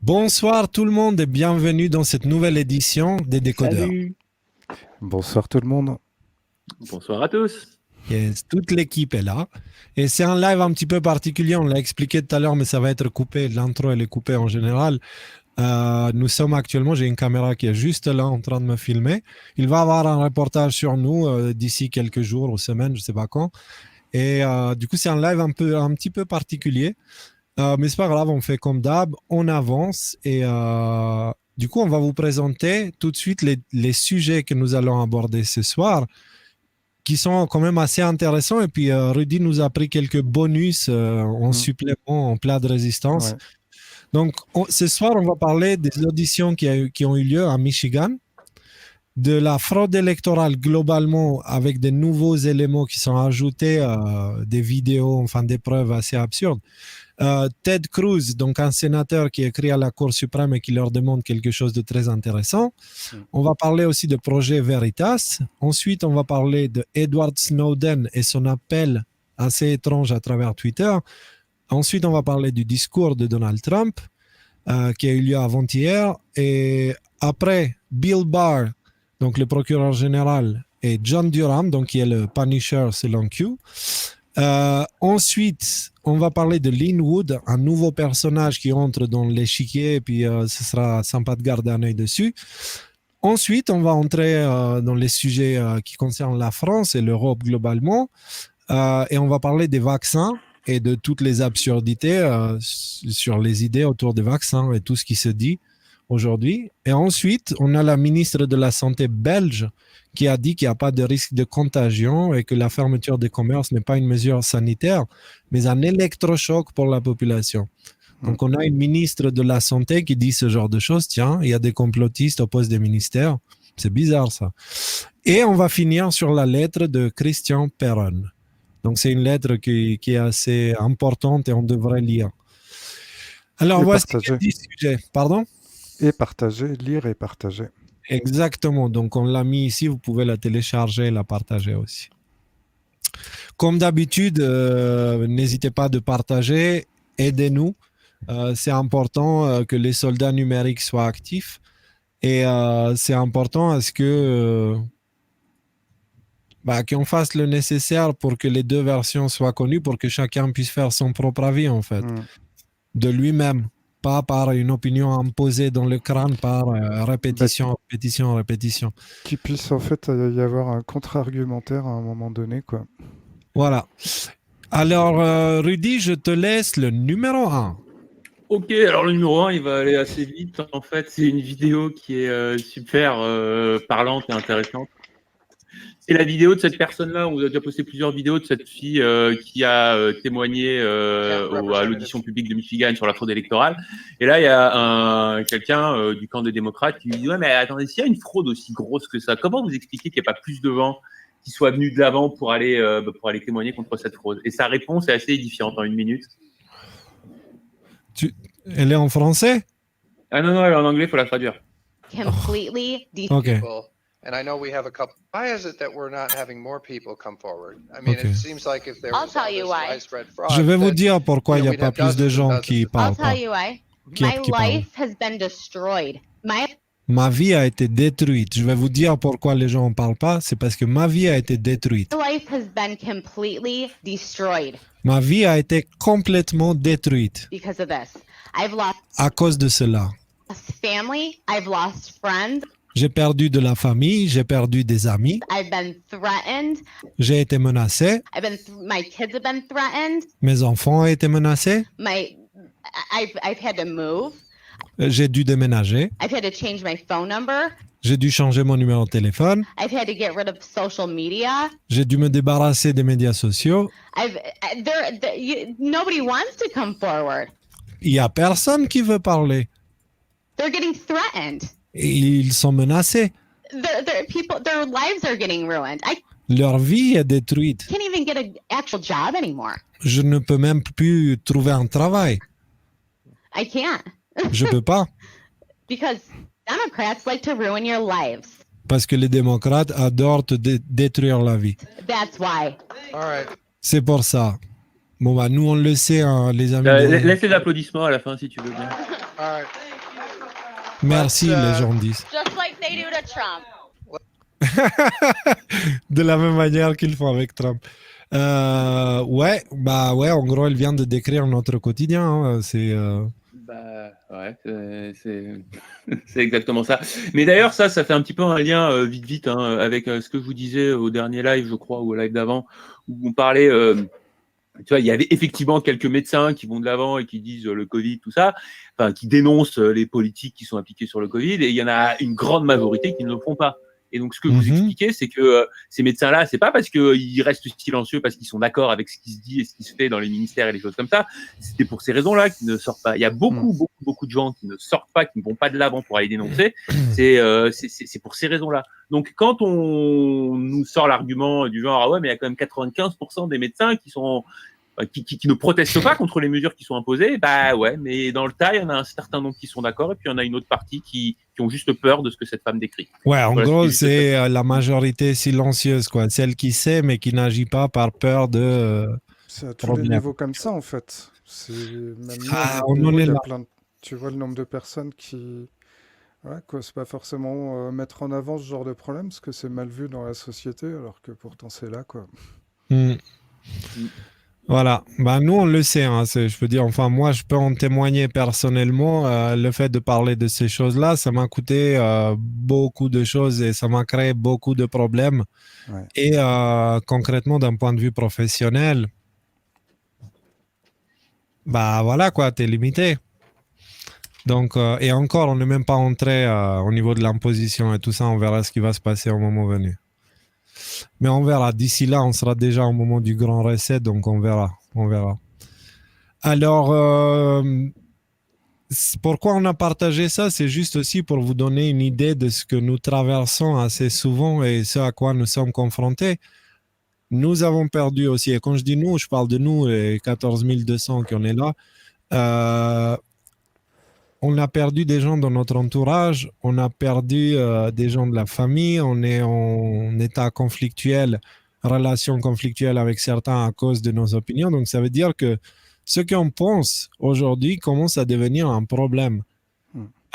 Bonsoir tout le monde et bienvenue dans cette nouvelle édition des Décodeurs. Salut. Bonsoir tout le monde. Bonsoir à tous. Yes, toute l'équipe est là. Et c'est un live un petit peu particulier, on l'a expliqué tout à l'heure, mais ça va être coupé. L'intro, elle est coupée en général. Nous sommes actuellement, j'ai une caméra qui est juste là en train de me filmer. Il va y avoir un reportage sur nous d'ici quelques jours ou semaines, je ne sais pas quand. Et du coup, c'est un live un petit peu particulier. Mais c'est pas grave, on fait comme d'hab, on avance et du coup, on va vous présenter tout de suite les sujets que nous allons aborder ce soir, qui sont quand même assez intéressants. Et puis, Rudy nous a pris quelques bonus en supplément, en plat de résistance. Ouais. Donc, ce soir, on va parler des auditions qui ont eu lieu à Michigan, de la fraude électorale globalement avec des nouveaux éléments qui sont ajoutés, des vidéos, enfin des preuves assez absurdes. Ted Cruz, donc un sénateur qui écrit à la Cour suprême et qui leur demande quelque chose de très intéressant. On va parler aussi de projet Veritas. Ensuite, on va parler de Edward Snowden et son appel assez étrange à travers Twitter. Ensuite, on va parler du discours de Donald Trump qui a eu lieu avant-hier. Et après, Bill Barr, donc le procureur général, et John Durham, donc qui est le Punisher selon Q. Ensuite, on va parler de Lin Wood, un nouveau personnage qui entre dans l'échiquier, et puis ce sera sympa de garder un œil dessus. Ensuite, on va entrer dans les sujets qui concernent la France et l'Europe globalement, et on va parler des vaccins et de toutes les absurdités sur les idées autour des vaccins et tout ce qui se dit aujourd'hui. Et ensuite, on a la ministre de la Santé belge qui a dit qu'il n'y a pas de risque de contagion et que la fermeture des commerces n'est pas une mesure sanitaire, mais un électrochoc pour la population. Donc, on a une ministre de la Santé qui dit ce genre de choses. Tiens, il y a des complotistes au poste des ministères. C'est bizarre, ça. Et on va finir sur la lettre de Christian Perron. Donc, c'est une lettre qui est assez importante et on devrait lire. Alors, voici les 10 sujets. Pardon ? Et partager, lire et partager. Exactement. Donc, on l'a mis ici. Vous pouvez la télécharger et la partager aussi. Comme d'habitude, n'hésitez pas de partager. Aidez-nous. C'est important que les soldats numériques soient actifs. Et c'est important à ce que qu'on fasse le nécessaire pour que les deux versions soient connues, pour que chacun puisse faire son propre avis, en fait, de lui-même. Pas par une opinion imposée dans le crâne par répétition. Qu'il puisse en fait y avoir un contre-argumentaire à un moment donné, quoi. Voilà. Alors, Rudy, je te laisse le numéro 1. Ok, alors le numéro 1, il va aller assez vite. En fait, c'est une vidéo qui est super parlante et intéressante. C'est la vidéo de cette personne-là. On vous a déjà posté plusieurs vidéos de cette fille qui a témoigné à l'audition publique de Michigan sur la fraude électorale. Et là, il y a quelqu'un du camp des démocrates qui lui dit « Ouais, mais attendez, s'il y a une fraude aussi grosse que ça, comment vous expliquez qu'il n'y a pas plus de gens qui soient venus de l'avant pour aller témoigner contre cette fraude ?» Et sa réponse est assez édifiante en 1 minute. Elle est en français? Ah non, elle est en anglais, il faut la traduire. Completely Okay. And I know we have a couple. Why is it that we're not having more people come forward? I mean, Okay. it seems like if there I'll was tell all you this why. widespread fraud, Je vais vous then, dire pourquoi il n'y a we'd pas have plus de dozens and gens dozens qui of- I'll parlent pas. tell you why. Qui My parle? life has been destroyed. Ma vie a été détruite. Je vais vous dire pourquoi les gens ne parlent pas. C'est parce que ma vie a été détruite. life has been completely destroyed Ma vie a été complètement détruite because of this. I've lost à cause de cela. family. I've lost friends. J'ai perdu de la famille, j'ai perdu des amis, I've been threatened. j'ai été menacé, My kids have been threatened. mes enfants ont été menacés, I've had to move. j'ai dû déménager, I've had to change my phone number. j'ai dû changer mon numéro de téléphone, I've had to get rid of social media. j'ai dû me débarrasser des médias sociaux. Nobody wants to come forward. Il n'y a personne qui veut parler. They're getting threatened. Et ils sont menacés. Their lives are getting ruined. I Leur vie est détruite. can't even get an actual job anymore. Je ne peux même plus trouver un travail. I can't. Je peux pas. Because Democrats like to ruin your lives. Parce que les démocrates adorent te détruire la vie. That's why. All right. C'est pour ça. Bon, bah, nous, on le sait, hein, les amis. Laisse les applaudissements à la fin si tu veux bien. All right. Merci, But, les gens disent. Just like they do to Trump. De la même manière qu'ils font avec Trump. Ouais, en gros, elle vient de décrire notre quotidien. Hein. C'est. Bah ouais, c'est exactement ça. Mais d'ailleurs, ça fait un petit peu un lien vite hein, avec ce que je vous disais au dernier live, je crois, ou au live d'avant, où on parlait. Tu vois, il y avait effectivement quelques médecins qui vont de l'avant et qui disent le Covid, tout ça, enfin, qui dénoncent les politiques qui sont appliquées sur le Covid, et il y en a une grande majorité qui ne le font pas. Et donc, ce que je vous expliquais, c'est que ces médecins-là, c'est pas parce qu'ils restent silencieux, parce qu'ils sont d'accord avec ce qui se dit et ce qui se fait dans les ministères et les choses comme ça. C'était pour ces raisons-là qu'ils ne sortent pas. Il y a beaucoup de gens qui ne sortent pas, qui ne vont pas de l'avant pour aller dénoncer. C'est pour ces raisons-là. Donc, quand on nous sort l'argument du genre, ah ouais, mais il y a quand même 95% des médecins qui sont qui ne protestent pas contre les mesures qui sont imposées, bah ouais, mais dans le tas, il y en a un certain nombre qui sont d'accord, et puis il y en a une autre partie qui ont juste peur de ce que cette femme décrit. Ouais, en Voilà, gros, c'est la majorité silencieuse, quoi. Celle qui sait, mais qui n'agit pas par peur de. C'est à tous les niveaux comme ça, en fait. C'est même nous, on en est il y a là. Tu vois le nombre de personnes qui... Ouais, quoi, c'est pas forcément mettre en avant ce genre de problème, parce que c'est mal vu dans la société, alors que pourtant c'est là, quoi. Voilà, nous on le sait, hein, je peux dire, enfin moi je peux en témoigner personnellement, le fait de parler de ces choses-là, ça m'a coûté beaucoup de choses et ça m'a créé beaucoup de problèmes. Ouais. Et concrètement d'un point de vue professionnel, voilà quoi, t'es limité. Donc, et encore, on n'est même pas entré au niveau de l'imposition et tout ça, on verra ce qui va se passer au moment venu. Mais on verra. D'ici là, on sera déjà au moment du grand reset, donc on verra. Alors, pourquoi on a partagé ça? C'est juste aussi pour vous donner une idée de ce que nous traversons assez souvent et ce à quoi nous sommes confrontés. Nous avons perdu aussi, et quand je dis nous, je parle de nous, les 14 200 qui en est là. On a perdu des gens dans notre entourage, on a perdu des gens de la famille, on est en état conflictuel, relation conflictuelle avec certains à cause de nos opinions. Donc, ça veut dire que ce qu'on pense aujourd'hui commence à devenir un problème.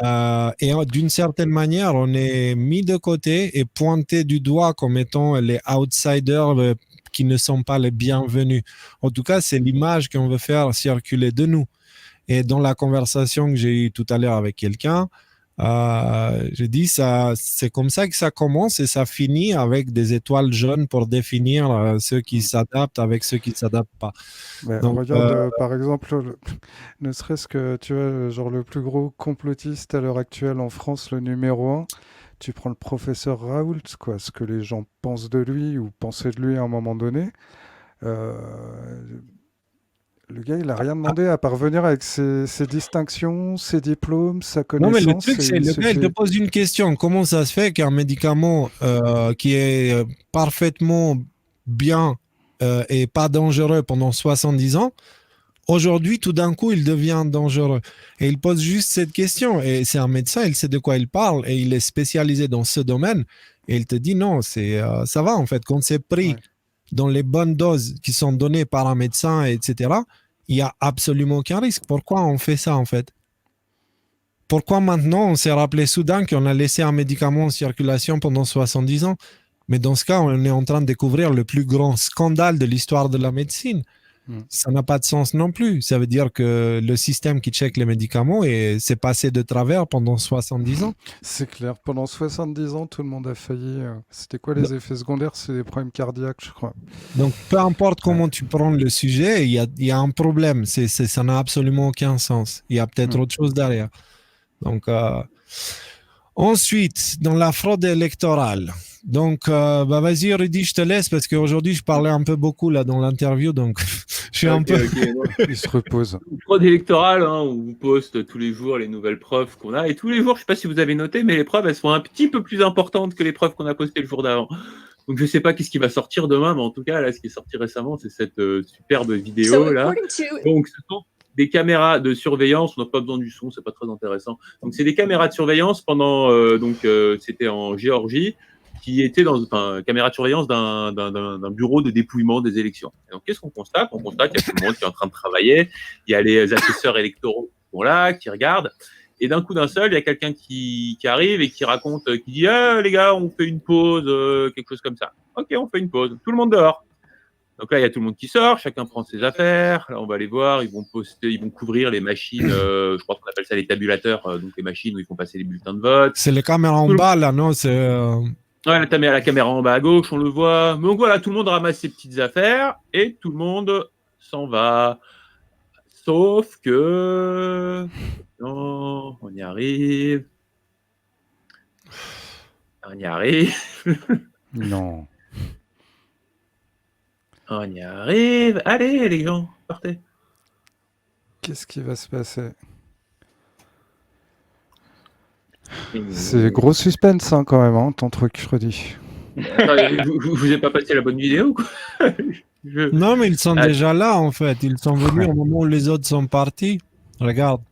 Et d'une certaine manière, on est mis de côté et pointé du doigt comme étant les outsiders qui ne sont pas les bienvenus. En tout cas, c'est l'image qu'on veut faire circuler de nous. Et dans la conversation que j'ai eue tout à l'heure avec quelqu'un, j'ai dit ça, c'est comme ça que ça commence et ça finit avec des étoiles jaunes pour définir ceux qui s'adaptent avec ceux qui ne s'adaptent pas. Donc, regarde, par exemple, ne serait-ce que, tu vois, genre le plus gros complotiste à l'heure actuelle en France, le numéro 1, tu prends le professeur Raoult, quoi, ce que les gens pensent de lui ou pensaient de lui à un moment donné. Le gars, il n'a rien demandé à parvenir avec ses distinctions, ses diplômes, sa connaissance. Non, mais le truc, c'est le gars, il te pose une question. Comment ça se fait qu'un médicament qui est parfaitement bien et pas dangereux pendant 70 ans, aujourd'hui, tout d'un coup, il devient dangereux? Et il pose juste cette question. Et c'est un médecin, il sait de quoi il parle et il est spécialisé dans ce domaine. Et il te dit non, ça va en fait. Quand c'est pris dans les bonnes doses qui sont données par un médecin, etc., il n'y a absolument aucun risque. Pourquoi on fait ça, en fait? Pourquoi maintenant on s'est rappelé soudain qu'on a laissé un médicament en circulation pendant 70 ans? Mais dans ce cas, on est en train de découvrir le plus grand scandale de l'histoire de la médecine. Ça n'a pas de sens non plus. Ça veut dire que le système qui check les médicaments s'est passé de travers pendant 70 ans. C'est clair. Pendant 70 ans, tout le monde a failli. C'était quoi les effets secondaires? C'est des problèmes cardiaques, je crois. Donc, peu importe comment tu prends le sujet, il y a un problème. Ça n'a absolument aucun sens. Il y a peut-être autre chose derrière. Donc, ensuite, dans la fraude électorale. Donc, vas-y, Rudy, je te laisse parce qu'aujourd'hui, je parlais un peu beaucoup là dans l'interview, donc je suis un peu... Il se repose. Fraude électorale, hein, on vous poste tous les jours les nouvelles preuves qu'on a. Et tous les jours, je ne sais pas si vous avez noté, mais les preuves, elles sont un petit peu plus importantes que les preuves qu'on a postées le jour d'avant. Donc, je ne sais pas qu'est-ce qui va sortir demain, mais en tout cas, là, ce qui est sorti récemment, c'est cette superbe vidéo là. Donc, ce sont des caméras de surveillance. On n'a pas besoin du son, c'est pas très intéressant. Donc, c'est des caméras de surveillance pendant, c'était en Géorgie, qui était caméra de surveillance d'un bureau de dépouillement des élections. Et donc, qu'est-ce qu'on constate? On constate qu'il y a tout le monde qui est en train de travailler. Il y a les assesseurs électoraux qui sont là, qui regardent. Et d'un coup d'un seul, il y a quelqu'un qui arrive et qui raconte, qui dit ah, les gars, on fait une pause, quelque chose comme ça. Ok, on fait une pause. Tout le monde dehors. Donc là, il y a tout le monde qui sort, chacun prend ses affaires. Là, on va les voir, ils vont couvrir les machines, je crois qu'on appelle ça les tabulateurs, donc les machines où ils font passer les bulletins de vote. C'est les caméras en bas, là, non? C'est. Ouais, là, t'as mis à la caméra en bas à gauche, on le voit. Donc voilà, tout le monde ramasse ses petites affaires et tout le monde s'en va. Sauf que. Non, on y arrive. On y arrive. Non. On y arrive. Allez, les gens, partez. Qu'est-ce qui va se passer? C'est gros suspense hein, quand même, hein, ton truc, Freddy. Attends, vous avez pas passé la bonne vidéo ou quoi? Non, mais ils sont Ah. déjà là, en fait. Ils sont venus au moment où les autres sont partis. Regarde.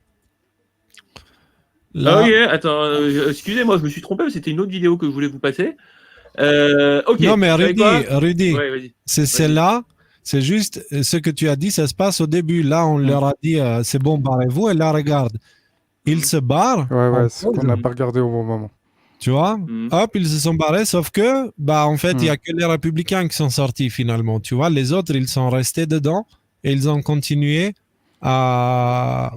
Là, Ok, attends, excusez-moi, je me suis trompé, c'était une autre vidéo que je voulais vous passer. Ok. non, mais vous savez quoi Rudy, Ouais, vas-y. c'est Vas-y. celle-là. C'est juste ce que tu as dit, ça se passe au début. Là, on leur a dit c'est bon, barrez-vous. Et là, regarde. Ils se barrent. Ouais, c'est en qu'on pause, n'a pas regardé au bon moment. Tu vois Mhm. Hop, ils se sont barrés, sauf que, en fait, il n'y a que les républicains qui sont sortis finalement. Tu vois, les autres, ils sont restés dedans et ils ont continué à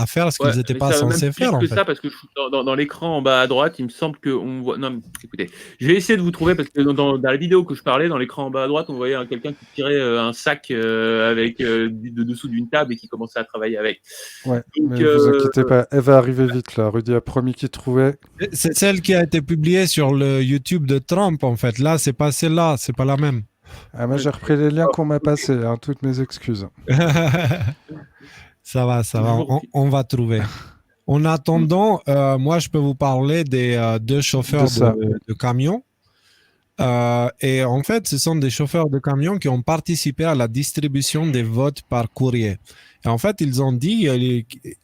faire ce qu'ils Ouais, n'étaient mais pas ça va même censés pire faire. En que fait. ça, parce que dans l'écran en bas à droite, il me semble qu'on voit. Non, mais écoutez, je vais essayer de vous trouver, parce que dans la vidéo que je parlais, dans l'écran en bas à droite, on voyait quelqu'un qui tirait un sac avec de dessous d'une table et qui commençait à travailler avec. Ouais, Donc, mais vous inquiétez pas, elle va arriver vite là. Rudy a promis qu'il trouvait. C'est celle qui a été publiée sur le YouTube de Trump, en fait. Là, c'est pas celle-là, c'est pas la même. Ah, moi j'ai repris les liens qu'on m'a passés, hein, toutes mes excuses. Ça va, on va trouver. En attendant, moi, je peux vous parler des deux chauffeurs de camions. Et en fait, ce sont des chauffeurs de camions qui ont participé à la distribution des votes par courrier. Et en fait, ils ont dit,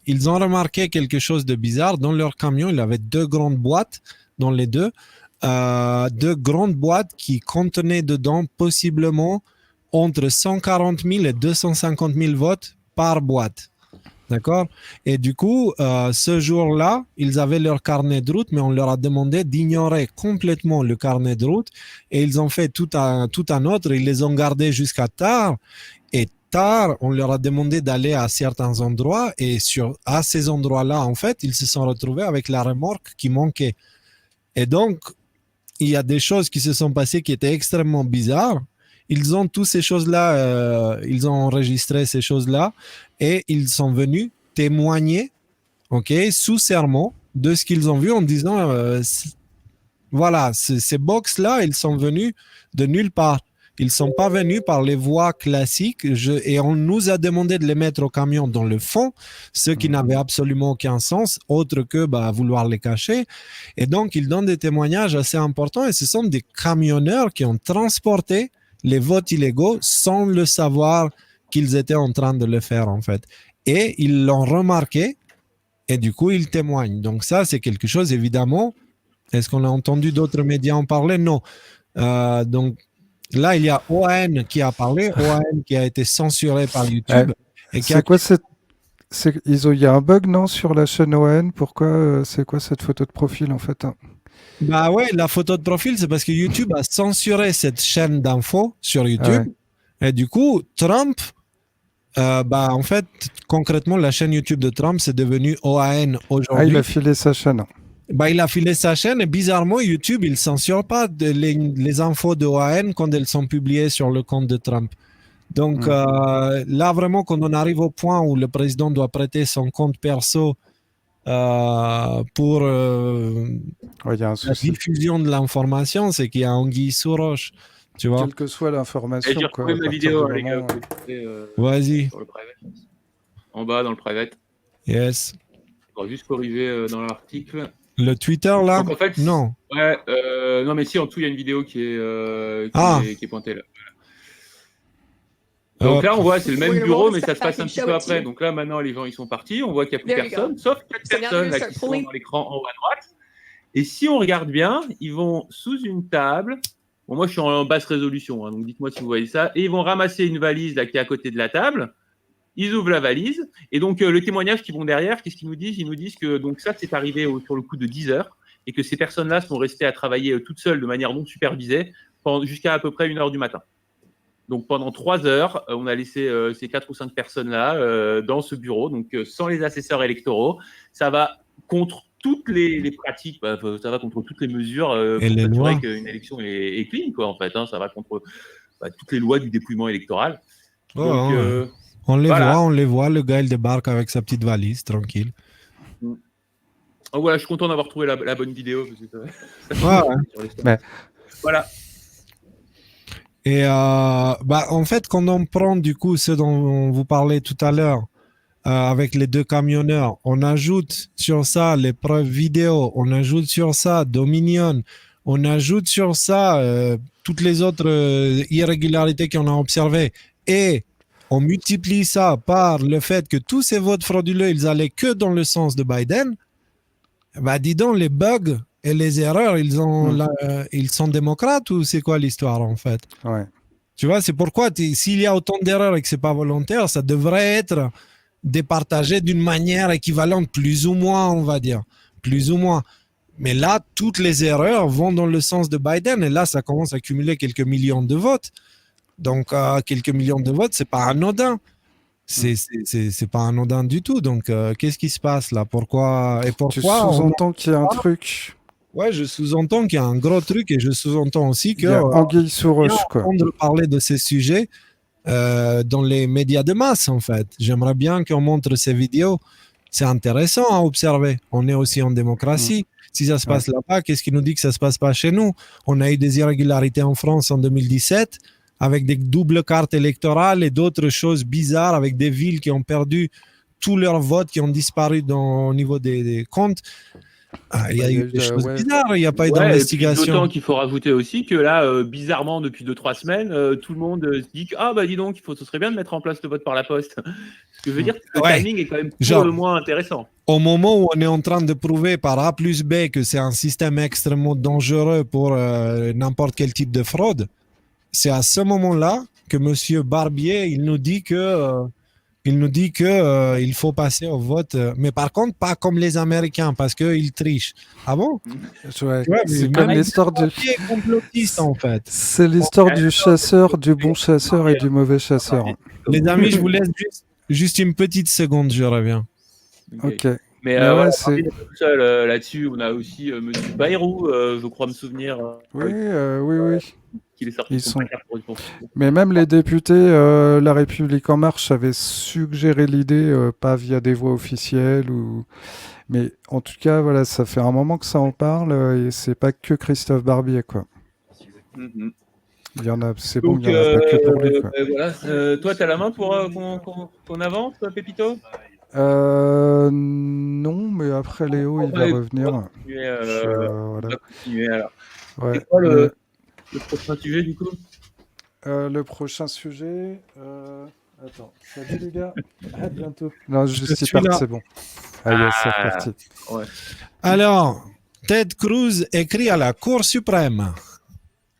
ils ont remarqué quelque chose de bizarre. Dans leur camion, il y avait deux grandes boîtes, dans les deux grandes boîtes qui contenaient dedans possiblement entre 140 000 et 250 000 votes par boîte. D'accord? Et du coup, ce jour-là, ils avaient leur carnet de route, mais on leur a demandé d'ignorer complètement le carnet de route. Et ils ont fait tout un autre. Ils les ont gardés jusqu'à tard. Et tard, on leur a demandé d'aller à certains endroits. Et à ces endroits-là, en fait, ils se sont retrouvés avec la remorque qui manquait. Et donc, il y a des choses qui se sont passées qui étaient extrêmement bizarres. Ils ont toutes ces choses-là, ils ont enregistré ces choses-là et ils sont venus témoigner, sous serment de ce qu'ils ont vu en disant, voilà, ces box-là, ils sont venus de nulle part. Ils ne sont pas venus par les voies classiques et on nous a demandé de les mettre au camion dans le fond, ce qui n'avait absolument aucun sens, autre que vouloir les cacher. Et donc, ils donnent des témoignages assez importants et ce sont des camionneurs qui ont transporté les votes illégaux sans le savoir qu'ils étaient en train de le faire, en fait. Et ils l'ont remarqué et du coup, ils témoignent. Donc ça, c'est quelque chose, évidemment. Est-ce qu'on a entendu d'autres médias en parler? Non. Donc, là, il y a OAN qui a parlé, OAN qui a été censuré par YouTube. Il y a un bug, non, sur la chaîne OAN? Pourquoi c'est quoi cette photo de profil, en fait? Bah ouais, la photo de profil, c'est parce que YouTube a censuré cette chaîne d'infos sur YouTube. Et du coup, Trump, en fait, concrètement, la chaîne YouTube de Trump, c'est devenu OAN aujourd'hui. Il a filé sa chaîne. Il a filé sa chaîne et bizarrement, YouTube, il ne censure pas les infos de OAN quand elles sont publiées sur le compte de Trump. Donc là, vraiment, quand on arrive au point où le président doit prêter son compte perso pour la diffusion de l'information, c'est qu'il y a anguille sous roche. Tu vois? Quelle que soit l'information. J'ai retrouvé ma vidéo, les gars. Vas-y. En bas, dans le private. Yes. On va juste corriger dans l'article. Le Twitter, là? Donc, en fait, non. Ouais, non, mais si, en dessous, il y a une vidéo qui est pointée là. Donc là, on voit, c'est le même bureau, mais ça se passe un petit peu après. Donc là, maintenant, les gens, ils sont partis. On voit qu'il n'y a plus personne, sauf 4 personnes là, qui sont dans l'écran en haut à droite. Et si on regarde bien, ils vont sous une table. Bon, moi, je suis en basse résolution, hein, donc dites-moi si vous voyez ça. Et ils vont ramasser une valise là, qui est à côté de la table. Ils ouvrent la valise et donc le témoignage qu'ils vont derrière, qu'est-ce qu'ils nous disent? Ils nous disent que donc ça c'est arrivé sur le coup de 10 heures et que ces personnes-là sont restées à travailler toutes seules de manière non supervisée jusqu'à à peu près 1h du matin. Donc pendant 3 heures, on a laissé ces 4 ou 5 personnes-là dans ce bureau, donc sans les assesseurs électoraux. Ça va contre toutes les pratiques, ça va contre toutes les mesures pour Et les s'assurer lois. qu'une élection est clean, quoi, en fait. Ça va contre toutes les lois du dépouillement électoral. Ouais, Donc, ouais. On les voit, le gars il débarque avec sa petite valise, tranquille. Oh, voilà, je suis content d'avoir trouvé la bonne vidéo. Parce que voilà. Et en fait, quand on prend du coup ce dont vous parlez tout à l'heure, avec les 2 camionneurs, on ajoute sur ça les preuves vidéo, on ajoute sur ça Dominion, on ajoute sur ça toutes les autres irrégularités qu'on a observées et on multiplie ça par le fait que tous ces votes frauduleux, ils allaient que dans le sens de Biden, dis donc, les bugs et les erreurs, ils sont démocrates ou c'est quoi l'histoire en fait? Ouais. Tu vois, c'est pourquoi s'il y a autant d'erreurs et que c'est pas volontaire, ça devrait être départagé d'une manière équivalente, plus ou moins, on va dire. Plus ou moins. Mais là, toutes les erreurs vont dans le sens de Biden et là, ça commence à cumuler quelques millions de votes. Donc, quelques millions de votes, c'est pas anodin. C'est pas anodin du tout. Donc, qu'est-ce qui se passe là? Pourquoi Tu sous-entends qu'il y a un truc. Ouais, je sous-entends qu'il y a un gros truc et je sous-entends aussi que. Il y a anguille sous roche, quoi. Entendre parler de ces sujets dans les médias de masse, en fait. J'aimerais bien qu'on montre ces vidéos. C'est intéressant à observer. On est aussi en démocratie. Si ça se passe là-bas, qu'est-ce qui nous dit que ça se passe pas chez nous? On a eu des irrégularités en France en 2017 avec des doubles cartes électorales et d'autres choses bizarres avec des villes qui ont perdu tous leurs votes, qui ont disparu au niveau des comptes. Il y a eu des choses bizarres, il n'y a pas eu d'investigation. D'autant qu'il faut rajouter aussi que là, bizarrement, depuis 2-3 semaines, tout le monde se dit que, dis donc, ce serait bien de mettre en place le vote par la poste. Ce que je veux dire, le timing est quand même pour le moins intéressant. Au moment où on est en train de prouver par A plus B que c'est un système extrêmement dangereux pour n'importe quel type de fraude, c'est à ce moment-là que M. Barbier, il nous dit que il faut passer au vote, mais par contre pas comme les Américains parce qu'ils trichent. Ah bon? C'est comme l'histoire du complotiste en fait. C'est l'histoire du chasseur, du bon chasseur et du mauvais chasseur. Les amis, je vous laisse juste une petite seconde, je reviens. Ok. Mais voilà, c'est tout seul là-dessus. On a aussi M. Bayrou, je crois me souvenir. Oui. Qu'il est sorti. Mais même les députés, La République En Marche avait suggéré l'idée, pas via des voies officielles mais en tout cas, voilà, ça fait un moment que ça en parle et c'est pas que Christophe Barbier, quoi. Il y en a, c'est bon, il y en a pas que pour lui, quoi. Voilà. Toi, tu as la main pour qu'on avance, Pépito? Non, mais après Léo, il va revenir. On va continuer alors. Ouais, c'est quoi le prochain sujet du coup? Le prochain sujet. Attends, salut les gars. À bientôt. Non, juste il part, c'est bon. Yes, c'est reparti. Ouais. Alors, Ted Cruz écrit à la Cour suprême.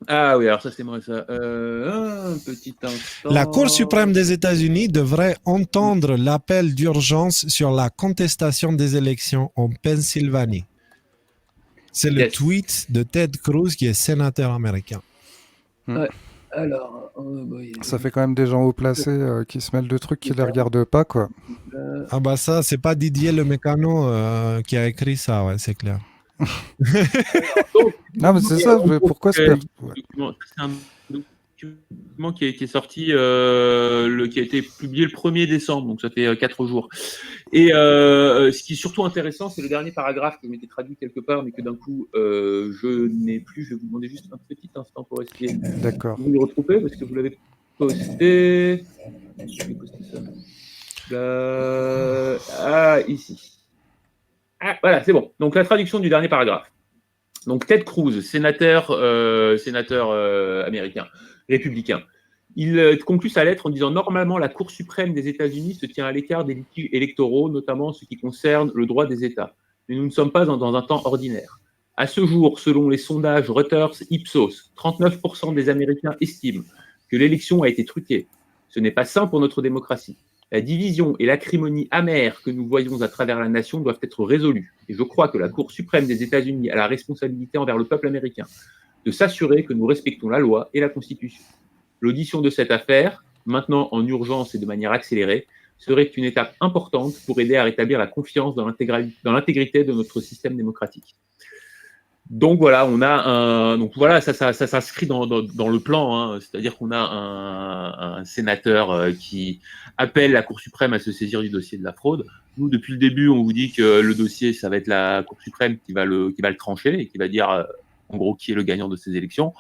Ah oui, alors ça c'est moi ça. Un petit instant. La Cour suprême des États-Unis devrait entendre l'appel d'urgence sur la contestation des élections en Pennsylvanie. C'est le tweet de Ted Cruz qui est sénateur américain. Ouais. Alors, ça fait quand même des gens haut placés qui se mêlent de trucs qui les regardent pas, quoi. Ça, c'est pas Didier le mécano qui a écrit ça, ouais, c'est clair. Non, mais c'est ça, pourquoi c'est un document qui est sorti, qui a été publié le 1er décembre, donc ça fait 4 jours. Et ce qui est surtout intéressant, c'est le dernier paragraphe qui m'était traduit quelque part, mais que d'un coup, je n'ai plus. Je vais vous demander juste un petit instant pour essayer de vous le retrouver, parce que vous l'avez posté. Je vais poster ça. Ici. Ah, voilà, c'est bon. Donc, la traduction du dernier paragraphe. Donc, Ted Cruz, sénateur américain, républicain. Il conclut sa lettre en disant « Normalement, la Cour suprême des États-Unis se tient à l'écart des litiges électoraux, notamment ce qui concerne le droit des États. Mais nous ne sommes pas dans un temps ordinaire. À ce jour, selon les sondages Reuters Ipsos, 39% des Américains estiment que l'élection a été truquée. Ce n'est pas sain pour notre démocratie. La division et l'acrimonie amère que nous voyons à travers la nation doivent être résolues. Et je crois que la Cour suprême des États-Unis a la responsabilité envers le peuple américain de s'assurer que nous respectons la loi et la Constitution. L'audition de cette affaire, maintenant en urgence et de manière accélérée, serait une étape importante pour aider à rétablir la confiance dans l'intégrité de notre système démocratique. Donc voilà, on a ça s'inscrit dans le plan, hein, c'est-à-dire qu'on a un sénateur qui appelle la Cour suprême à se saisir du dossier de la fraude. Nous, depuis le début, on vous dit que le dossier, ça va être la Cour suprême qui va le trancher et qui va dire en gros qui est le gagnant de ces élections.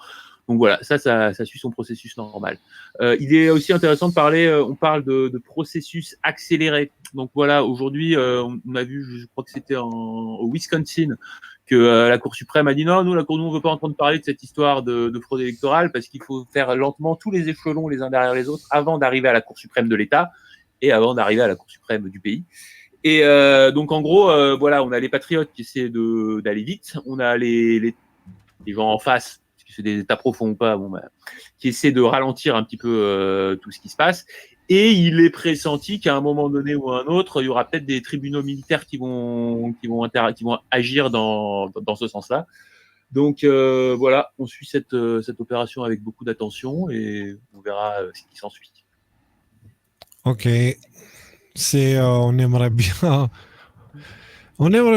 Donc voilà, ça suit son processus normal. Il est aussi intéressant de parler, on parle de processus accéléré. Donc voilà, aujourd'hui, on a vu, je crois que c'était au Wisconsin, que la Cour suprême a dit non, nous, on ne veut pas entendre parler de cette histoire de fraude électorale parce qu'il faut faire lentement tous les échelons les uns derrière les autres avant d'arriver à la Cour suprême de l'État et avant d'arriver à la Cour suprême du pays. Et donc en gros, voilà, on a les patriotes qui essaient d'aller vite, on a les gens en face, parce que c'est des États profonds ou pas, qui essaient de ralentir un petit peu tout ce qui se passe. Et il est pressenti qu'à un moment donné ou à un autre, il y aura peut-être des tribunaux militaires qui vont agir dans ce sens-là. Donc voilà, on suit cette opération avec beaucoup d'attention et on verra ce qui s'ensuit. Ok, on aimerait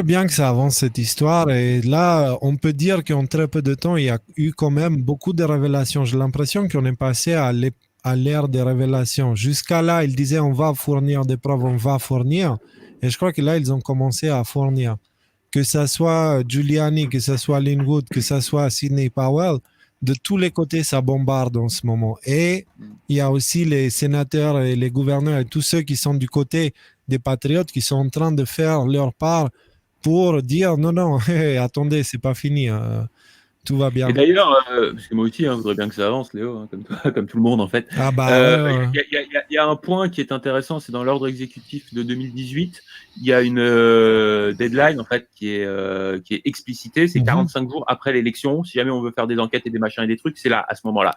bien que ça avance cette histoire et là, on peut dire qu'en très peu de temps, il y a eu quand même beaucoup de révélations. J'ai l'impression qu'on est passé à l'ère des révélations. Jusqu'à là, ils disaient on va fournir des preuves, on va fournir. Et je crois que là, ils ont commencé à fournir. Que ça soit Giuliani, que ça soit Linwood, que ça soit Sidney Powell, de tous les côtés, ça bombarde en ce moment. Et il y a aussi les sénateurs et les gouverneurs et tous ceux qui sont du côté des patriotes qui sont en train de faire leur part pour dire non, attendez, c'est pas fini. Tout va bien. Et d'ailleurs, parce que moi aussi, je voudrais bien que ça avance, Léo, comme toi, comme tout le monde en fait. Ah bah, il y a un point qui est intéressant, c'est dans l'ordre exécutif de 2018, il y a une deadline en fait qui est explicitée, c'est 45 jours après l'élection. Si jamais on veut faire des enquêtes et des machins et des trucs, c'est là, à ce moment-là.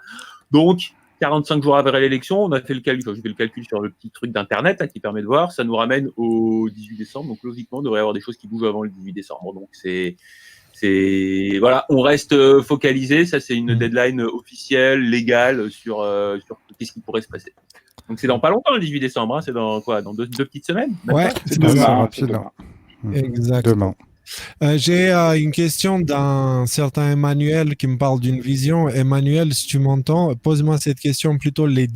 Donc 45 jours après l'élection, on a fait le calcul. J'ai fait le calcul sur le petit truc d'internet là, qui permet de voir. Ça nous ramène au 18 décembre. Donc logiquement, il devrait y avoir des choses qui bougent avant le 18 décembre. Donc voilà, on reste focalisé. Ça, c'est une deadline officielle, légale sur qu'est-ce qui pourrait se passer. Donc, c'est dans pas longtemps, le 18 décembre. Hein, c'est dans quoi? Dans deux petites semaines? Ouais, c'est demain. Exactement. J'ai une question d'un certain Emmanuel qui me parle d'une vision. Emmanuel, si tu m'entends, pose-moi cette question plutôt les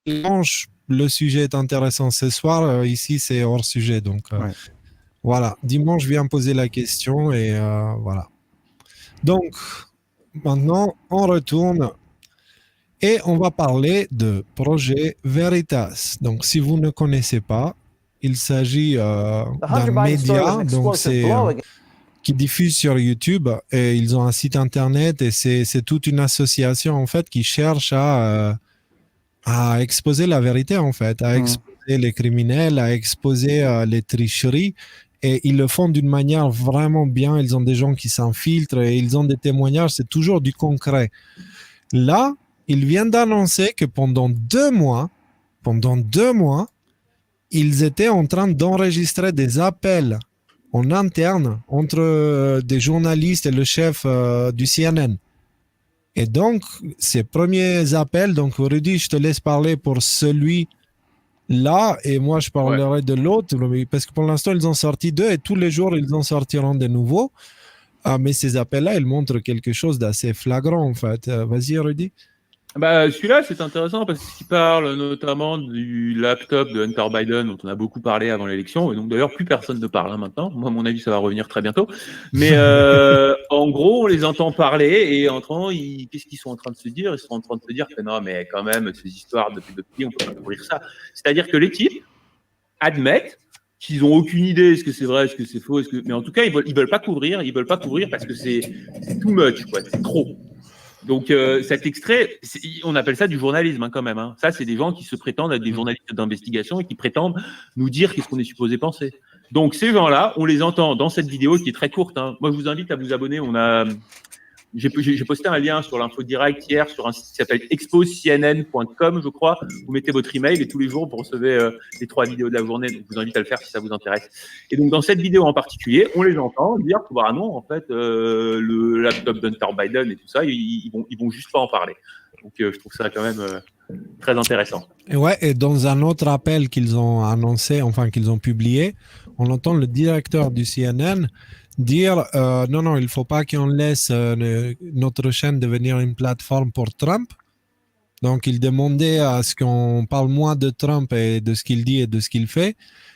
dimanches. Le sujet est intéressant ce soir. Ici, c'est hors sujet. Donc, voilà. Dimanche, je viens poser la question et voilà. Donc, maintenant, on retourne et on va parler de projet Veritas. Donc, si vous ne connaissez pas, il s'agit d'un média donc qui diffuse sur YouTube et ils ont un site internet et c'est toute une association en fait qui cherche à exposer la vérité en fait, à exposer les criminels, à exposer les tricheries. Et ils le font d'une manière vraiment bien. Ils ont des gens qui s'infiltrent et ils ont des témoignages. C'est toujours du concret. Là, ils viennent d'annoncer que pendant 2 mois, ils étaient en train d'enregistrer des appels en interne entre des journalistes et le chef du CNN. Et donc, ces premiers appels, donc Rudy, je te laisse parler pour celui là, et moi je parlerai de l'autre, parce que pour l'instant ils ont sorti 2 et tous les jours ils en sortiront de nouveaux. Mais ces appels-là, ils montrent quelque chose d'assez flagrant en fait. Vas-y Rudy. Celui-là, c'est intéressant parce qu'il parle notamment du laptop de Hunter Biden dont on a beaucoup parlé avant l'élection. Et donc d'ailleurs, plus personne ne parle maintenant. Moi, à mon avis, ça va revenir très bientôt. Mais en gros, on les entend parler et qu'est-ce qu'ils sont en train de se dire? Ils sont en train de se dire que non, mais quand même, ces histoires de pédophilie, on peut pas couvrir ça. C'est-à-dire que l'équipe admet qu'ils ont aucune idée, est-ce que c'est vrai, est-ce que c'est faux, mais en tout cas, ils veulent pas couvrir parce que c'est too much, quoi, c'est trop. Donc cet extrait, on appelle ça du journalisme quand même. Hein. Ça, c'est des gens qui se prétendent être des journalistes d'investigation et qui prétendent nous dire qu'est-ce qu'on est supposé penser. Donc ces gens-là, on les entend dans cette vidéo qui est très courte. Hein. Moi, je vous invite à vous abonner. On a j'ai posté un lien sur l'info direct hier sur un site qui s'appelle expocnn.com, je crois. Vous mettez votre email et tous les jours, vous recevez les 3 vidéos de la journée. Donc, je vous invite à le faire si ça vous intéresse. Et donc, dans cette vidéo en particulier, on les entend dire que, bah non, en fait, le laptop d'Hunter Biden et tout ça, ils vont juste pas en parler. Donc, je trouve ça quand même très intéressant. Et dans un autre appel qu'ils ont annoncé, enfin qu'ils ont publié, on entend le directeur du CNN dire non, il ne faut pas qu'on laisse notre chaîne devenir une plateforme pour Trump. Donc, il demandait à ce qu'on parle moins de Trump et de ce qu'il dit et de ce qu'il fait,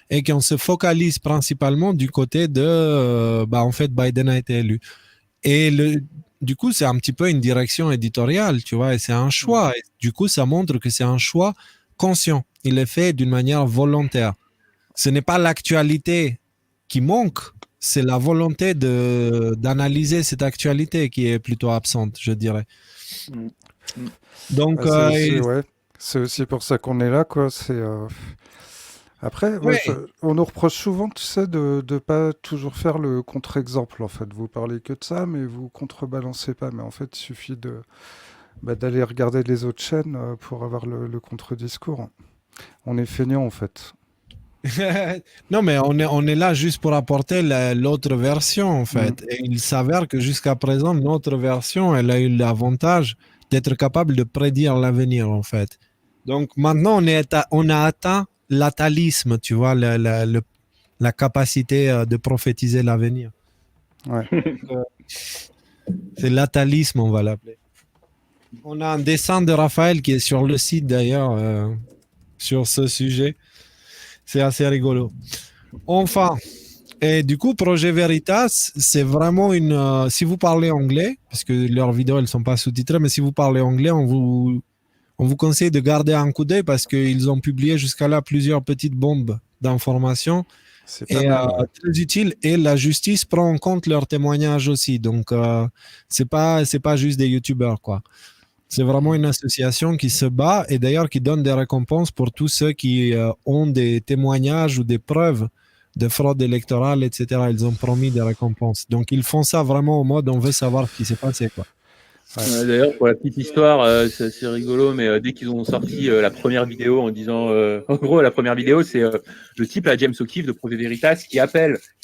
et qu'on se focalise principalement du côté de, en fait, Biden a été élu. Et du coup, c'est un petit peu une direction éditoriale, tu vois, et c'est un choix. Et du coup, ça montre que c'est un choix conscient. Il est fait d'une manière volontaire. Ce n'est pas l'actualité qui manque, c'est la volonté d'analyser cette actualité qui est plutôt absente, je dirais. Donc, c'est aussi pour ça qu'on est là, quoi. Après, on nous reproche souvent, tu sais, de ne pas toujours faire le contre-exemple, en fait. Vous parlez que de ça, mais vous contrebalancez pas. Mais en fait, il suffit d'aller regarder les autres chaînes pour avoir le contre-discours. On est feignants, en fait. Non, mais on est là juste pour apporter l'autre version, en fait. Et il s'avère que jusqu'à présent, notre version, elle a eu l'avantage d'être capable de prédire l'avenir, en fait. Donc maintenant, on a atteint l'atalisme, tu vois, la capacité de prophétiser l'avenir. Ouais. C'est l'atalisme, on va l'appeler. On a un dessin de Raphaël qui est sur le site, d'ailleurs, sur ce sujet. C'est assez rigolo. Enfin, et du coup, Projet Veritas, c'est vraiment si vous parlez anglais, parce que leurs vidéos, elles ne sont pas sous-titrées, mais si vous parlez anglais, on vous conseille de garder un coup d'œil parce qu'ils ont publié jusqu'à là plusieurs petites bombes d'informations. C'est pas mal, très utile. Et la justice prend en compte leurs témoignages aussi. Donc, c'est pas juste des youtubeurs, quoi. C'est vraiment une association qui se bat et d'ailleurs qui donne des récompenses pour tous ceux qui ont des témoignages ou des preuves de fraude électorale, etc. Ils ont promis des récompenses. Donc, ils font ça vraiment au mode on veut savoir ce qui s'est passé, quoi. D'ailleurs, pour la petite histoire, c'est assez rigolo, mais dès qu'ils ont sorti la première vidéo en disant, en gros, la première vidéo, c'est le type, James O'Keefe de Projet Veritas, qui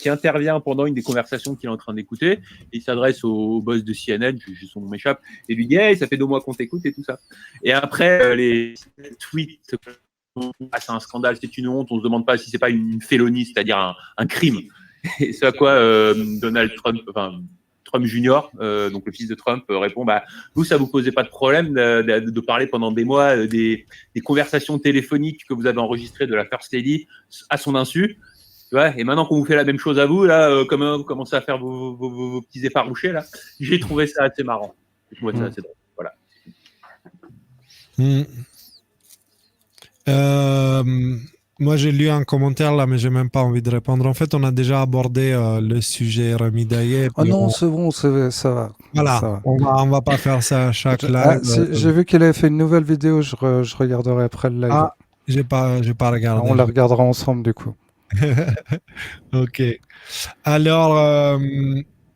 intervient pendant une des conversations qu'il est en train d'écouter. Il s'adresse au boss de CNN, son nom m'échappe, et lui dit, hey, ça fait 2 mois qu'on t'écoute et tout ça. Et après, les tweets, c'est un scandale, c'est une honte, on se demande pas si c'est pas une félonie, c'est-à-dire un crime. Et c'est à quoi Donald Trump, Trump Junior, donc le fils de Trump, répond vous, ça vous posait pas de problème de parler pendant des mois des conversations téléphoniques que vous avez enregistrées de la First Lady à son insu. Et maintenant qu'on vous fait la même chose à vous, là, comment vous commencez à faire vos petits effarouchés, là, j'ai trouvé ça assez marrant. J'ai trouvé ça assez drôle. Voilà. Moi, j'ai lu un commentaire là, mais j'ai même pas envie de répondre. En fait, on a déjà abordé le sujet Rémi Daillé. Ah non, c'est bon, ça va. Voilà, ça va. on va pas faire ça à chaque live. J'ai vu qu'il avait fait une nouvelle vidéo, je regarderai après le live. Ah, j'ai pas regardé. On la regardera ensemble du coup. Ok. Alors,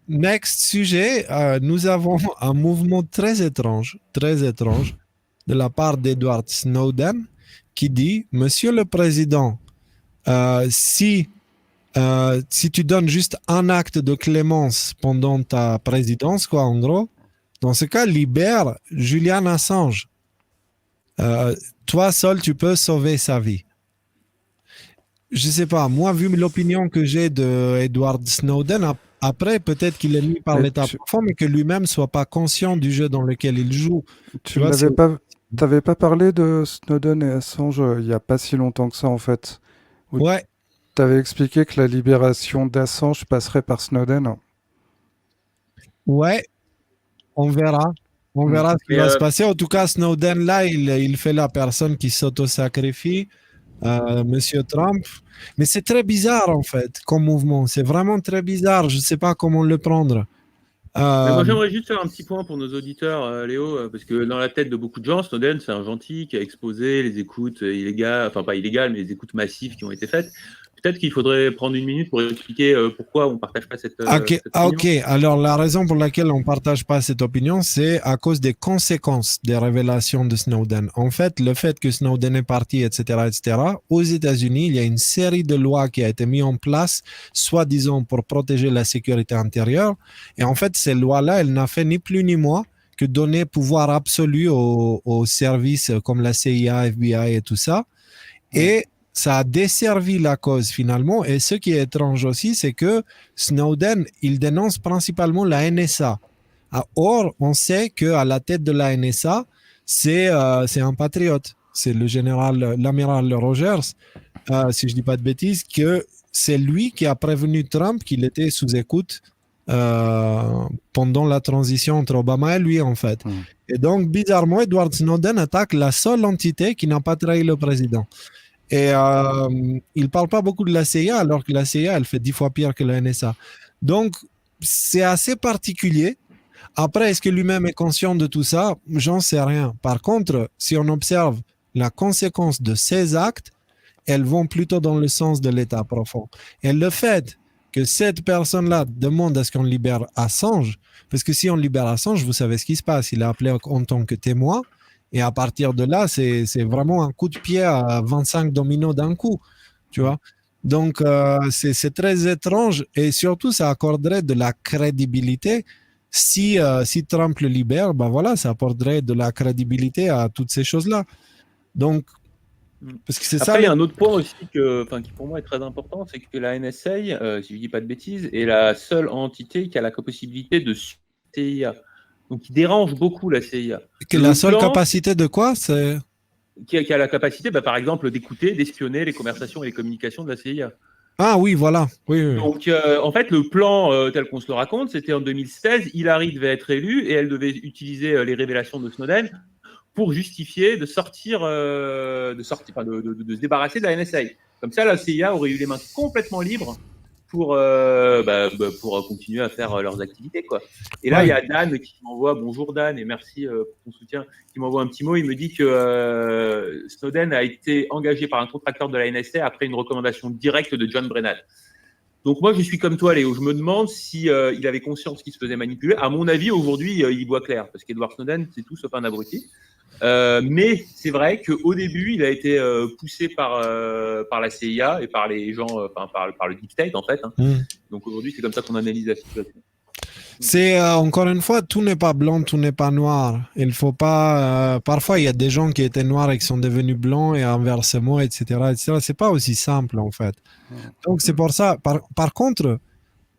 next sujet, nous avons un mouvement très étrange de la part d'Edward Snowden qui dit, Monsieur le Président, si tu donnes juste un acte de clémence pendant ta présidence, quoi, en gros, dans ce cas, libère Julian Assange. Toi seul, tu peux sauver sa vie. Je sais pas, moi, vu l'opinion que j'ai de Edward Snowden, après, peut-être qu'il est mis par l'État profond, mais que lui-même soit pas conscient du jeu dans lequel il joue. T'avais pas parlé de Snowden et Assange il y a pas si longtemps que ça, en fait. Ouais. T'avais expliqué que la libération d'Assange passerait par Snowden. Ouais, on verra. On verra ce qui va se passer. En tout cas, Snowden, là, il fait la personne qui s'auto-sacrifie, Monsieur Trump. Mais c'est très bizarre, en fait, comme mouvement. C'est vraiment très bizarre. Je ne sais pas comment le prendre. Moi, j'aimerais juste faire un petit point pour nos auditeurs, Léo, parce que dans la tête de beaucoup de gens, Snowden, c'est un gentil qui a exposé les écoutes illégales, enfin pas illégales, mais les écoutes massives qui ont été faites. Peut-être qu'il faudrait prendre une minute pour expliquer pourquoi on ne partage pas cette Ok. Alors, la raison pour laquelle on ne partage pas cette opinion, c'est à cause des conséquences des révélations de Snowden. En fait, le fait que Snowden est parti, etc., aux États-Unis, il y a une série de lois qui a été mise en place, soi-disant pour protéger la sécurité intérieure. Et en fait, ces lois-là, elles n'ont fait ni plus ni moins que donner pouvoir absolu aux services comme la CIA, FBI et tout ça. Et ça a desservi la cause finalement. Et ce qui est étrange aussi, c'est que Snowden, il dénonce principalement la NSA. Or, on sait qu'à la tête de la NSA, c'est un patriote. C'est l'amiral Rogers, si je ne dis pas de bêtises, que c'est lui qui a prévenu Trump qu'il était sous écoute pendant la transition entre Obama et lui, en fait. Et donc, bizarrement, Edward Snowden attaque la seule entité qui n'a pas trahi le président. Et il ne parle pas beaucoup de la CIA, alors que la CIA, elle fait 10 fois pire que la NSA. Donc, c'est assez particulier. Après, est-ce que lui-même est conscient de tout ça? J'en sais rien. Par contre, si on observe la conséquence de ces actes, elles vont plutôt dans le sens de l'état profond. Et le fait que cette personne-là demande à ce qu'on libère Assange, parce que si on libère Assange, vous savez ce qui se passe. Il est appelé en tant que témoin. Et à partir de là, c'est vraiment un coup de pied à 25 dominos d'un coup, tu vois. Donc, c'est très étrange et surtout, ça accorderait de la crédibilité. Si Trump le libère, ben voilà, ça apporterait de la crédibilité à toutes ces choses-là. Donc, parce que c'est Après, ça. il y a un autre point aussi qui pour moi est très important, c'est que la NSA, si je ne dis pas de bêtises, est la seule entité qui a la possibilité de suivre la CIA. Donc, il dérange beaucoup la CIA. Que la seule capacité de quoi? C'est qui a la capacité, par exemple, d'écouter, d'espionner les conversations et les communications de la CIA. Ah oui, voilà. Oui. Donc, en fait, le plan tel qu'on se le raconte, c'était en 2016, Hillary devait être élue et elle devait utiliser les révélations de Snowden pour justifier de se débarrasser de la NSA. Comme ça, la CIA aurait eu les mains complètement libres pour continuer à faire leurs activités, quoi. Et là, il y a Dan qui m'envoie, bonjour Dan, et merci pour ton soutien, qui m'envoie un petit mot. Il me dit que Snowden a été engagé par un contracteur de la NSA après une recommandation directe de John Brennan. Donc moi, je suis comme toi, Léo. Je me demande si il avait conscience qu'il se faisait manipuler. À mon avis, aujourd'hui, il voit clair, parce qu'Edward Snowden, c'est tout sauf un abruti. Mais c'est vrai qu'au début, il a été poussé par la CIA et par les gens, par le deep state en fait. Donc aujourd'hui, c'est comme ça qu'on analyse la situation. C'est encore une fois, tout n'est pas blanc, tout n'est pas noir. Il faut pas. Parfois, il y a des gens qui étaient noirs et qui sont devenus blancs et inversement, etc., etc. C'est pas aussi simple en fait. Donc c'est pour ça. Par contre,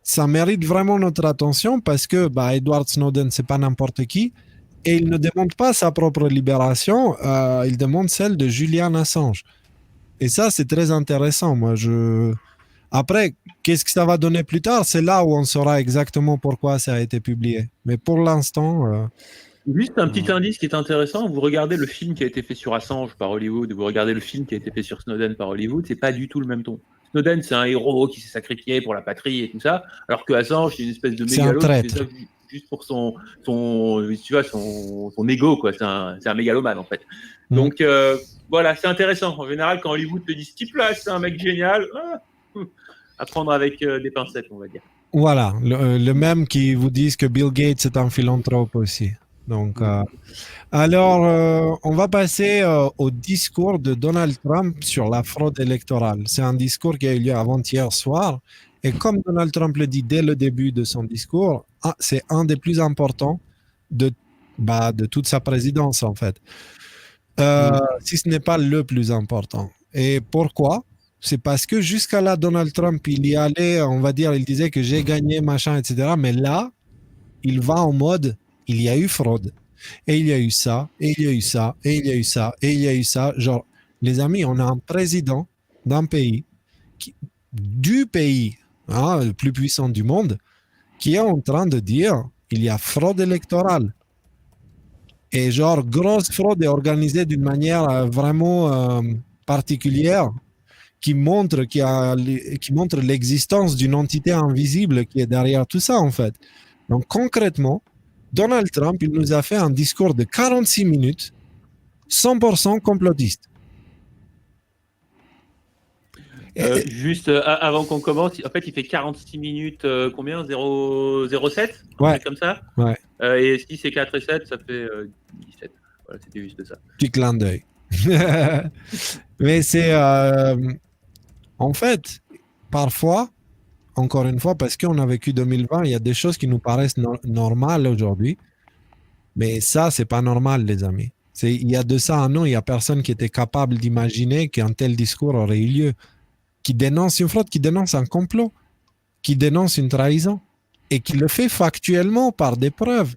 ça mérite vraiment notre attention parce que Edward Snowden, c'est pas n'importe qui. Et il ne demande pas sa propre libération, il demande celle de Julian Assange. Et ça, c'est très intéressant. Après, qu'est-ce que ça va donner plus tard? C'est là où on saura exactement pourquoi ça a été publié. Mais pour l'instant... Juste un petit indice qui est intéressant, vous regardez le film qui a été fait sur Assange par Hollywood, vous regardez le film qui a été fait sur Snowden par Hollywood, c'est pas du tout le même ton. Snowden, c'est un héros qui s'est sacrifié pour la patrie et tout ça, alors que Assange, c'est une espèce de mégalo qui fait ça juste pour son ego, quoi. C'est un mégalomane, en fait. Donc, voilà, c'est intéressant. En général, quand Hollywood te dit ce type-là, c'est un mec génial, à prendre avec des pincettes, on va dire. Voilà, le même qui vous disent que Bill Gates est un philanthrope aussi. Donc, alors, on va passer au discours de Donald Trump sur la fraude électorale. C'est un discours qui a eu lieu avant-hier soir. Et comme Donald Trump le dit dès le début de son discours, c'est un des plus importants de toute sa présidence, en fait. Si ce n'est pas le plus important. Et pourquoi? C'est parce que jusqu'à là, Donald Trump, il y allait, on va dire, il disait que j'ai gagné, machin, etc. Mais là, il va en mode, il y a eu fraude. Et il y a eu ça, et il y a eu ça, et il y a eu ça, et il y a eu ça. Genre, les amis, on a un président d'un pays, du pays le plus puissant du monde, qui est en train de dire il y a fraude électorale. Et genre, grosse fraude est organisée d'une manière vraiment particulière qui montre l'existence d'une entité invisible qui est derrière tout ça, en fait. Donc, concrètement, Donald Trump, il nous a fait un discours de 46 minutes, 100% complotiste. Juste avant qu'on commence, en fait, il fait 46 minutes, combien 0,07 Ouais. Comme ça. Ouais. Et si c'est 4 et 7, ça fait 17. Voilà, c'était juste ça. Petit clin d'œil. Mais c'est... en fait, parfois, encore une fois, parce qu'on a vécu 2020, il y a des choses qui nous paraissent normales aujourd'hui. Mais ça, c'est pas normal, les amis. Il y a de ça un an, il n'y a personne qui était capable d'imaginer qu'un tel discours aurait eu lieu. Qui dénonce une fraude, qui dénonce un complot, qui dénonce une trahison. Et qui le fait factuellement par des preuves.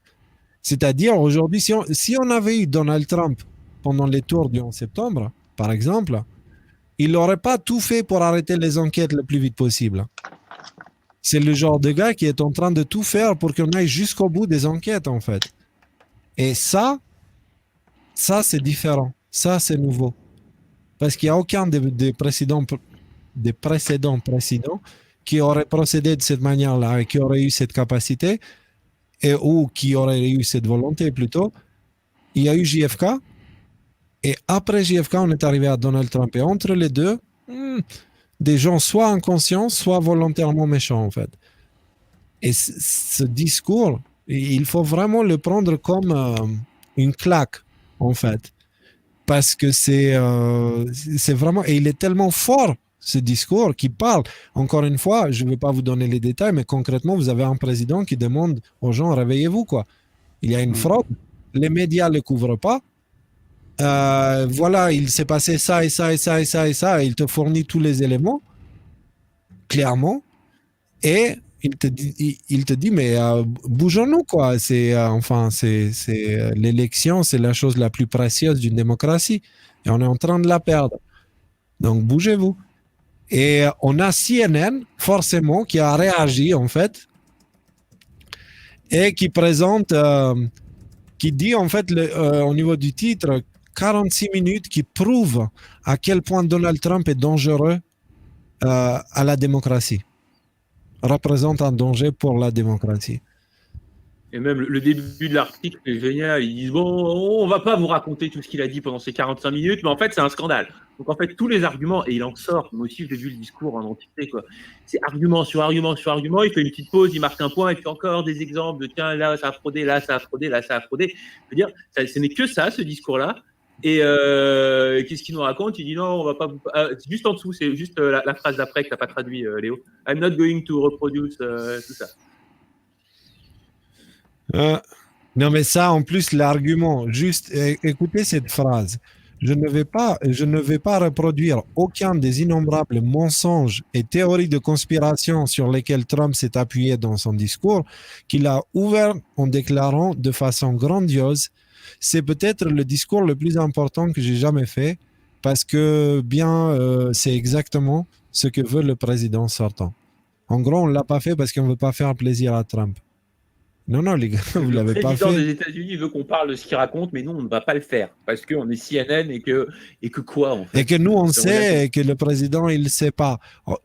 C'est-à-dire, aujourd'hui, si on avait eu Donald Trump pendant les tours du 11 septembre, par exemple, il n'aurait pas tout fait pour arrêter les enquêtes le plus vite possible. C'est le genre de gars qui est en train de tout faire pour qu'on aille jusqu'au bout des enquêtes, en fait. Et ça c'est différent. Ça, c'est nouveau. Parce qu'il n'y a aucun des précédents présidents qui aurait procédé de cette manière-là et qui aurait eu cette capacité ou qui aurait eu cette volonté plutôt. Il y a eu JFK et après JFK, on est arrivé à Donald Trump. Et entre les deux, des gens soit inconscients, soit volontairement méchants, en fait. Et ce discours, il faut vraiment le prendre comme une claque, en fait. Parce que c'est vraiment... Et il est tellement fort, ce discours, qui parle. Encore une fois, je ne vais pas vous donner les détails, mais concrètement, vous avez un président qui demande aux gens, réveillez-vous, quoi. Il y a une fraude, les médias ne le couvrent pas. Voilà, il s'est passé ça et ça et ça et ça et ça, et il te fournit tous les éléments, clairement, et il te dit mais bougeons-nous, quoi. L'élection, c'est la chose la plus précieuse d'une démocratie, et on est en train de la perdre. Donc bougez-vous. Et on a CNN, forcément, qui a réagi, en fait, et qui présente, qui dit, en fait, au niveau du titre, 46 minutes qui prouvent à quel point Donald Trump est dangereux à la démocratie, représente un danger pour la démocratie. Et même le début de l'article est génial. Ils disent, bon, on va pas vous raconter tout ce qu'il a dit pendant ces 45 minutes, mais en fait, c'est un scandale. Donc, en fait, tous les arguments, et il en sort. Moi aussi, j'ai vu le discours en entité, quoi. C'est argument sur argument sur argument. Il fait une petite pause, il marque un point, il fait encore des exemples de tiens, là, ça a fraudé, là, ça a fraudé, là, ça a fraudé. Je veux dire, ce n'est que ça, ce discours-là. Et qu'est-ce qu'il nous raconte? Il dit non, on va pas vous. Juste en dessous, c'est juste la phrase d'après que tu n'as pas traduit, Léo. I'm not going to reproduce tout ça. Non, mais ça, en plus, l'argument, juste écoutez cette phrase. Je ne vais pas reproduire aucun des innombrables mensonges et théories de conspiration sur lesquels Trump s'est appuyé dans son discours, qu'il a ouvert en déclarant de façon grandiose. C'est peut-être le discours le plus important que j'ai jamais fait, parce que c'est exactement ce que veut le président sortant. En gros, on ne l'a pas fait parce qu'on ne veut pas faire plaisir à Trump. Non, les gars, vous ne l'avez pas fait. Le président des États-Unis veut qu'on parle de ce qu'il raconte, mais nous, on ne va pas le faire parce qu'on est CNN et que quoi, en fait. Et que nous, on sait et que le président, il ne sait pas. Oh,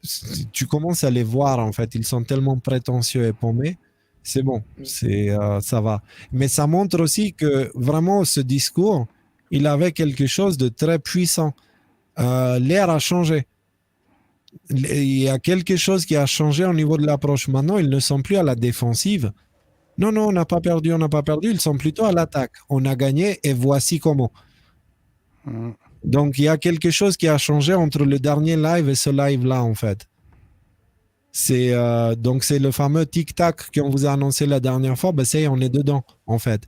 tu commences à les voir, en fait. Ils sont tellement prétentieux et paumés. C'est bon, ça va. Mais ça montre aussi que vraiment, ce discours, il avait quelque chose de très puissant. L'ère a changé. Il y a quelque chose qui a changé au niveau de l'approche. Maintenant, ils ne sont plus à la défensive. Non, on n'a pas perdu. Ils sont plutôt à l'attaque. On a gagné et voici comment. Donc, il y a quelque chose qui a changé entre le dernier live et ce live-là, en fait. Donc, c'est le fameux tic-tac qu'on vous a annoncé la dernière fois. Ben, on est dedans, en fait.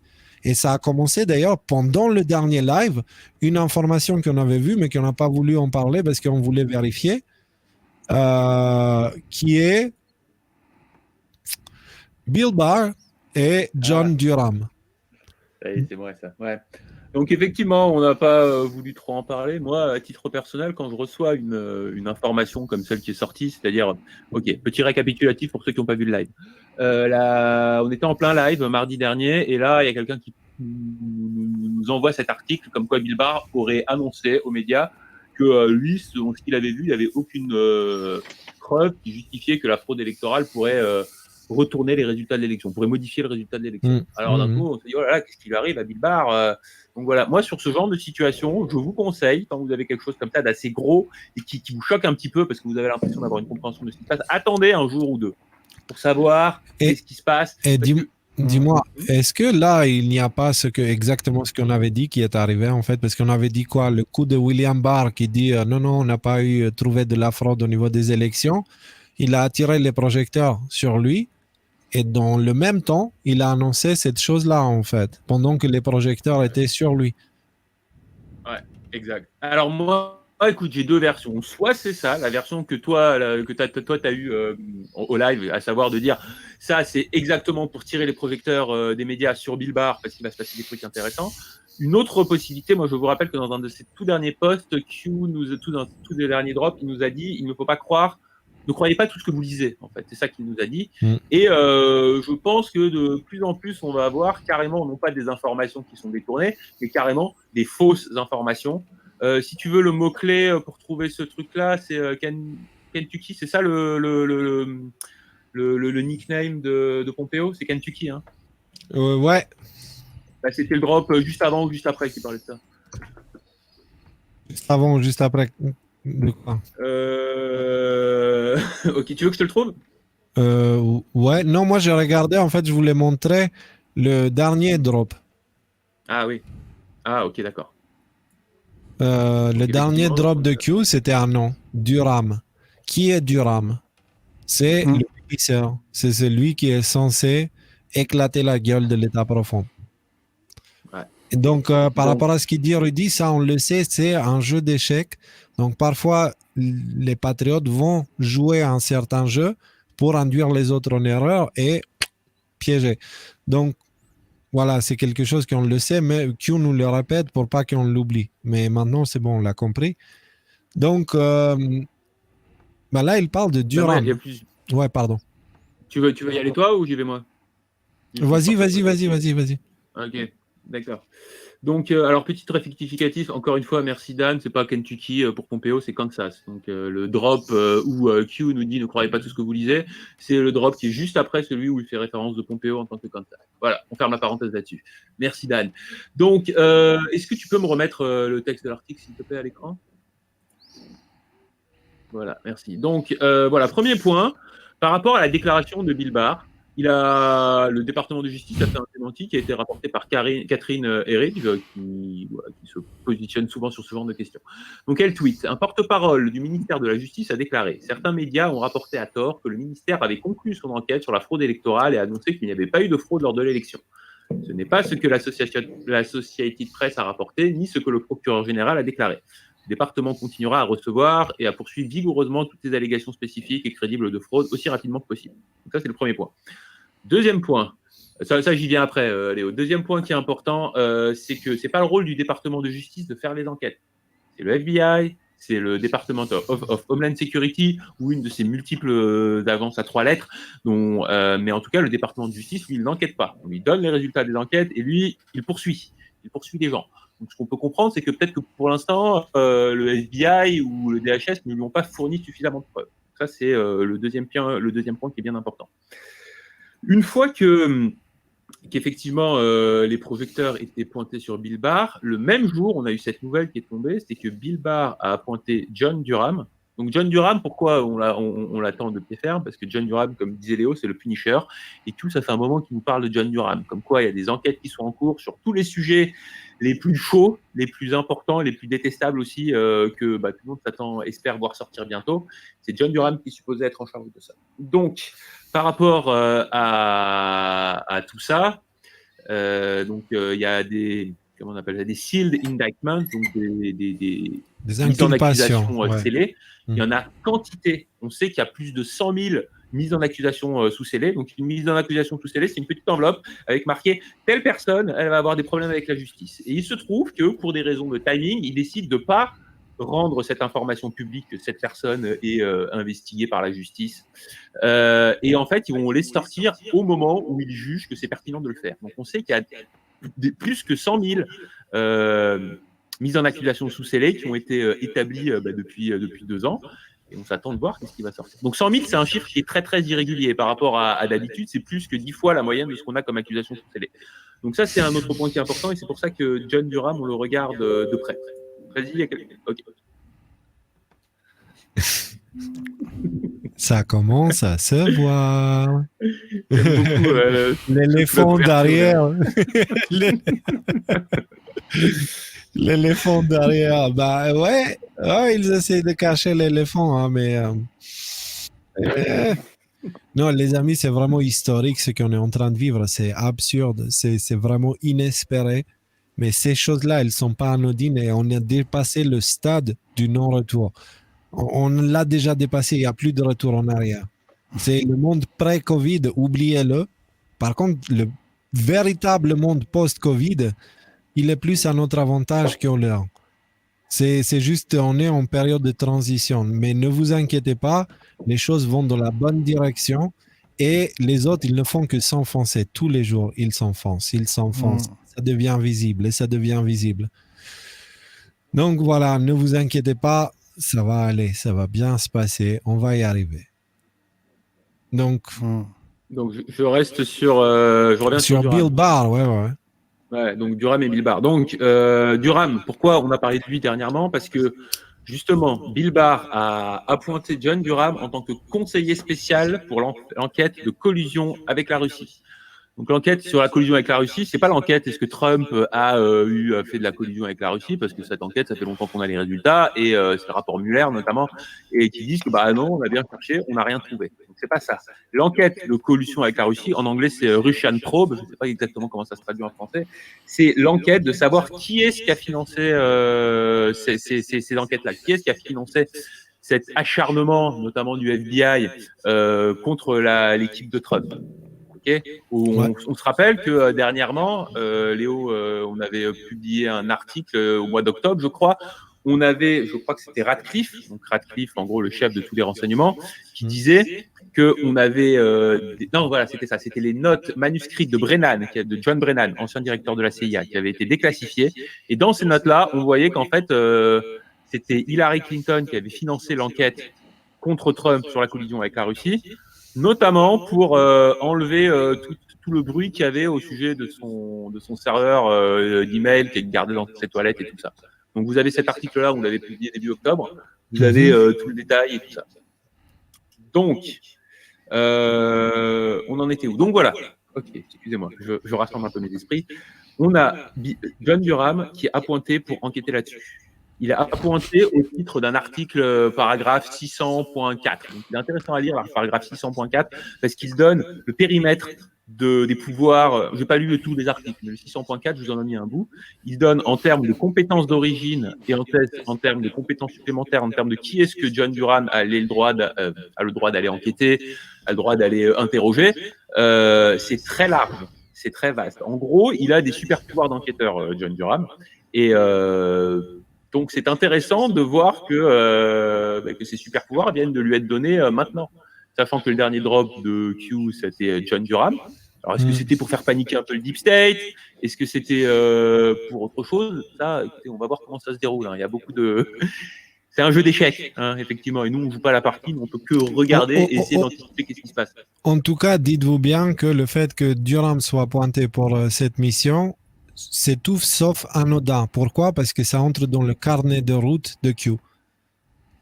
Et ça a commencé, d'ailleurs, pendant le dernier live, une information qu'on avait vue, mais qu'on n'a pas voulu en parler parce qu'on voulait vérifier, qui est Bill Barr et John Durham. C'est vrai, ça. Ouais. Donc, effectivement, on n'a pas voulu trop en parler. Moi, à titre personnel, quand je reçois une information comme celle qui est sortie, c'est-à-dire, OK, petit récapitulatif pour ceux qui n'ont pas vu le live. On était en plein live mardi dernier, et là, il y a quelqu'un qui nous envoie cet article comme quoi Bill Barr aurait annoncé aux médias que lui, selon ce qu'il avait vu, il n'y avait aucune preuve qui justifiait que la fraude électorale pourrait retourner les résultats de l'élection, on pourrait modifier le résultat de l'élection. Alors d'un coup, on se dit, oh là là, qu'est-ce qui lui arrive à Bill Barr Donc voilà, moi sur ce genre de situation, je vous conseille, quand vous avez quelque chose comme ça d'assez gros et qui vous choque un petit peu parce que vous avez l'impression d'avoir une compréhension de ce qui se passe, attendez un jour ou deux pour savoir qu'est-ce qui se passe. Et dis-moi, est-ce que là, il n'y a pas exactement ce qu'on avait dit qui est arrivé en fait? Parce qu'on avait dit quoi? Le coup de William Barr qui dit non, on n'a pas trouvé de la fraude au niveau des élections. Il a attiré les projecteurs sur lui et dans le même temps, il a annoncé cette chose-là en fait, pendant que les projecteurs étaient sur lui. Ouais, exact. Alors moi, écoute, j'ai deux versions. Soit c'est ça, la version que toi, t'as eu au live, à savoir de dire ça, c'est exactement pour tirer les projecteurs des médias sur Bill Barr parce qu'il va se passer des trucs intéressants. Une autre possibilité, moi je vous rappelle que dans un de ses tout derniers posts, dans tous les derniers drops, il nous a dit il ne faut pas croire, ne croyez pas tout ce que vous lisez, en fait. C'est ça qu'il nous a dit. Et je pense que de plus en plus, on va avoir carrément, non pas des informations qui sont détournées, mais carrément des fausses informations. Si tu veux le mot-clé pour trouver ce truc-là, c'est Kentucky, c'est ça le nickname de Pompeo, c'est Kentucky, hein. Ouais. Bah, c'était le drop juste avant ou juste après qui parlait de ça. Juste avant ou juste après de quoi? Ok, tu veux que je te le trouve? Ouais, non, moi j'ai regardé, en fait, je voulais montrer le dernier drop. Ah oui. Ah ok, d'accord. Le dernier drop de Q, c'était un nom, Durham. Qui est Durham? C'est le pisseur. C'est celui qui est censé éclater la gueule de l'état profond. Ouais. Et donc, par rapport à ce qu'il dit Rudy, ça on le sait, c'est un jeu d'échecs. Donc parfois, les patriotes vont jouer un certain jeu pour induire les autres en erreur et piéger. Donc, voilà, c'est quelque chose qu'on le sait, mais Q nous le répète pour pas qu'on l'oublie. Mais maintenant, c'est bon, on l'a compris. Donc, là, il parle de Durham. Ouais, pardon. Tu veux y aller toi ou j'y vais moi? Vas-y. Ok, d'accord. Donc, alors, petite rectificatif, encore une fois, merci Dan, c'est pas Kentucky pour Pompeo, c'est Kansas. Donc, le drop où Q nous dit ne croyez pas tout ce que vous lisez, c'est le drop qui est juste après celui où il fait référence de Pompeo en tant que Kansas. Voilà, on ferme la parenthèse là-dessus. Merci Dan. Donc, est-ce que tu peux me remettre le texte de l'article, s'il te plaît, à l'écran? Voilà, merci. Donc, voilà, premier point, par rapport à la déclaration de Bill Barr, le département de justice a fait un démenti qui a été rapporté par Catherine Herridge, qui se positionne souvent sur ce genre de questions. Donc elle tweet, un porte-parole du ministère de la Justice a déclaré, certains médias ont rapporté à tort que le ministère avait conclu son enquête sur la fraude électorale et annoncé qu'il n'y avait pas eu de fraude lors de l'élection. Ce n'est pas ce que la Society Press a rapporté, ni ce que le procureur général a déclaré. Le département continuera à recevoir et à poursuivre vigoureusement toutes les allégations spécifiques et crédibles de fraude aussi rapidement que possible. Donc ça, c'est le premier point. Deuxième point, ça j'y viens après, Léo. Deuxième point qui est important, c'est que ce n'est pas le rôle du département de justice de faire les enquêtes. C'est le FBI, c'est le Department of Homeland Security ou une de ces multiples agences à 3 lettres. Mais en tout cas, le département de justice, lui, il n'enquête pas. On lui donne les résultats des enquêtes et lui, il poursuit. Il poursuit les gens. Donc, ce qu'on peut comprendre, c'est que peut-être que pour l'instant, le FBI ou le DHS ne lui ont pas fourni suffisamment de preuves. Ça, c'est le deuxième point qui est bien important. Une fois qu'effectivement les projecteurs étaient pointés sur Bill Barr, le même jour, on a eu cette nouvelle qui est tombée, c'est que Bill Barr a appointé John Durham. Donc John Durham, pourquoi on l'attend de pied ferme? Parce que John Durham, comme disait Léo, c'est le Punisher. Et tout, ça fait un moment qu'il nous parle de John Durham. Comme quoi, il y a des enquêtes qui sont en cours sur tous les sujets les plus chauds, les plus importants, les plus détestables aussi, que tout le monde espère voir sortir bientôt. C'est John Durham qui est supposé être en charge de ça. Donc, par rapport à tout ça, il y a des sealed indictments, donc des mises en accusation scellées. Il y en a quantité. On sait qu'il y a plus de 100 000 mises en accusation sous scellé. Donc, une mise en accusation sous scellé, c'est une petite enveloppe avec marqué « Telle personne, elle va avoir des problèmes avec la justice ». Et il se trouve que, pour des raisons de timing, ils décident de ne pas rendre cette information publique que cette personne est investiguée par la justice. Et en fait, ils vont les sortir au moment où ils jugent que c'est pertinent de le faire. Donc, on sait qu'il y a plus que 100 000 mises en accusation sous scellé qui ont été établies depuis 2 ans. Et on s'attend de voir ce qui va sortir. Donc 100 000, c'est un chiffre qui est très très irrégulier par rapport à d'habitude. C'est plus que 10 fois la moyenne de ce qu'on a comme accusation sur télé. Donc ça, c'est un autre point qui est important et c'est pour ça que John Durham, on le regarde de près. Vas-y, il y a quelqu'un. Ok. Ça commence à se voir. J'aime beaucoup L'éléphant le derrière. L'éléphant derrière. Bah ouais, ils essaient de cacher l'éléphant, hein, mais non, les amis, c'est vraiment historique ce qu'on est en train de vivre. C'est absurde, c'est vraiment inespéré. Mais ces choses-là, elles sont pas anodines et on a dépassé le stade du non-retour. On l'a déjà dépassé, il n'y a plus de retour en arrière. C'est le monde pré-Covid, oubliez-le. Par contre, le véritable monde post-Covid, il est plus à notre avantage qu'au leur. C'est juste, on est en période de transition. Mais ne vous inquiétez pas, les choses vont dans la bonne direction et les autres, ils ne font que s'enfoncer tous les jours. Ils s'enfoncent. Ça devient visible et ça devient visible. Donc voilà, ne vous inquiétez pas, ça va aller, ça va bien se passer, on va y arriver. Donc je reste sur, je reviens sur Bill Barr, ouais. Donc Durham et Bill Barr. Donc Durham, pourquoi on a parlé de lui dernièrement? Parce que justement, Bill Barr a appointé John Durham en tant que conseiller spécial pour l'enquête de collusion avec la Russie. Donc l'enquête sur la collusion avec la Russie, c'est pas l'enquête est-ce que Trump a fait de la collusion avec la Russie, parce que cette enquête, ça fait longtemps qu'on a les résultats, et c'est le rapport Mueller notamment, et qui disent que bah non, on a bien cherché, on n'a rien trouvé. Donc c'est pas ça. L'enquête de collusion avec la Russie, en anglais c'est Russian Probe, je sais pas exactement comment ça se traduit en français, c'est l'enquête de savoir qui est-ce qui a financé ces enquêtes-là, qui est-ce qui a financé cet acharnement, notamment du FBI, contre l'équipe de Trump. Okay. On se rappelle que dernièrement, Léo, on avait publié un article au mois d'octobre, je crois. Je crois que c'était Radcliffe, donc Radcliffe, en gros le chef de tous les renseignements, qui disait que on avait, c'était ça, c'était les notes manuscrites de John Brennan, ancien directeur de la CIA, qui avaient été déclassifiées. Et dans ces notes-là, on voyait qu'en fait, c'était Hillary Clinton qui avait financé l'enquête contre Trump sur la collusion avec la Russie, notamment pour enlever tout le bruit qu'il y avait au sujet de son serveur d'email qui est gardé dans ses toilettes et tout ça. Donc vous avez cet article-là, vous l'avez publié début octobre, vous avez tout le détail et tout ça. Donc, on en était où? Donc voilà, ok, excusez-moi, je rassemble un peu mes esprits. On a John Durham qui est appointé pour enquêter là-dessus. Il a appointé au titre d'un article paragraphe 600.4. Donc, il est intéressant à lire, le paragraphe 600.4, parce qu'il donne le périmètre des pouvoirs. Je n'ai pas lu tous les articles, mais le 600.4, je vous en ai mis un bout. Il donne en termes de compétences d'origine et en termes de compétences supplémentaires, en termes de qui est-ce que John Durham a le droit d'aller enquêter, a le droit d'aller interroger. C'est très large, c'est très vaste. En gros, il a des super pouvoirs d'enquêteur, John Durham. Et donc, c'est intéressant de voir que ces super pouvoirs viennent de lui être donnés maintenant. Sachant que le dernier drop de Q, c'était John Durham. Alors, est-ce que c'était pour faire paniquer un peu le Deep State? Est-ce que c'était pour autre chose? Ça, écoutez, on va voir comment ça se déroule. Hein. Il y a beaucoup de... C'est un jeu d'échecs, hein, effectivement. Et nous, on ne joue pas la partie, on ne peut que regarder et essayer d'anticiper qu'est-ce qui se passe. En tout cas, dites-vous bien que le fait que Durham soit pointé pour cette mission, c'est tout sauf anodin. Pourquoi? Parce que ça entre dans le carnet de route de Q.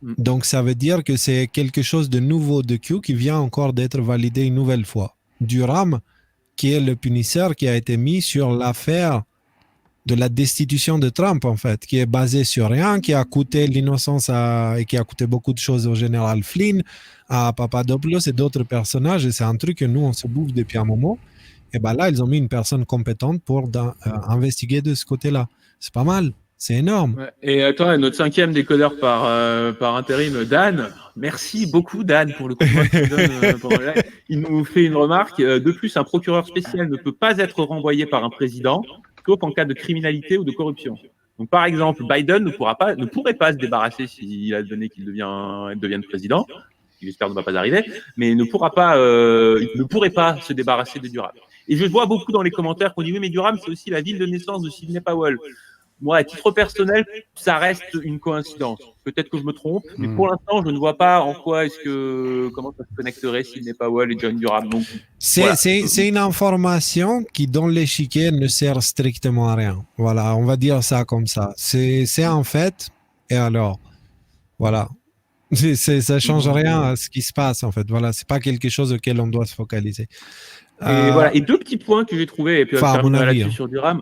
Donc, ça veut dire que c'est quelque chose de nouveau de Q qui vient encore d'être validé une nouvelle fois. Durham, qui est le punisseur qui a été mis sur l'affaire de la destitution de Trump, en fait, qui est basée sur rien, qui a coûté l'innocence et qui a coûté beaucoup de choses au général Flynn, à Papadopoulos et d'autres personnages. Et c'est un truc que nous, on se bouffe depuis un moment. Et bien là, ils ont mis une personne compétente pour investiguer de ce côté-là. C'est pas mal, c'est énorme. Ouais. Et attends, notre 5e décodeur par intérim, Dan. Merci beaucoup, Dan, pour le coup. Il nous fait une remarque. De plus, un procureur spécial ne peut pas être renvoyé par un président, sauf en cas de criminalité ou de corruption. Donc, par exemple, Biden ne pourrait pas se débarrasser s'il a donné qu'il devienne président. J'espère ne va pas arriver, mais il ne pourrait pas se débarrasser de Durham. Et je vois beaucoup dans les commentaires qu'on dit oui, mais Durham, c'est aussi la ville de naissance de Sidney Powell. moi, à titre personnel, ça reste une coïncidence. Peut-être que je me trompe, mais pour l'instant, je ne vois pas en quoi comment ça se connecterait Sidney Powell et John Durham. Donc, voilà. C'est une information qui, dans l'échiquier, ne sert strictement à rien. Voilà, on va dire ça comme ça. C'est un fait, et alors, voilà. Ça change rien à ce qui se passe, en fait. Voilà, c'est pas quelque chose auquel on doit se focaliser. Et voilà. Et deux petits points que j'ai trouvés, et puis je à mon terminerai avis, là-dessus sur Durham.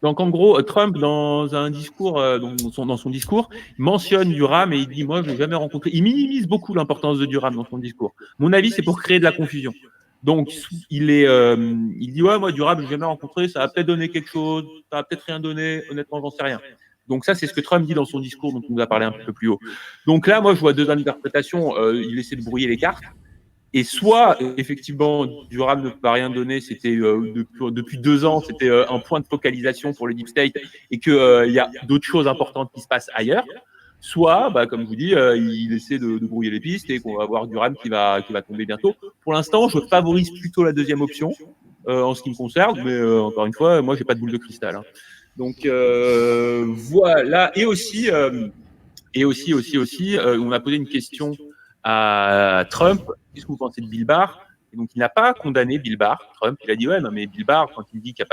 Donc en gros, Trump, dans un discours, dans son discours, il mentionne Durham et il dit, moi, je l'ai jamais rencontré. Il minimise beaucoup l'importance de Durham dans son discours. Mon avis, c'est pour créer de la confusion. Donc il dit, ouais, moi, Durham, je l'ai jamais rencontré, ça va peut-être donner quelque chose, ça va peut-être rien donner, honnêtement, j'en sais rien. Donc ça, c'est ce que Trump dit dans son discours, dont on nous a parlé un peu plus haut. Donc là, moi, je vois deux interprétations. Il essaie de brouiller les cartes. Et soit, effectivement, Durham ne peut rien donner, c'était depuis 2 ans, c'était un point de focalisation pour le Deep State et qu'il y a d'autres choses importantes qui se passent ailleurs. Soit, comme je vous dis, il essaie de brouiller les pistes et qu'on va voir Durham qui va tomber bientôt. Pour l'instant, je favorise plutôt la deuxième option en ce qui me concerne, mais encore une fois, moi, j'ai pas de boule de cristal. Hein. Donc voilà. Et aussi, on a posé une question à Trump. Qu'est-ce que vous pensez de Bill Barr? Et donc, il n'a pas condamné Bill Barr. Trump, il a dit, ouais, non, mais Bill Barr, quand il dit qu'il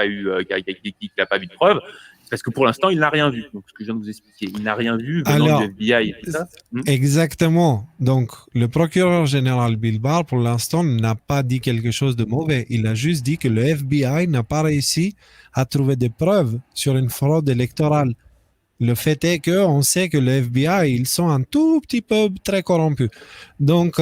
n'a pas vu de preuves, c'est parce que pour l'instant, il n'a rien vu. Donc, ce que je viens de vous expliquer, il n'a rien vu venant du FBI et tout ça. Exactement. Donc, le procureur général Bill Barr, pour l'instant, n'a pas dit quelque chose de mauvais. Il a juste dit que le FBI n'a pas réussi à trouver des preuves sur une fraude électorale. Le fait est qu'on sait que le FBI, ils sont un tout petit peu très corrompus. Donc,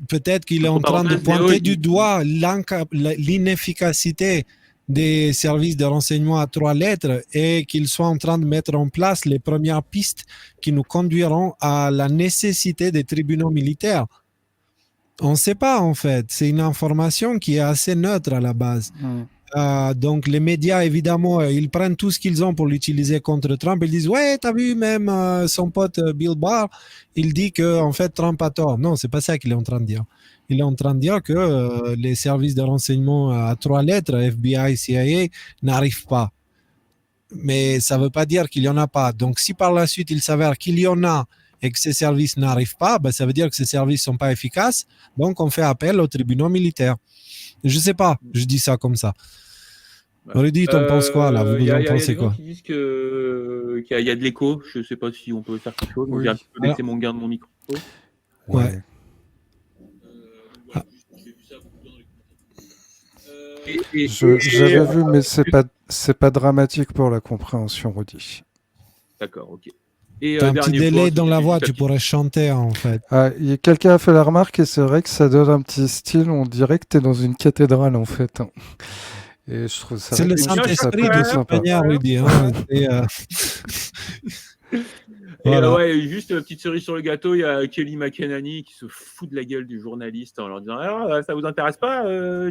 peut-être qu'il est en train de pointer du doigt l'inefficacité des services de renseignement à 3 lettres et qu'ils soient en train de mettre en place les premières pistes qui nous conduiront à la nécessité des tribunaux militaires. On ne sait pas, en fait. C'est une information qui est assez neutre à la base. Donc les médias, évidemment, ils prennent tout ce qu'ils ont pour l'utiliser contre Trump. Ils disent, ouais, t'as vu, même son pote Bill Barr, il dit que en fait Trump a tort. Non, c'est pas ça qu'il est en train de dire. Il est en train de dire que les services de renseignement à 3 lettres, FBI, CIA, n'arrivent pas. Mais ça ne veut pas dire qu'il n'y en a pas. Donc si par la suite il s'avère qu'il y en a et que ces services n'arrivent pas, ça veut dire que ces services ne sont pas efficaces. Donc on fait appel aux tribunaux militaires. Je sais pas, je dis ça comme ça. Rudy, t'en penses quoi là? Vous en pensez quoi? Il y a des gens qui disent qu'il y a de l'écho. Je sais pas si on peut faire quelque chose. Oui. J'ai un petit peu baissé mon gain de mon micro. Ouais. J'avais vu, mais c'est pas dramatique pour la compréhension, Rudy. D'accord, ok. T'as un petit délai dans la voix, tu pourrais chanter en fait. Quelqu'un a fait la remarque et c'est vrai que ça donne un petit style, on dirait que t'es dans une cathédrale en fait. Hein. Et je trouve ça. C'est le Saint-Esprit de toute manière, Rudy. Voilà. Ouais, juste une petite cerise sur le gâteau, il y a Kelly McEnany qui se fout de la gueule du journaliste en leur disant, alors, ça vous intéresse pas,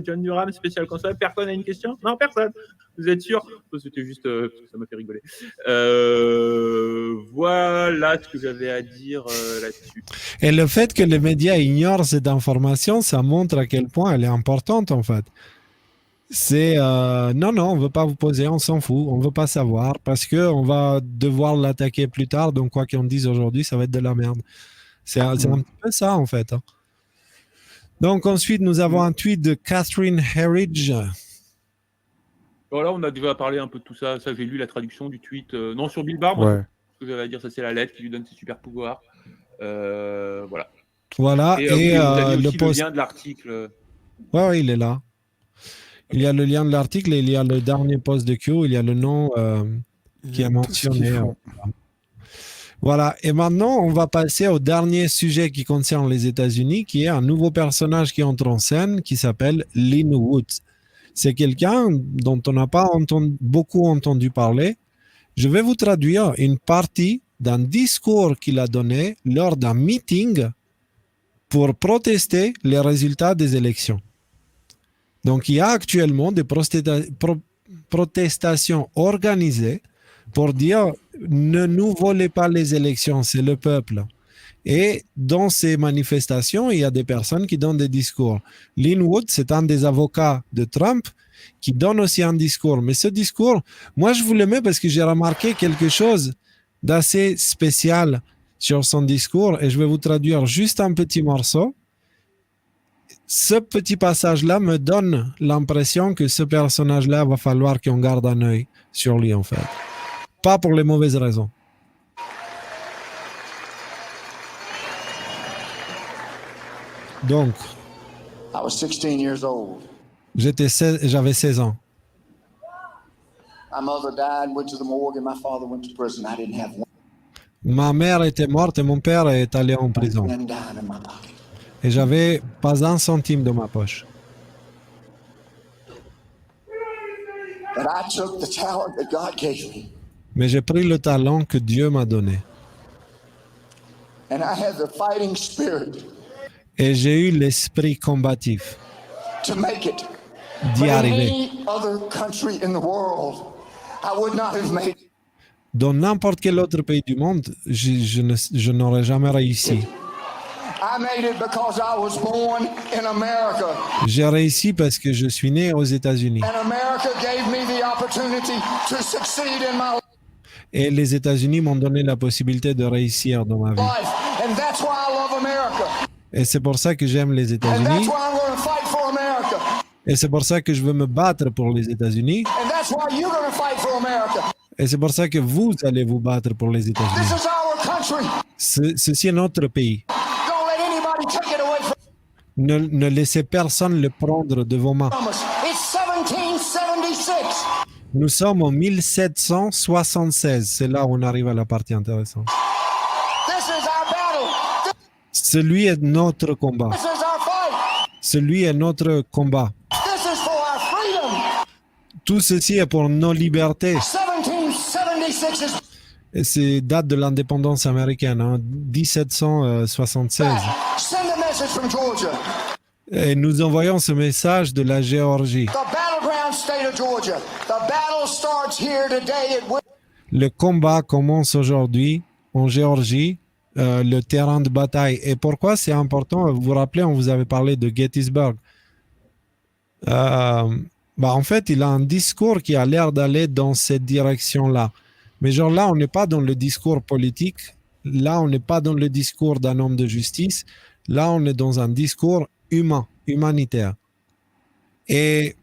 John Durham, spécial comme ça? Personne a une question? Non, personne. Vous êtes sûr? C'était juste, ça m'a fait rigoler. Voilà ce que j'avais à dire là-dessus. Et le fait que les médias ignorent cette information, ça montre à quel point elle est importante en fait. C'est non, on ne veut pas vous poser, on s'en fout, on ne veut pas savoir parce qu'on va devoir l'attaquer plus tard. Donc, quoi qu'on dise aujourd'hui, ça va être de la merde. C'est un petit peu ça en fait. Hein. Donc, ensuite, nous avons un tweet de Catherine Herridge. Voilà, on a déjà parlé un peu de tout ça. Ça, j'ai lu la traduction du tweet. Non, sur Bill Barr, ouais. Ce que j'avais à dire, ça, c'est la lettre qui lui donne ses super pouvoirs. Voilà. Voilà. Et le lien de l'article. Ouais, il est là. Il y a le lien de l'article et il y a le dernier post de Q, il y a le nom qui est mentionné. Voilà, et maintenant on va passer au dernier sujet qui concerne les États-Unis, qui est un nouveau personnage qui entre en scène, qui s'appelle Lin Woods. C'est quelqu'un dont on n'a pas beaucoup entendu parler. Je vais vous traduire une partie d'un discours qu'il a donné lors d'un meeting pour protester les résultats des élections. Donc, il y a actuellement des protestations organisées pour dire ne nous volez pas les élections, c'est le peuple. Et dans ces manifestations, il y a des personnes qui donnent des discours. Lin Wood, c'est un des avocats de Trump qui donne aussi un discours. Mais ce discours, moi, je vous le mets parce que j'ai remarqué quelque chose d'assez spécial sur son discours et je vais vous traduire juste un petit morceau. Ce petit passage-là me donne l'impression que ce personnage-là va falloir qu'on garde un œil sur lui, en fait. Pas pour les mauvaises raisons. Donc, I was 16 years old. j'avais 16 ans. My mother died, went to the morgue, and my father went to prison. I didn't have one Ma mère était morte et mon père est allé en prison. dime in my pocket. Et j'avais pas un centime dans ma poche. But I took the talent that God gave me, Mais j'ai pris le talent que Dieu m'a donné. and I had the fighting spirit Et j'ai eu l'esprit combatif to make it. d'y But in arriver. any other country in the world, I would not have made it. Dans n'importe quel autre pays du monde, je n'aurais jamais réussi. I made it because I was born in America, J'ai réussi parce que je suis né aux États-Unis. and America gave me the opportunity to succeed in my Et les États-Unis m'ont donné la possibilité de réussir dans ma vie. life, and that's why I love America, Et c'est pour ça que j'aime les and that's États-Unis. why I'm going to fight for America, Et c'est pour ça que je veux me battre pour les États-Unis. and that's why you're going to fight for America. Et c'est pour ça que vous allez vous battre pour les This États-Unis. is our country. Ceci est notre pays. Don't let anybody take it away Ne laissez personne le prendre de vos mains. from us. It's 1776. Nous sommes en 1776. C'est là où on arrive à la partie intéressante. This is our battle. Celui est notre combat. This is our fight. Celui est notre combat. This is for our freedom. Tout ceci est pour nos libertés. 1776 is Et c'est date de l'indépendance américaine, hein, 1776. back. Send a message from Georgia, Et nous envoyons ce message de la Géorgie. the battleground state of Georgia. The battle starts here today. It will. Le combat commence aujourd'hui en Géorgie, le terrain de bataille. Et pourquoi c'est important? Vous vous rappelez, on vous avait parlé de Gettysburg. En fait, il a un discours qui a l'air d'aller dans cette direction-là. Mais genre là, on n'est pas dans le discours politique. Là, on n'est pas dans le discours d'un homme de justice. Là, on est dans un discours humain, humanitaire. Et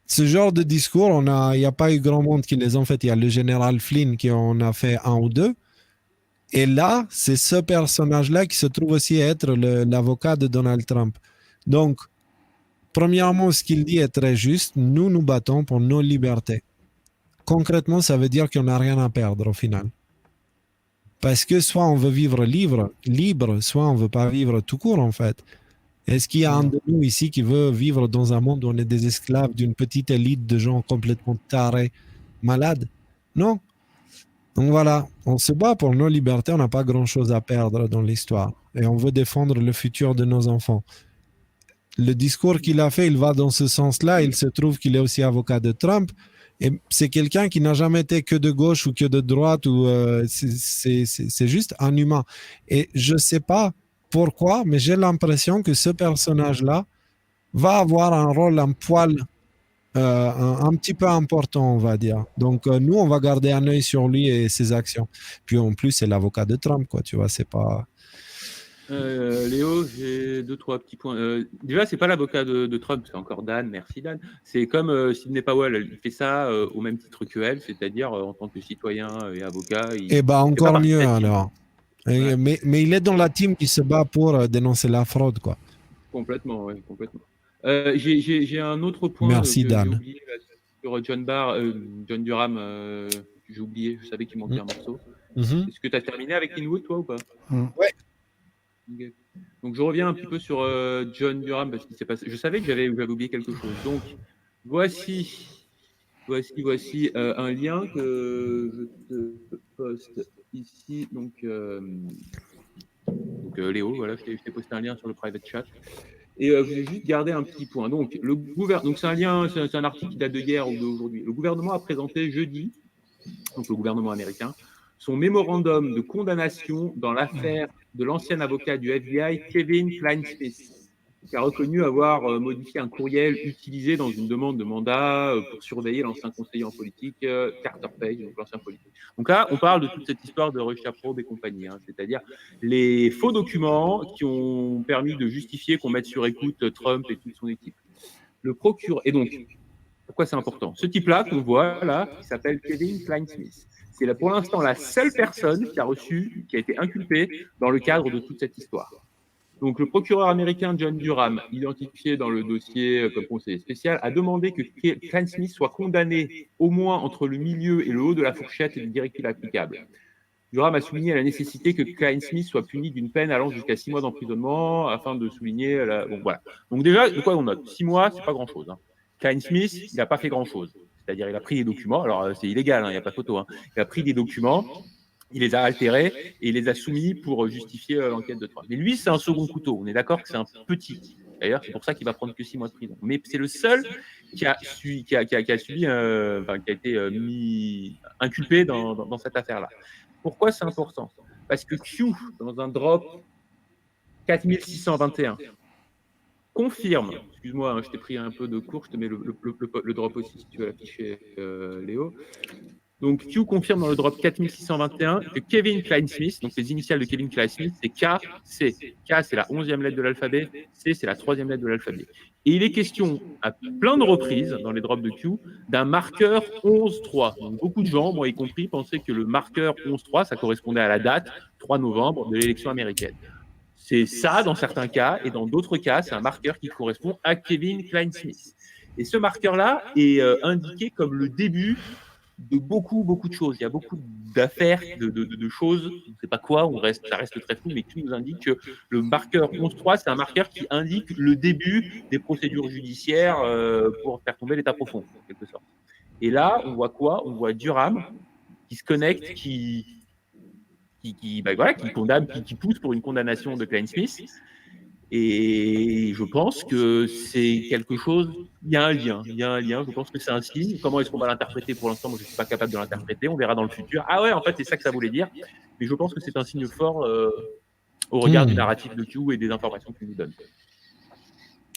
ce genre de discours, il n'y a pas eu grand monde qui les ont fait. Il y a le général Flynn qui en a fait un ou deux. Et là, c'est ce personnage-là qui se trouve aussi être l'avocat de Donald Trump. Donc, premièrement, ce qu'il dit est très juste. Nous nous battons pour nos libertés. Concrètement, ça veut dire qu'on n'a rien à perdre au final. Parce que soit on veut vivre libre, soit on ne veut pas vivre tout court en fait. Est-ce qu'il y a un de nous ici qui veut vivre dans un monde où on est des esclaves d'une petite élite de gens complètement tarés, malades? Non. Donc voilà, on se bat pour nos libertés, on n'a pas grand-chose à perdre dans l'histoire. Et on veut défendre le futur de nos enfants. Le discours qu'il a fait, il va dans ce sens-là. Il se trouve qu'il est aussi avocat de Trump. Et c'est quelqu'un qui n'a jamais été que de gauche ou que de droite. C'est juste un humain. Et je ne sais pas pourquoi, mais j'ai l'impression que ce personnage-là va avoir un rôle un poil, un petit peu important, on va dire. Donc, nous, on va garder un œil sur lui et ses actions. Puis en plus, c'est l'avocat de Trump, quoi. Tu vois, c'est pas... Léo, j'ai deux, trois petits points. Déjà, c'est pas l'avocat de Trump, c'est encore Dan, merci Dan. C'est comme Sidney Powell, il fait ça au même titre que elle, c'est-à-dire en tant que citoyen et avocat. Eh bien, encore mieux partie de la team. alors. Ouais. Mais il est dans la team qui se bat pour dénoncer la fraude, quoi. Complètement, oui, complètement. J'ai un autre point Merci, que Dan. j'ai oublié là, sur John Durham, j'ai oublié, je savais qu'il manquait un morceau. Mhm. Est-ce que tu as terminé avec Linwood, toi, ou pas? Ouais. Ok. Donc je reviens un petit peu sur John Durham parce qu'il s'est passé. Je savais que j'avais oublié quelque chose. Donc voici un lien que je te poste ici. Donc Léo, voilà, je t'ai posté un lien sur le private chat. Et je vais juste garder un petit point. Donc c'est un lien, c'est un article qui date de hier ou d'aujourd'hui. Le gouvernement a présenté jeudi, donc le gouvernement américain, son mémorandum de condamnation dans l'affaire de l'ancien avocat du FBI, Kevin Klein Smith. qui a reconnu avoir modifié un courriel utilisé dans une demande de mandat pour surveiller l'ancien conseiller en politique, Carter Page, donc l'ancien politique. Donc là, on parle de toute cette histoire de Russia Probe et compagnie, hein, c'est-à-dire les faux documents qui ont permis de justifier qu'on mette sur écoute Trump et toute son équipe. Le procureur, et donc, pourquoi c'est important? Ce type-là qu'on voit là, qui s'appelle Kevin Klein-Smith, c'est là, pour l'instant la seule personne qui a été inculpée dans le cadre de toute cette histoire. Donc, le procureur américain John Durham, identifié dans le dossier comme conseiller spécial, a demandé que Klein-Smith soit condamné au moins entre le milieu et le haut de la fourchette des directives applicables. Durham a souligné la nécessité que Klein-Smith soit puni d'une peine allant jusqu'à 6 mois d'emprisonnement afin de souligner la... Bon, voilà. Donc déjà, de quoi on note? 6 mois, c'est pas grand-chose. Hein. Klein-Smith, il n'a pas fait grand-chose. C'est-à-dire, il a pris des documents. Alors, c'est illégal, il n'y a pas photo. Hein. Il a pris des documents, il les a altérés et il les a soumis pour justifier l'enquête de Trump. Mais lui, c'est un second couteau. On est d'accord que c'est un petit. D'ailleurs, c'est pour ça qu'il va prendre que 6 mois de prison. Mais c'est le seul qui a été inculpé dans cette affaire-là. Pourquoi c'est important? Parce que Q, dans un drop 4621, confirme, excuse-moi, hein, je t'ai pris un peu de cours, je te mets le drop aussi si tu veux l'afficher, Léo. Donc Q confirme dans le drop 4621 que Kevin Klein-Smith, donc les initiales de Kevin Klein-Smith, c'est KC. K, c'est la 11e lettre de l'alphabet, C, c'est la 3e lettre de l'alphabet. Et il est question, à plein de reprises, dans les drops de Q, d'un marqueur 11-3. Donc beaucoup de gens, moi y compris, pensaient que le marqueur 11-3, ça correspondait à la date 3 novembre de l'élection américaine. C'est ça dans certains cas, et dans d'autres cas, c'est un marqueur qui correspond à Kevin Klein-Smith. Et ce marqueur-là est indiqué comme le début de beaucoup de choses. Il y a beaucoup d'affaires, de choses, je ne sais pas quoi, ça reste très flou, mais qui nous indique que le marqueur 11.3, c'est un marqueur qui indique le début des procédures judiciaires pour faire tomber l'État profond, en quelque sorte. Et là, on voit quoi? On voit Durham qui se connecte, qui condamne, qui pousse pour une condamnation de Klein-Smith. Et je pense que c'est quelque chose, il y a un lien, je pense que c'est un signe. Comment est-ce qu'on va l'interpréter pour l'instant? Moi, je ne suis pas capable de l'interpréter, on verra dans le futur. Ah ouais, en fait, c'est ça que ça voulait dire. Mais je pense que c'est un signe fort au regard du narratif de Q et des informations qu'il nous donne.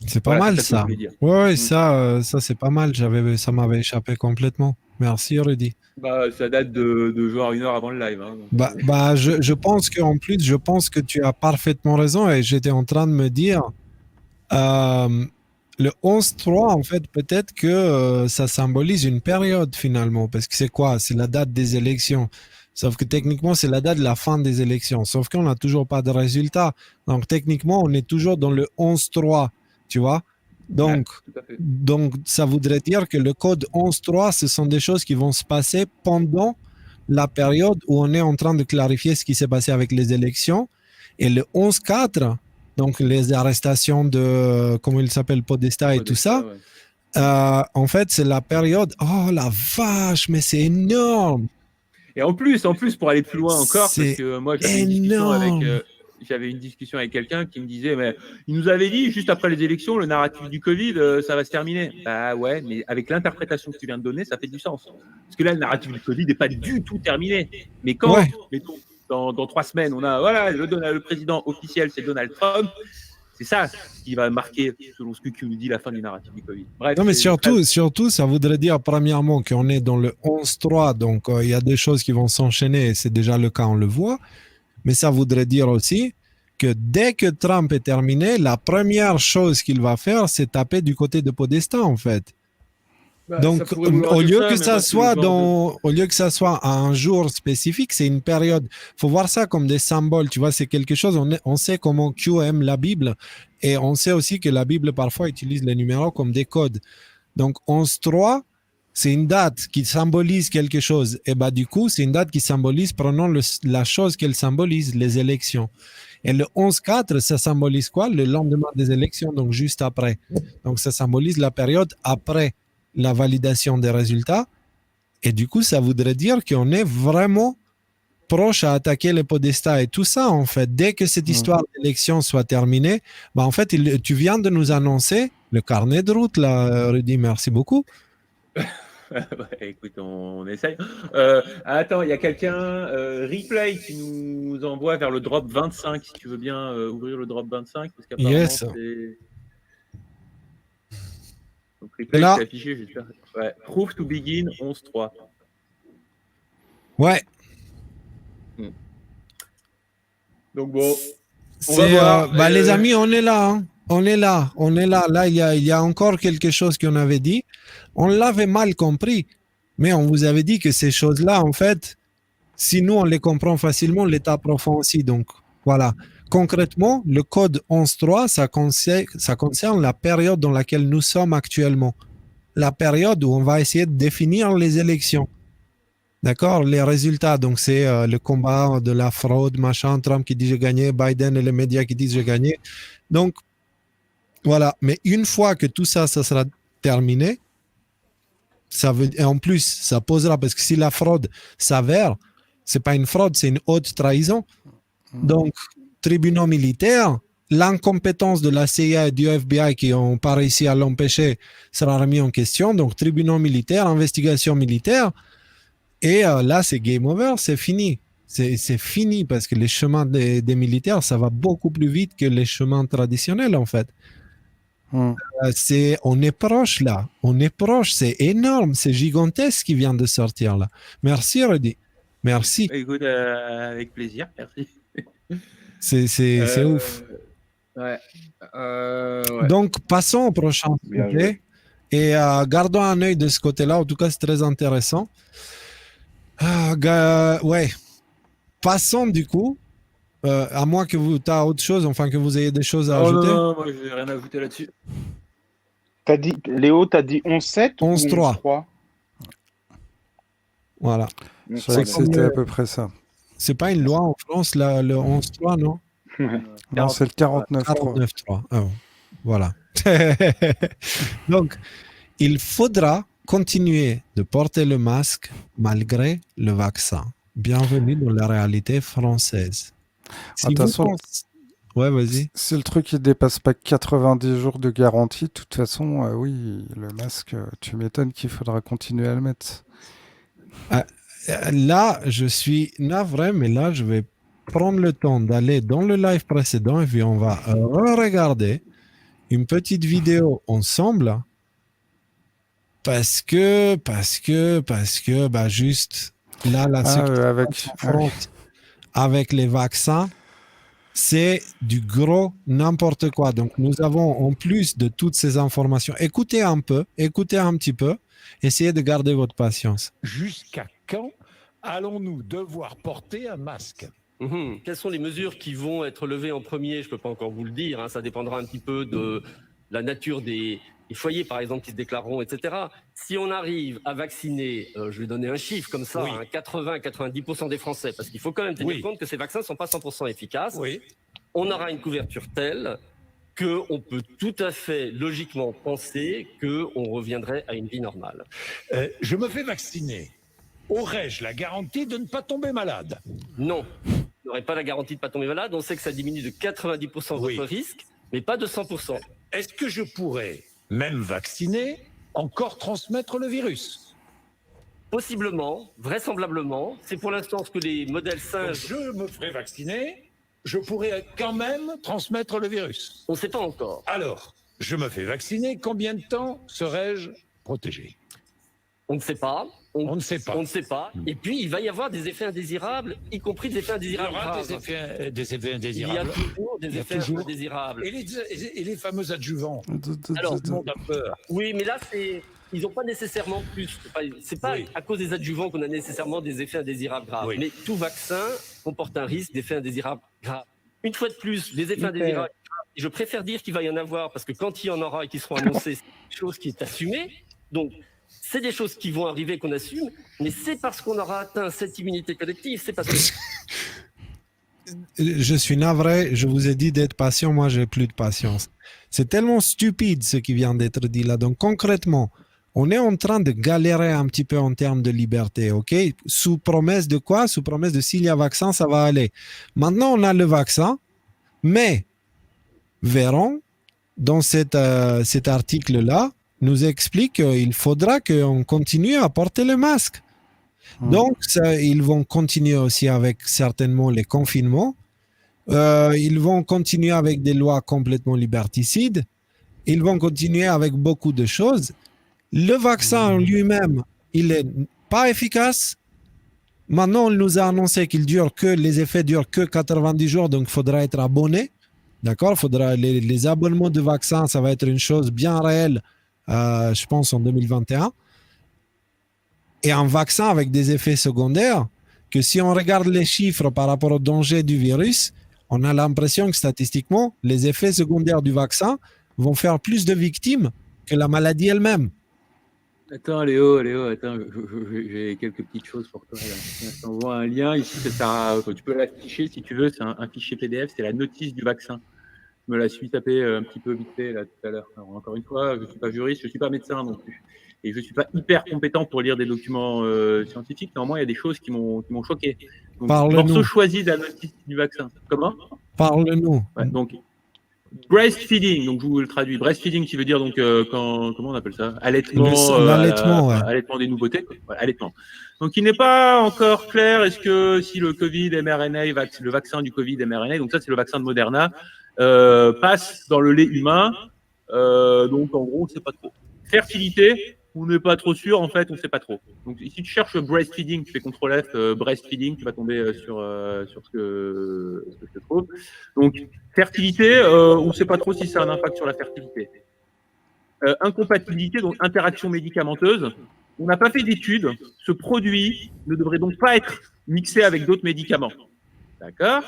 C'est pas mal ça. Ouais, ça c'est pas mal. Ça m'avait échappé complètement. Merci Rudy. Ça date de genre 1 heure avant le live. Hein, donc... je pense qu'en plus, je pense que tu as parfaitement raison et j'étais en train de me dire le 11-3, en fait, peut-être que ça symbolise une période finalement, parce que c'est quoi? C'est la date des élections. Sauf que techniquement, c'est la date de la fin des élections. Sauf qu'on n'a toujours pas de résultat. Donc techniquement, on est toujours dans le 11-3, tu vois? Donc, ça voudrait dire que le code 11.3, ce sont des choses qui vont se passer pendant la période où on est en train de clarifier ce qui s'est passé avec les élections. Et le 11.4, donc les arrestations de, comment il s'appelle, Podesta et tout ça, ouais. En fait, c'est la période, oh la vache, mais c'est énorme. Et en plus, pour aller plus loin encore, parce que moi, j'avais une discussion avec quelqu'un qui me disait, mais il nous avait dit, juste après les élections, le narratif du Covid, ça va se terminer. Bah ouais, mais avec l'interprétation que tu viens de donner, ça fait du sens. Parce que là, le narratif du Covid n'est pas du tout terminé. Mais quand, mettons, dans 3 semaines, on a, voilà, le président officiel, c'est Donald Trump, c'est ça qui va marquer, selon ce que Q nous dit, la fin du narratif du Covid. Bref, non, mais surtout, ça voudrait dire, premièrement, qu'on est dans le 11.3, donc il y a des choses qui vont s'enchaîner, c'est déjà le cas, on le voit. Mais ça voudrait dire aussi que dès que Trump est terminé, la première chose qu'il va faire, c'est taper du côté de Podesta, en fait. Donc, au lieu que ça soit à un jour spécifique, c'est une période. Il faut voir ça comme des symboles, tu vois, c'est quelque chose, on sait comment Q aime la Bible, et on sait aussi que la Bible, parfois, utilise les numéros comme des codes. Donc, 11.3, c'est une date qui symbolise quelque chose. Et du coup, c'est une date qui symbolise, prenons la chose qu'elle symbolise, les élections. Et le 11-4, ça symbolise quoi? Le lendemain des élections, donc juste après. Donc, ça symbolise la période après la validation des résultats. Et du coup, ça voudrait dire qu'on est vraiment proche à attaquer les Podesta et tout ça, en fait. Dès que cette histoire d'élection soit terminée, en fait, tu viens de nous annoncer le carnet de route, là, Rudy. Merci beaucoup. Écoute, on essaye. Attends, il y a quelqu'un, Replay, qui nous envoie vers le drop 25, si tu veux bien ouvrir le drop 25. Parce qu'apparemment, Donc, replay, Là. c'est affiché, j'espère. Ouais. Proof to begin 11.3. Ouais. Donc bon, on va C'est, voir. les amis, on est là. Hein. On est là. On est là. Là, il y a encore quelque chose qu'on avait dit. On l'avait mal compris. Mais on vous avait dit que ces choses-là, en fait, si nous, on les comprend facilement, l'État profond aussi. Donc, voilà. Concrètement, le code 11.3, ça concerne la période dans laquelle nous sommes actuellement. La période où on va essayer de définir les élections. D'accord? Les résultats, donc c'est le combat de la fraude, machin, Trump qui dit j'ai gagné, Biden et les médias qui disent j'ai gagné. Donc, voilà. Mais une fois que tout ça, ça sera terminé, et en plus, ça posera, parce que si la fraude s'avère, c'est pas une fraude, c'est une haute trahison. Donc, tribunaux militaires, l'incompétence de la CIA et du FBI qui n'ont pas réussi à l'empêcher sera remis en question. Donc, tribunaux militaires, investigation militaire. Et là, c'est game over, c'est fini. C'est fini parce que les chemins des militaires, ça va beaucoup plus vite que les chemins traditionnels, en fait. On est proche, là. On est proche. C'est énorme. C'est gigantesque ce qui vient de sortir, là. Merci, Rudy. Merci. Écoute, avec plaisir, merci. C'est ouf. Ouais. Donc, passons au prochain sujet. Et gardons un œil de ce côté-là. En tout cas, c'est très intéressant. Ouais. Passons du coup, à moins que vous ayez autre chose, enfin que vous ayez des choses à ajouter. Non, moi je n'ai rien à ajouter là-dessus. Léo, t'as dit 11.7 ou 11.3. 11.3? Voilà. Je savais que c'était à peu près ça. C'est pas une loi en France, là, le 11.3, non? Non, c'est le 49.3. 49.3. Ah, bon. Voilà. Donc, il faudra continuer de porter le masque malgré le vaccin. Bienvenue dans la réalité française. Si De toute façon, ouais, vas-y. si le truc ne dépasse pas 90 jours de garantie, de toute façon, oui, le masque, tu m'étonnes qu'il faudra continuer à le mettre. Là, je suis navré, mais là, je vais prendre le temps d'aller dans le live précédent et puis on va regarder une petite vidéo ensemble parce que, bah, juste là, avec les vaccins, c'est du gros n'importe quoi. Donc, nous avons, en plus de toutes ces informations, écoutez un petit peu, essayez de garder votre patience. Jusqu'à quand allons-nous devoir porter un masque ? Quelles sont les mesures qui vont être levées en premier ? Je ne peux pas encore vous le dire. Hein. Ça dépendra un petit peu de la nature des foyers, par exemple, qui se déclareront, etc. Si on arrive à vacciner, je vais donner un chiffre comme ça, 80-90% des Français, parce qu'il faut quand même tenir compte que ces vaccins ne sont pas 100% efficaces, on aura une couverture telle qu'on peut tout à fait logiquement penser qu'on reviendrait à une vie normale. Je me fais vacciner. Aurais-je la garantie de ne pas tomber malade ? Non, vous n'aurez pas la garantie de ne pas tomber malade. On sait que ça diminue de 90% votre risque, mais pas de 100%. Est-ce que je pourrais, même vacciné, encore transmettre le virus ? Possiblement, vraisemblablement. C'est pour l'instant ce que les modèles singes... Je me ferai vacciner, je pourrais quand même transmettre le virus. On ne sait pas encore. Alors, je me fais vacciner, combien de temps serais-je protégé ? On ne sait pas. On ne sait pas. On ne sait pas. Et puis, il va y avoir des effets indésirables, y compris des effets indésirables. Il y aura des effets indésirables. Il y a toujours des effets indésirables. Et les fameux adjuvants. Alors, tout le monde a peur. Oui, mais là, ils n'ont pas nécessairement plus. C'est pas à cause des adjuvants qu'on a nécessairement des effets indésirables graves. Mais tout vaccin comporte un risque d'effets indésirables graves. Une fois de plus, les effets indésirables graves, je préfère dire qu'il va y en avoir, parce que quand il y en aura et qu'ils seront annoncés, c'est une chose qui est assumée. Donc, c'est des choses qui vont arriver, qu'on assume, mais c'est parce qu'on aura atteint cette immunité collective, c'est parce que... Je suis navré, je vous ai dit d'être patient, moi j'ai plus de patience. C'est tellement stupide ce qui vient d'être dit là. Donc concrètement, on est en train de galérer un petit peu en termes de liberté, ok? Sous promesse de quoi? Sous promesse de s'il y a vaccin, ça va aller. Maintenant, on a le vaccin, mais Véran, dans cet article-là, nous explique qu'il faudra qu'on continue à porter le masque. Donc, ils vont continuer aussi avec certainement les confinements. Ils vont continuer avec des lois complètement liberticides. Ils vont continuer avec beaucoup de choses. Le vaccin en lui-même, il est pas efficace. Maintenant, on nous a annoncé qu'il dure que les effets durent que 90 jours, donc il faudra être abonné. D'accord? Faudra les abonnements de vaccins, ça va être une chose bien réelle, je pense, en 2021. Et un vaccin avec des effets secondaires, que si on regarde les chiffres par rapport au danger du virus, on a l'impression que statistiquement, les effets secondaires du vaccin vont faire plus de victimes que la maladie elle-même. Attends, Léo, attends, j'ai quelques petites choses pour toi. Là. Je t'envoie un lien ici, tu peux l'afficher si tu veux, c'est un fichier PDF, c'est la notice du vaccin. Je me la suis tapé un petit peu vite fait là, tout à l'heure. Alors, encore une fois, je ne suis pas juriste, je ne suis pas médecin non plus. Et je ne suis pas hyper compétent pour lire des documents scientifiques. Néanmoins, il y a des choses qui m'ont choqué. Donc, morceau choisi de la notice du vaccin. Comment? Parle-nous. Ouais, donc, breastfeeding, donc je vous le traduis. Breastfeeding qui veut dire donc comment on appelle ça? Allaitement, l'allaitement, ouais. Allaitement des nouveautés. Voilà, allaitement. Donc il n'est pas encore clair est-ce que si le Covid mRNA, le vaccin du Covid mRNA, donc ça c'est le vaccin de Moderna, passe dans le lait humain. Donc en gros on ne sait pas trop. Fertilité, on n'est pas trop sûr, en fait on ne sait pas trop. Donc si tu cherches breastfeeding, tu fais CTRL F, breastfeeding, tu vas tomber sur ce que je trouve. Donc fertilité, on ne sait pas trop si ça a un impact sur la fertilité. Incompatibilité, donc interaction médicamenteuse. On n'a pas fait d'études. Ce produit ne devrait donc pas être mixé avec d'autres médicaments. D'accord?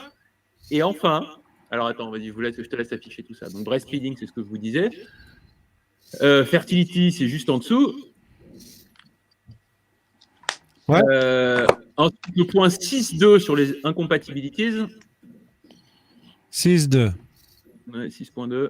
Et enfin, alors attends, vas-y, je te laisse afficher tout ça. Donc breastfeeding, c'est ce que je vous disais. Fertility, c'est juste en dessous. Ouais. Ensuite, le point 6.2 sur les incompatibilities. 6.2. Ouais, 6.2.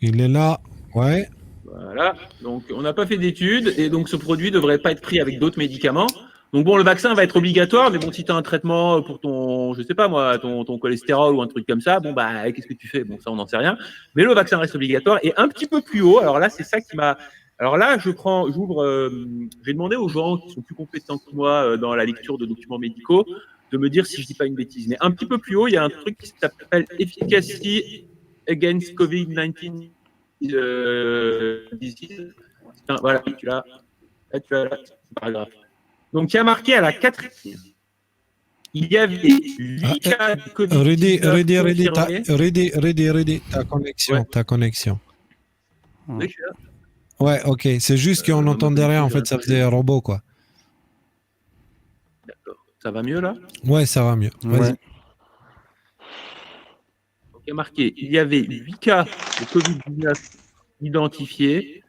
Il est là. Ouais. Voilà. Donc, on n'a pas fait d'études et donc ce produit ne devrait pas être pris avec d'autres médicaments. Donc bon, le vaccin va être obligatoire, mais bon, si tu as un traitement pour ton, je sais pas moi, ton cholestérol ou un truc comme ça, bon bah, qu'est-ce que tu fais? Bon, ça, on n'en sait rien. Mais le vaccin reste obligatoire et un petit peu plus haut. Alors là, c'est ça qui m'a. Alors là, j'ouvre. J'ai demandé aux gens qui sont plus compétents que moi dans la lecture de documents médicaux de me dire si je dis pas une bêtise. Mais un petit peu plus haut, il y a un truc qui s'appelle Efficacy Against COVID-19 Disease. Voilà, tu l'as. Là, tu l'as là, c'est paragraphe. Donc, il y a marqué à la 4e, il y avait 8 cas de Covid-19 Rudy, ta connexion. Oui, je suis là. Ouais, ok. C'est juste qu'on n'entendait rien. En fait, ça faisait robot, quoi. D'accord. Ça va mieux, là? Ouais, ça va mieux. Vas-y. Ouais. Donc, il y a marqué, il y avait 8 cas de Covid-19 identifiés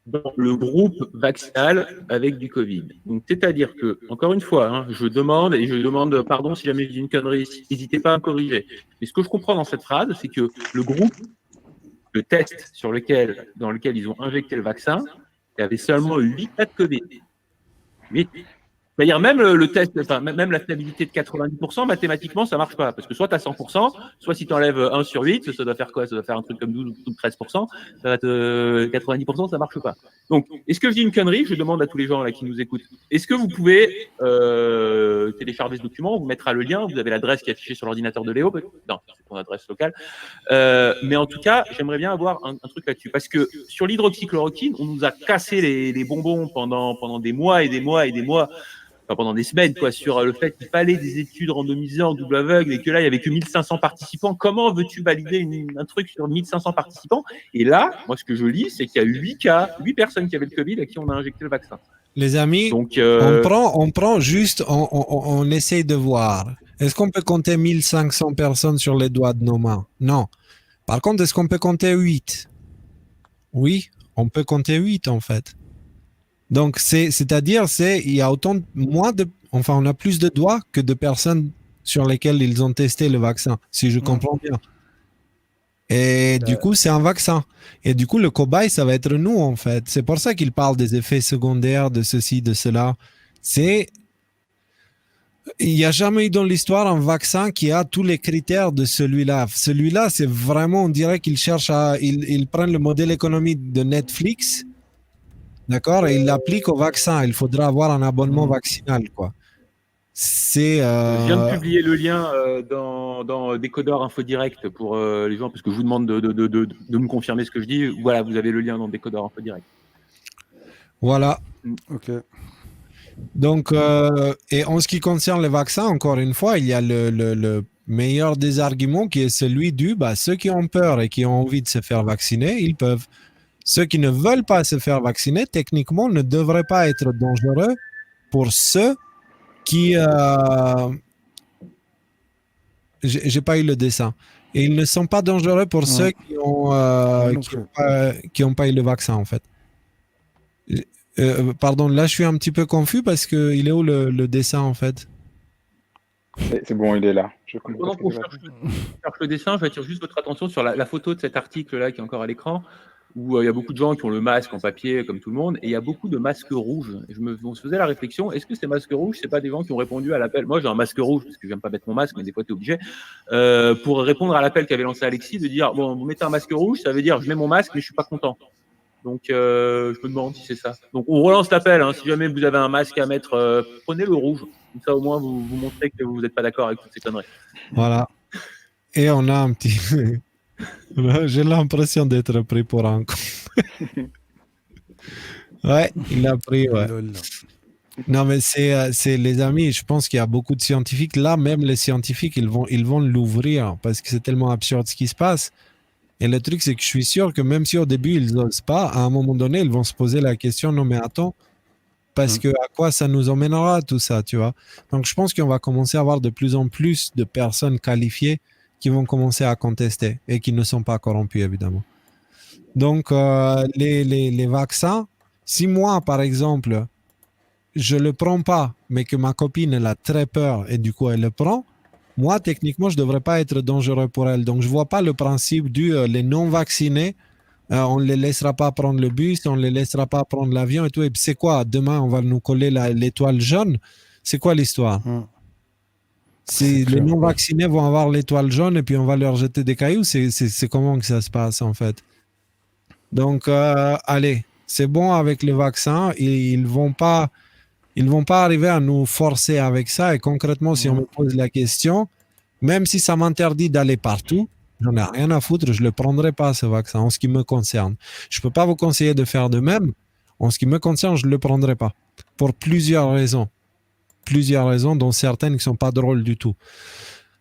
dans le groupe vaccinal avec du Covid. Donc, c'est-à-dire que, encore une fois, hein, je demande pardon si jamais je dis une connerie, n'hésitez pas à me corriger. Mais ce que je comprends dans cette phrase, c'est que le groupe, le test dans lequel ils ont injecté le vaccin, il y avait seulement 8 cas de Covid. 8. C'est-à-dire même le test, enfin même la stabilité de 90%, mathématiquement, ça marche pas. Parce que soit tu as 100%, soit si tu enlèves 1 sur 8, ça doit faire quoi? Ça doit faire un truc comme 12 ou 13%, ça va te 90%, ça marche pas. Donc, est-ce que je dis une connerie? Je demande à tous les gens là qui nous écoutent. Est-ce que vous pouvez télécharger ce document? On vous mettra le lien, vous avez l'adresse qui est affichée sur l'ordinateur de Léo. Non, c'est ton adresse locale. Mais en tout cas, j'aimerais bien avoir un truc là-dessus. Parce que sur l'hydroxychloroquine, on nous a cassé les bonbons pendant des mois et des mois et des mois. Enfin, pendant des semaines, quoi, sur le fait qu'il fallait des études randomisées en double aveugle et que là, il n'y avait que 1500 participants. Comment veux-tu valider un truc sur 1500 participants? Et là, moi, ce que je lis, c'est qu'il y a 8 personnes qui avaient le Covid à qui on a injecté le vaccin. Les amis, donc, on prend juste, on essaye de voir. Est-ce qu'on peut compter 1500 personnes sur les doigts de nos mains? Non. Par contre, est-ce qu'on peut compter 8? Oui, on peut compter 8 en fait. Donc, c'est-à-dire, il y a on a plus de doigts que de personnes sur lesquelles ils ont testé le vaccin, si je comprends bien. Et du coup, c'est un vaccin. Et du coup, le cobaye, ça va être nous, en fait. C'est pour ça qu'il parle des effets secondaires, de ceci, de cela. Il n'y a jamais eu dans l'histoire un vaccin qui a tous les critères de celui-là. Celui-là, c'est vraiment, on dirait qu'il cherche ils prennent le modèle économique de Netflix. D'accord? Et il l'applique au vaccin. Il faudra avoir un abonnement vaccinal, quoi. c'est... Je viens de publier le lien dans Décodeur Info Direct pour les gens, parce que je vous demande de me confirmer ce que je dis. Voilà, vous avez le lien dans Décodeur Info Direct. Voilà. Ok. Donc, et en ce qui concerne les vaccins, encore une fois, il y a le meilleur des arguments qui est celui du ceux qui ont peur et qui ont envie de se faire vacciner, ils peuvent. Ceux qui ne veulent pas se faire vacciner, techniquement, ne devraient pas être dangereux pour ceux qui... J'ai pas eu le dessin. Et ils ne sont pas dangereux pour ceux qui ont pas eu le vaccin, en fait. Pardon, là, je suis un petit peu confus parce que il est où le dessin, en fait? C'est bon, il est là. Pendant qu'on cherche le dessin, je vais attirer juste votre attention sur la photo de cet article-là qui est encore à l'écran, où il y a beaucoup de gens qui ont le masque en papier, comme tout le monde, et il y a beaucoup de masques rouges. Et on se faisait la réflexion, est-ce que ces masques rouges, c'est pas des gens qui ont répondu à l'appel? Moi, j'ai un masque rouge, parce que j'aime pas mettre mon masque, mais des fois, tu es obligé, pour répondre à l'appel qu'avait lancé Alexis, de dire, bon, vous mettez un masque rouge, ça veut dire, je mets mon masque, mais je suis pas content. Donc, je me demande si c'est ça. Donc, on relance l'appel. Hein. Si jamais vous avez un masque à mettre, prenez le rouge. Comme ça, au moins, vous montrez que vous n'êtes pas d'accord avec toutes ces conneries. Voilà. Et on a un petit... J'ai l'impression d'être pris pour un con. Ouais, il a pris, ouais. Non, mais c'est les amis, je pense qu'il y a beaucoup de scientifiques. Là, même les scientifiques, ils vont l'ouvrir parce que c'est tellement absurde ce qui se passe. Et le truc, c'est que je suis sûr que même si au début, ils n'osent pas, à un moment donné, ils vont se poser la question, non mais attends, parce que à quoi ça nous emmènera tout ça, tu vois? Donc, je pense qu'on va commencer à avoir de plus en plus de personnes qualifiées qui vont commencer à contester et qui ne sont pas corrompues, évidemment. Donc, les vaccins, si moi, par exemple, je ne le prends pas, mais que ma copine, elle a très peur et du coup, elle le prend, moi, techniquement, je ne devrais pas être dangereux pour elle. Donc, je ne vois pas le principe les non-vaccinés, on ne les laissera pas prendre le bus, on ne les laissera pas prendre l'avion et tout. Et puis, c'est quoi? Demain, on va nous coller l'étoile jaune. C'est quoi l'histoire? Si les non-vaccinés vont avoir l'étoile jaune et puis on va leur jeter des cailloux, c'est comment que ça se passe, en fait? Donc, allez, c'est bon avec les vaccins. Ils vont pas arriver à nous forcer avec ça. Et concrètement, si on me pose la question, même si ça m'interdit d'aller partout, j'en ai rien à foutre, je ne le prendrai pas, ce vaccin, en ce qui me concerne. Je ne peux pas vous conseiller de faire de même. En ce qui me concerne, je ne le prendrai pas. Pour plusieurs raisons. Plusieurs raisons, dont certaines qui ne sont pas drôles du tout.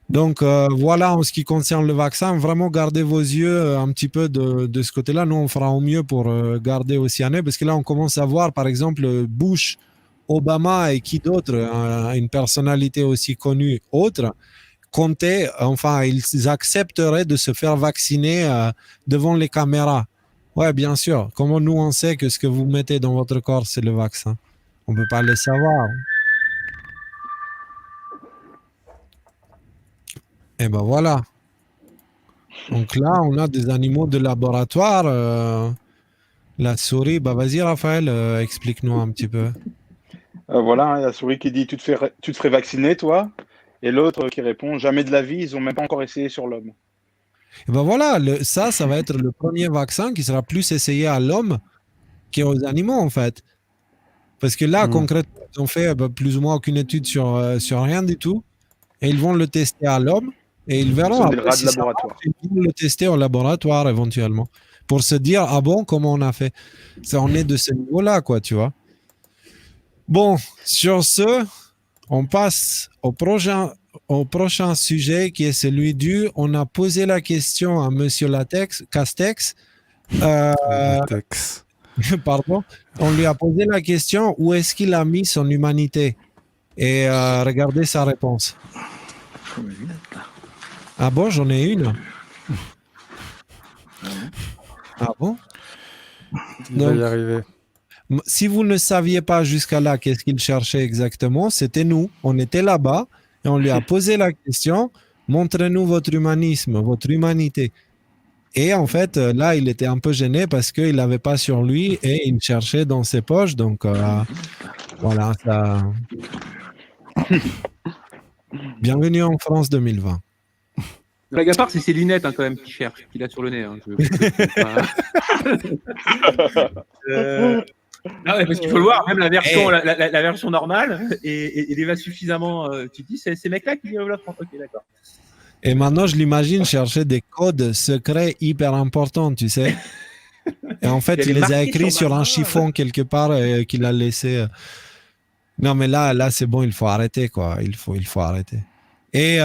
Donc, voilà, en ce qui concerne le vaccin, vraiment gardez vos yeux un petit peu de ce côté-là. Nous, on fera au mieux pour garder aussi un œil, parce que là, on commence à voir, par exemple, Bush, Obama et qui d'autre, une personnalité aussi connue, autre, comptaient, enfin, ils accepteraient de se faire vacciner devant les caméras. Ouais, bien sûr. Comment nous, on sait que ce que vous mettez dans votre corps, c'est le vaccin? On ne peut pas le savoir. Et ben voilà. Donc là, on a des animaux de laboratoire. La souris, vas-y Raphaël, explique-nous un petit peu. Voilà, la souris qui dit tu te ferais vacciner, toi, et l'autre qui répond jamais de la vie, ils n'ont même pas encore essayé sur l'homme. Et ben voilà, ça va être le premier vaccin qui sera plus essayé à l'homme qu'aux animaux, en fait. Parce que là, concrètement, ils ont fait plus ou moins aucune étude sur rien du tout, et ils vont le tester à l'homme, et ils verront des rats de laboratoire. Ils vont le tester au laboratoire éventuellement, pour se dire, ah bon, comment on a fait? On est de ce niveau-là, quoi, tu vois. Bon, sur ce, on passe au prochain sujet qui est celui on a posé la question à Monsieur Castex. Pardon. On lui a posé la question où est-ce qu'il a mis son humanité. Et regardez sa réponse. Ah bon, j'en ai une. Ah bon? Il va y arriver. Si vous ne saviez pas jusqu'à là qu'est-ce qu'il cherchait exactement, c'était nous. On était là-bas et on lui a posé la question, montrez-nous votre humanisme, votre humanité. Et en fait, là, il était un peu gêné parce qu'il n'avait pas sur lui et il cherchait dans ses poches. Donc, voilà. Ça... Bienvenue en France 2020. Blague à part, c'est ses lunettes quand même qu'il cherche, qu'il a sur le nez. Ah ouais, parce qu'il faut le voir, même la version, la version normale, et il va suffisamment. Tu dis, c'est ces mecs-là qui vivent la France. Ok, d'accord. Et maintenant, je l'imagine chercher des codes secrets hyper importants, tu sais. Et en fait, il les a écrits sur un chiffon quelque part qu'il a laissé. Non, mais là, c'est bon, il faut arrêter, quoi. Il faut arrêter. Et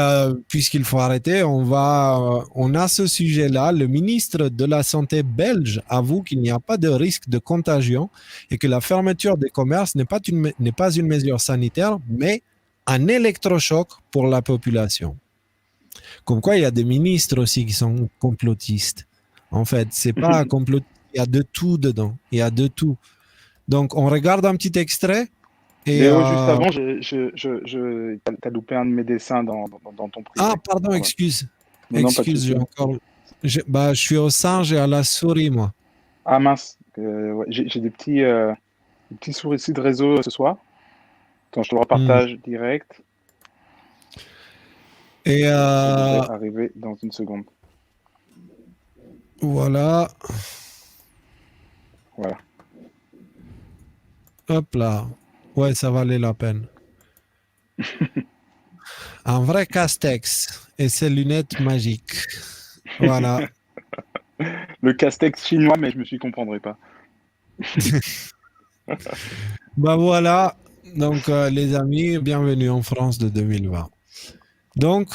puisqu'il faut arrêter, on a ce sujet-là. Le ministre de la Santé belge avoue qu'il n'y a pas de risque de contagion et que la fermeture des commerces n'est pas une mesure sanitaire, mais un électrochoc pour la population. Comme quoi, il y a des ministres aussi qui sont complotistes. En fait, c'est pas complotiste. Il y a de tout dedans. Il y a de tout. Donc, on regarde un petit extrait. Et Léo, juste avant, t'as loupé un de mes dessins dans ton privé. Ah, pardon, Ouais. excuse. Non, pas de Excuse, souci. je suis au singe et à la souris, moi. Ah mince, ouais, j'ai des petits soucis de réseau ce soir. Attends, je te le repartage direct. Et Ça devrait arriver dans une seconde. voilà. Voilà. Hop là. Ouais, ça valait la peine. Un vrai Castex et ses lunettes magiques. Voilà. Le castex chinois, mais je me suis comprendrai pas. Bah voilà. Donc, les amis, bienvenue en France de 2020. Donc,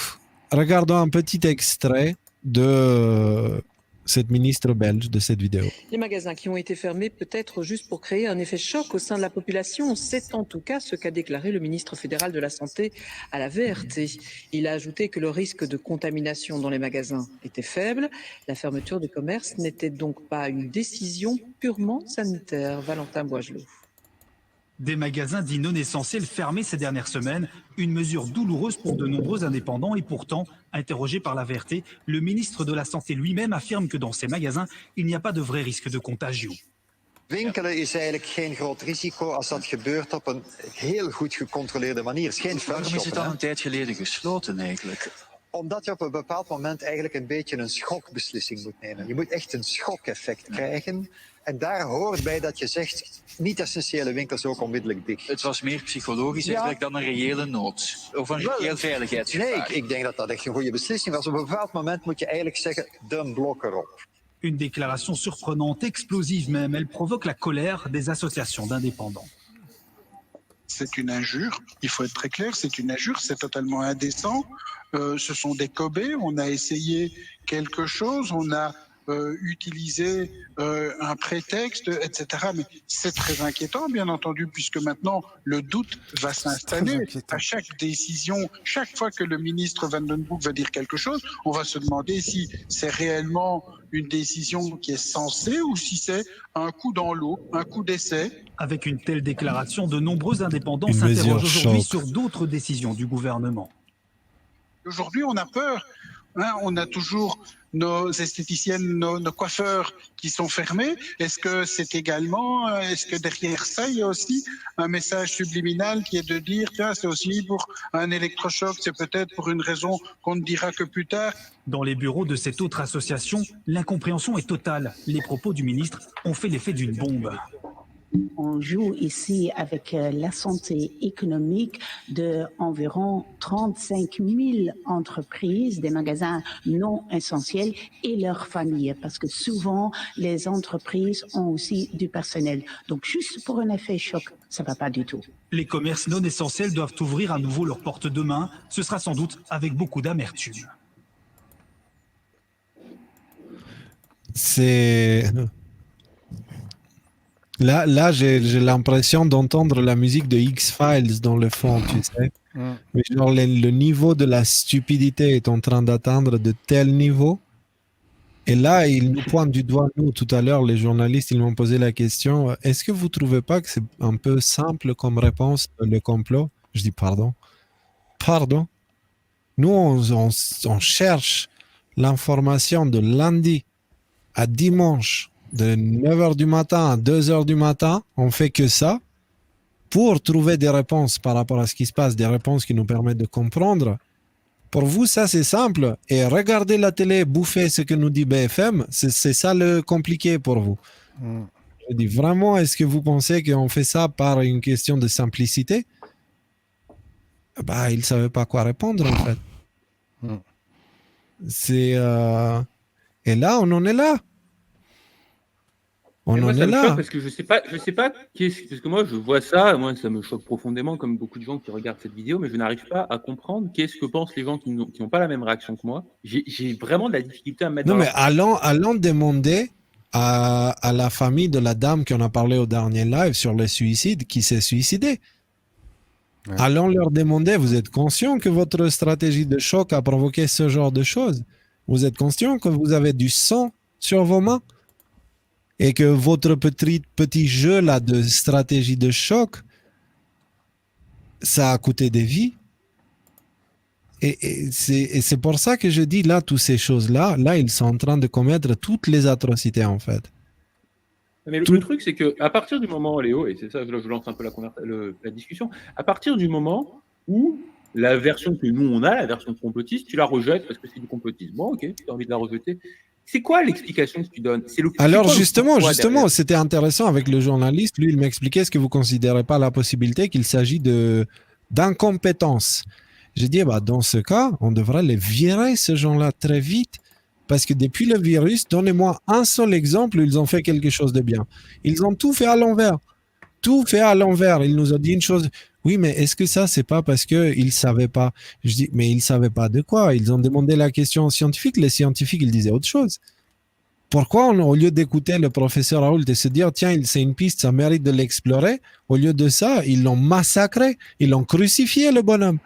regardons un petit extrait de cette ministre belge, de cette vidéo. Les magasins qui ont été fermés peut-être juste pour créer un effet choc au sein de la population, c'est en tout cas ce qu'a déclaré le ministre fédéral de la Santé à la VRT. Il a ajouté que le risque de contamination dans les magasins était faible. La fermeture des commerces n'était donc pas une décision purement sanitaire. Valentin Boigelot. Des magasins dits non essentiels fermés ces dernières semaines, une mesure douloureuse pour de nombreux indépendants et pourtant, interrogé par la VRT, le ministre de la Santé lui-même affirme que dans ces magasins, il n'y a pas de vrai risque de contagion. Winkelen is eigenlijk geen groot risico als dat gebeurt op een heel goed gecontroleerde manier. Het is geen Waarom is het al een tijd geleden gesloten eigenlijk? Omdat je op een bepaald moment eigenlijk een beetje een schokbeslissing moet nemen. Je moet echt een schokeffect krijgen. En daar hoort bij dat je zegt, niet-essentiële winkels ook onmiddellijk dicht. Het was meer psychologisch eigenlijk dan een reële nood. Of een reëel veiligheidsgevaar. Nee, ik denk dat dat echt een goede beslissing was. Op een bepaald moment moet je eigenlijk zeggen, de blok erop. Une déclaration surprenante, explosive même, elle provoque la colère des associations d'indépendants. C'est une injure, il faut être très clair, c'est une injure, c'est totalement indécent. Ce sont des cobés, on a essayé quelque chose, on a utilisé un prétexte, etc. Mais c'est très inquiétant, bien entendu, puisque maintenant, le doute va s'installer. À chaque décision, chaque fois que le ministre Van den Broek va dire quelque chose, on va se demander si c'est réellement une décision qui est censée ou si c'est un coup dans l'eau, un coup d'essai. Avec une telle déclaration, de nombreux indépendants s'interrogent aujourd'hui sur d'autres décisions du gouvernement. Aujourd'hui, on a peur. Hein, on a toujours nos esthéticiennes, nos coiffeurs qui sont fermés. Est-ce que c'est également, est-ce que derrière ça, il y a aussi un message subliminal qui est de dire, tiens, c'est aussi pour un électrochoc, c'est peut-être pour une raison qu'on ne dira que plus tard. Dans les bureaux de cette autre association, l'incompréhension est totale. Les propos du ministre ont fait l'effet d'une bombe. On joue ici avec la santé économique de environ 35 000 entreprises, des magasins non essentiels et leurs familles, parce que souvent les entreprises ont aussi du personnel. Donc juste pour un effet choc, ça va pas du tout. Les commerces non essentiels doivent ouvrir à nouveau leurs portes demain. Ce sera sans doute avec beaucoup d'amertume. C'est... Là j'ai l'impression d'entendre la musique de X-Files dans le fond, tu sais. Mais genre, le niveau de la stupidité est en train d'atteindre de tels niveaux. Et là, ils nous pointent du doigt, nous, tout à l'heure, les journalistes, ils m'ont posé la question, est-ce que vous ne trouvez pas que c'est un peu simple comme réponse, le complot? Je dis pardon. Pardon? Nous, on cherche l'information de lundi à dimanche, de 9h du matin à 2h du matin, on fait que ça pour trouver des réponses par rapport à ce qui se passe, des réponses qui nous permettent de comprendre. Pour vous, ça c'est simple. Et regarder la télé, bouffer ce que nous dit BFM, c'est ça le compliqué pour vous. Je dis vraiment, est-ce que vous pensez qu'on fait ça par une question de simplicité? Bah, il ne savait pas quoi répondre en fait. C'est et là, on en est là. On Et moi, en ça est me là. choque parce que je sais pas parce que moi, je vois ça, moi, ça me choque profondément, comme beaucoup de gens qui regardent cette vidéo, mais je n'arrive pas à comprendre qu'est-ce que pensent les gens qui n'ont pas la même réaction que moi. J'ai vraiment de la difficulté à me mettre Non, dans mais leur... allons demander à la famille de la dame qu'on a parlé au dernier live sur le suicide qui s'est suicidée. Ouais. Allons leur demander, vous êtes conscient que votre stratégie de choc a provoqué ce genre de choses? Vous êtes conscient que vous avez du sang sur vos mains? Et que votre petit jeu là de stratégie de choc, ça a coûté des vies? Et c'est pour ça que je dis là, toutes ces choses-là, là, ils sont en train de commettre toutes les atrocités en fait. Mais le truc, c'est que à partir du moment, Léo, et c'est ça, je lance un peu la discussion, à partir du moment où la version que nous on a, la version complotiste, tu la rejettes parce que c'est du complotisme. Bon, ok, tu as envie de la rejeter. C'est quoi l'explication que tu donnes? Alors justement, c'était intéressant avec le journaliste. Lui, il m'expliquait, est-ce que vous ne considérez pas la possibilité qu'il s'agit d'incompétence? J'ai dit, bah, dans ce cas, on devrait les virer, ces gens-là, très vite. Parce que depuis le virus, donnez-moi un seul exemple où ils ont fait quelque chose de bien. Ils ont tout fait à l'envers. Tout fait à l'envers. Ils nous ont dit une chose. Oui, mais est-ce que ça, c'est pas parce qu'ils ne savaient pas? Je dis, mais ils ne savaient pas de quoi? Ils ont demandé la question aux scientifiques. Les scientifiques, ils disaient autre chose. Pourquoi, au lieu d'écouter le professeur Raoult et se dire, tiens, c'est une piste, ça mérite de l'explorer, au lieu de ça, ils l'ont massacré. Ils l'ont crucifié, le bonhomme.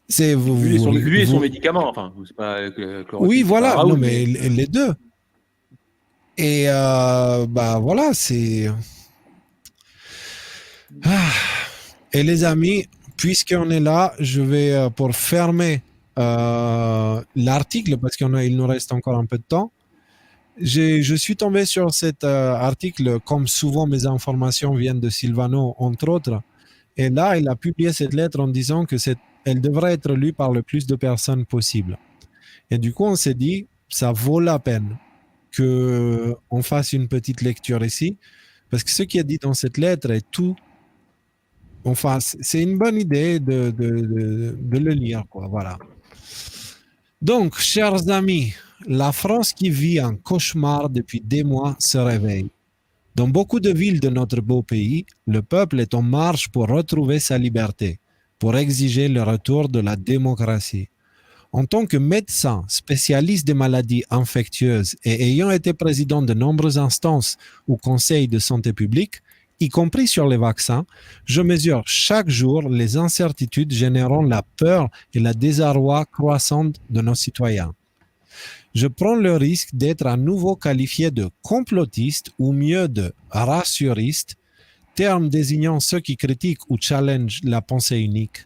C'est lui et son médicament, enfin, c'est pas oui, voilà, Raoult, non, mais les deux. Et bah voilà, c'est. Et les amis, puisqu'on est là, je vais pour fermer l'article parce qu'il nous reste encore un peu de temps. Je suis tombé sur cet article, comme souvent mes informations viennent de Silvano, entre autres. Et là, il a publié cette lettre en disant que elle devrait être lue par le plus de personnes possible. Et du coup, on s'est dit, ça vaut la peine qu'on fasse une petite lecture ici, parce que ce qui est dit dans cette lettre est tout. Enfin, c'est une bonne idée de le lire, quoi. Voilà. Donc, chers amis, la France qui vit un cauchemar depuis des mois se réveille. Dans beaucoup de villes de notre beau pays, le peuple est en marche pour retrouver sa liberté, pour exiger le retour de la démocratie. En tant que médecin spécialiste des maladies infectieuses et ayant été président de nombreuses instances ou conseils de santé publique, y compris sur les vaccins, je mesure chaque jour les incertitudes générant la peur et la désarroi croissante de nos citoyens. Je prends le risque d'être à nouveau qualifié de complotiste ou mieux de rassuriste, terme désignant ceux qui critiquent ou challengent la pensée unique.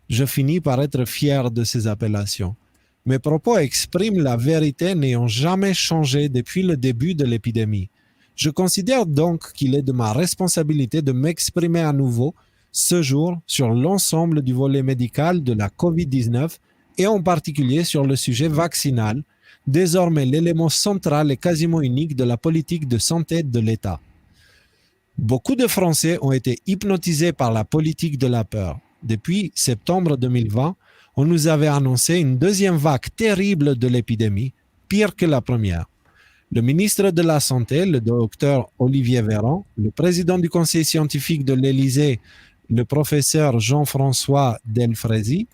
Je finis par être fier de ces appellations. Mes propos expriment la vérité n'ayant jamais changé depuis le début de l'épidémie. Je considère donc qu'il est de ma responsabilité de m'exprimer à nouveau ce jour sur l'ensemble du volet médical de la COVID-19 et en particulier sur le sujet vaccinal, désormais l'élément central et quasiment unique de la politique de santé de l'État. Beaucoup de Français ont été hypnotisés par la politique de la peur. Depuis septembre 2020, on nous avait annoncé une deuxième vague terrible de l'épidémie, pire que la première. Le ministre de la Santé, le docteur Olivier Véran, le président du conseil scientifique de l'Élysée, le professeur Jean-François Delfrézy,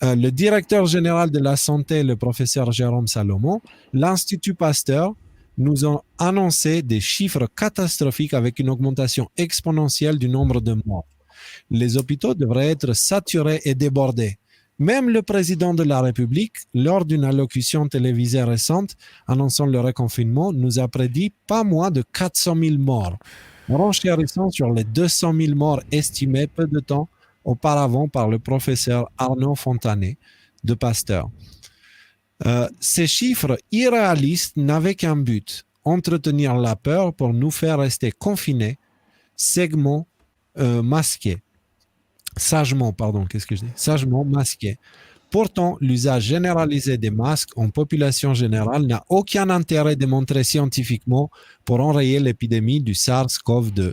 le directeur général de la santé, le professeur Jérôme Salomon, l'Institut Pasteur, nous ont annoncé des chiffres catastrophiques avec une augmentation exponentielle du nombre de morts. Les hôpitaux devraient être saturés et débordés. Même le président de la République, lors d'une allocution télévisée récente annonçant le reconfinement, nous a prédit pas moins de 400 000 morts, renchérissant sur les 200 000 morts estimés peu de temps auparavant par le professeur Arnaud Fontanet de Pasteur. Ces chiffres irréalistes n'avaient qu'un but, entretenir la peur pour nous faire rester confinés, sagement masqués, Pourtant, l'usage généralisé des masques en population générale n'a aucun intérêt démontré scientifiquement pour enrayer l'épidémie du SARS-CoV-2.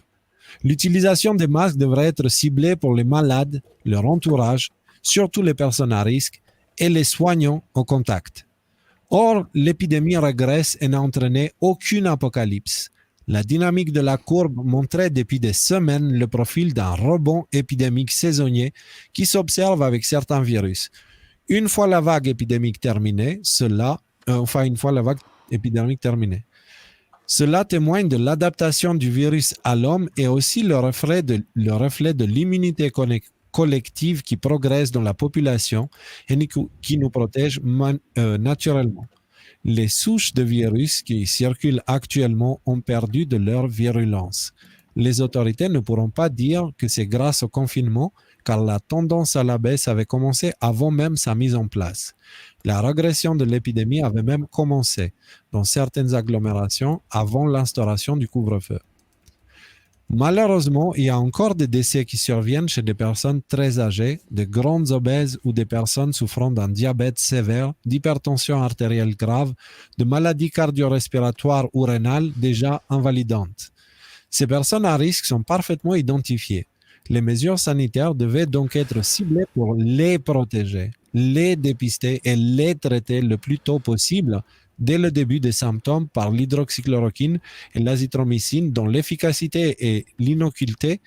L'utilisation des masques devrait être ciblée pour les malades, leur entourage, surtout les personnes à risque, et les soignants au contact. Or, l'épidémie régresse et n'a entraîné aucune apocalypse. La dynamique de la courbe montrait depuis des semaines le profil d'un rebond épidémique saisonnier qui s'observe avec certains virus. Une fois la vague épidémique terminée, cela témoigne de l'adaptation du virus à l'homme et aussi le reflet de l'immunité collective qui progresse dans la population et qui nous protège naturellement. Les souches de virus qui circulent actuellement ont perdu de leur virulence. Les autorités ne pourront pas dire que c'est grâce au confinement, car la tendance à la baisse avait commencé avant même sa mise en place. La régression de l'épidémie avait même commencé dans certaines agglomérations avant l'instauration du couvre-feu. Malheureusement, il y a encore des décès qui surviennent chez des personnes très âgées, de grandes obèses ou des personnes souffrant d'un diabète sévère, d'hypertension artérielle grave, de maladies cardio-respiratoires ou rénales déjà invalidantes. Ces personnes à risque sont parfaitement identifiées. Les mesures sanitaires devaient donc être ciblées pour les protéger, les dépister et les traiter le plus tôt possible dès le début des symptômes par l'hydroxychloroquine et l'azithromycine dont l'efficacité et l'innocuité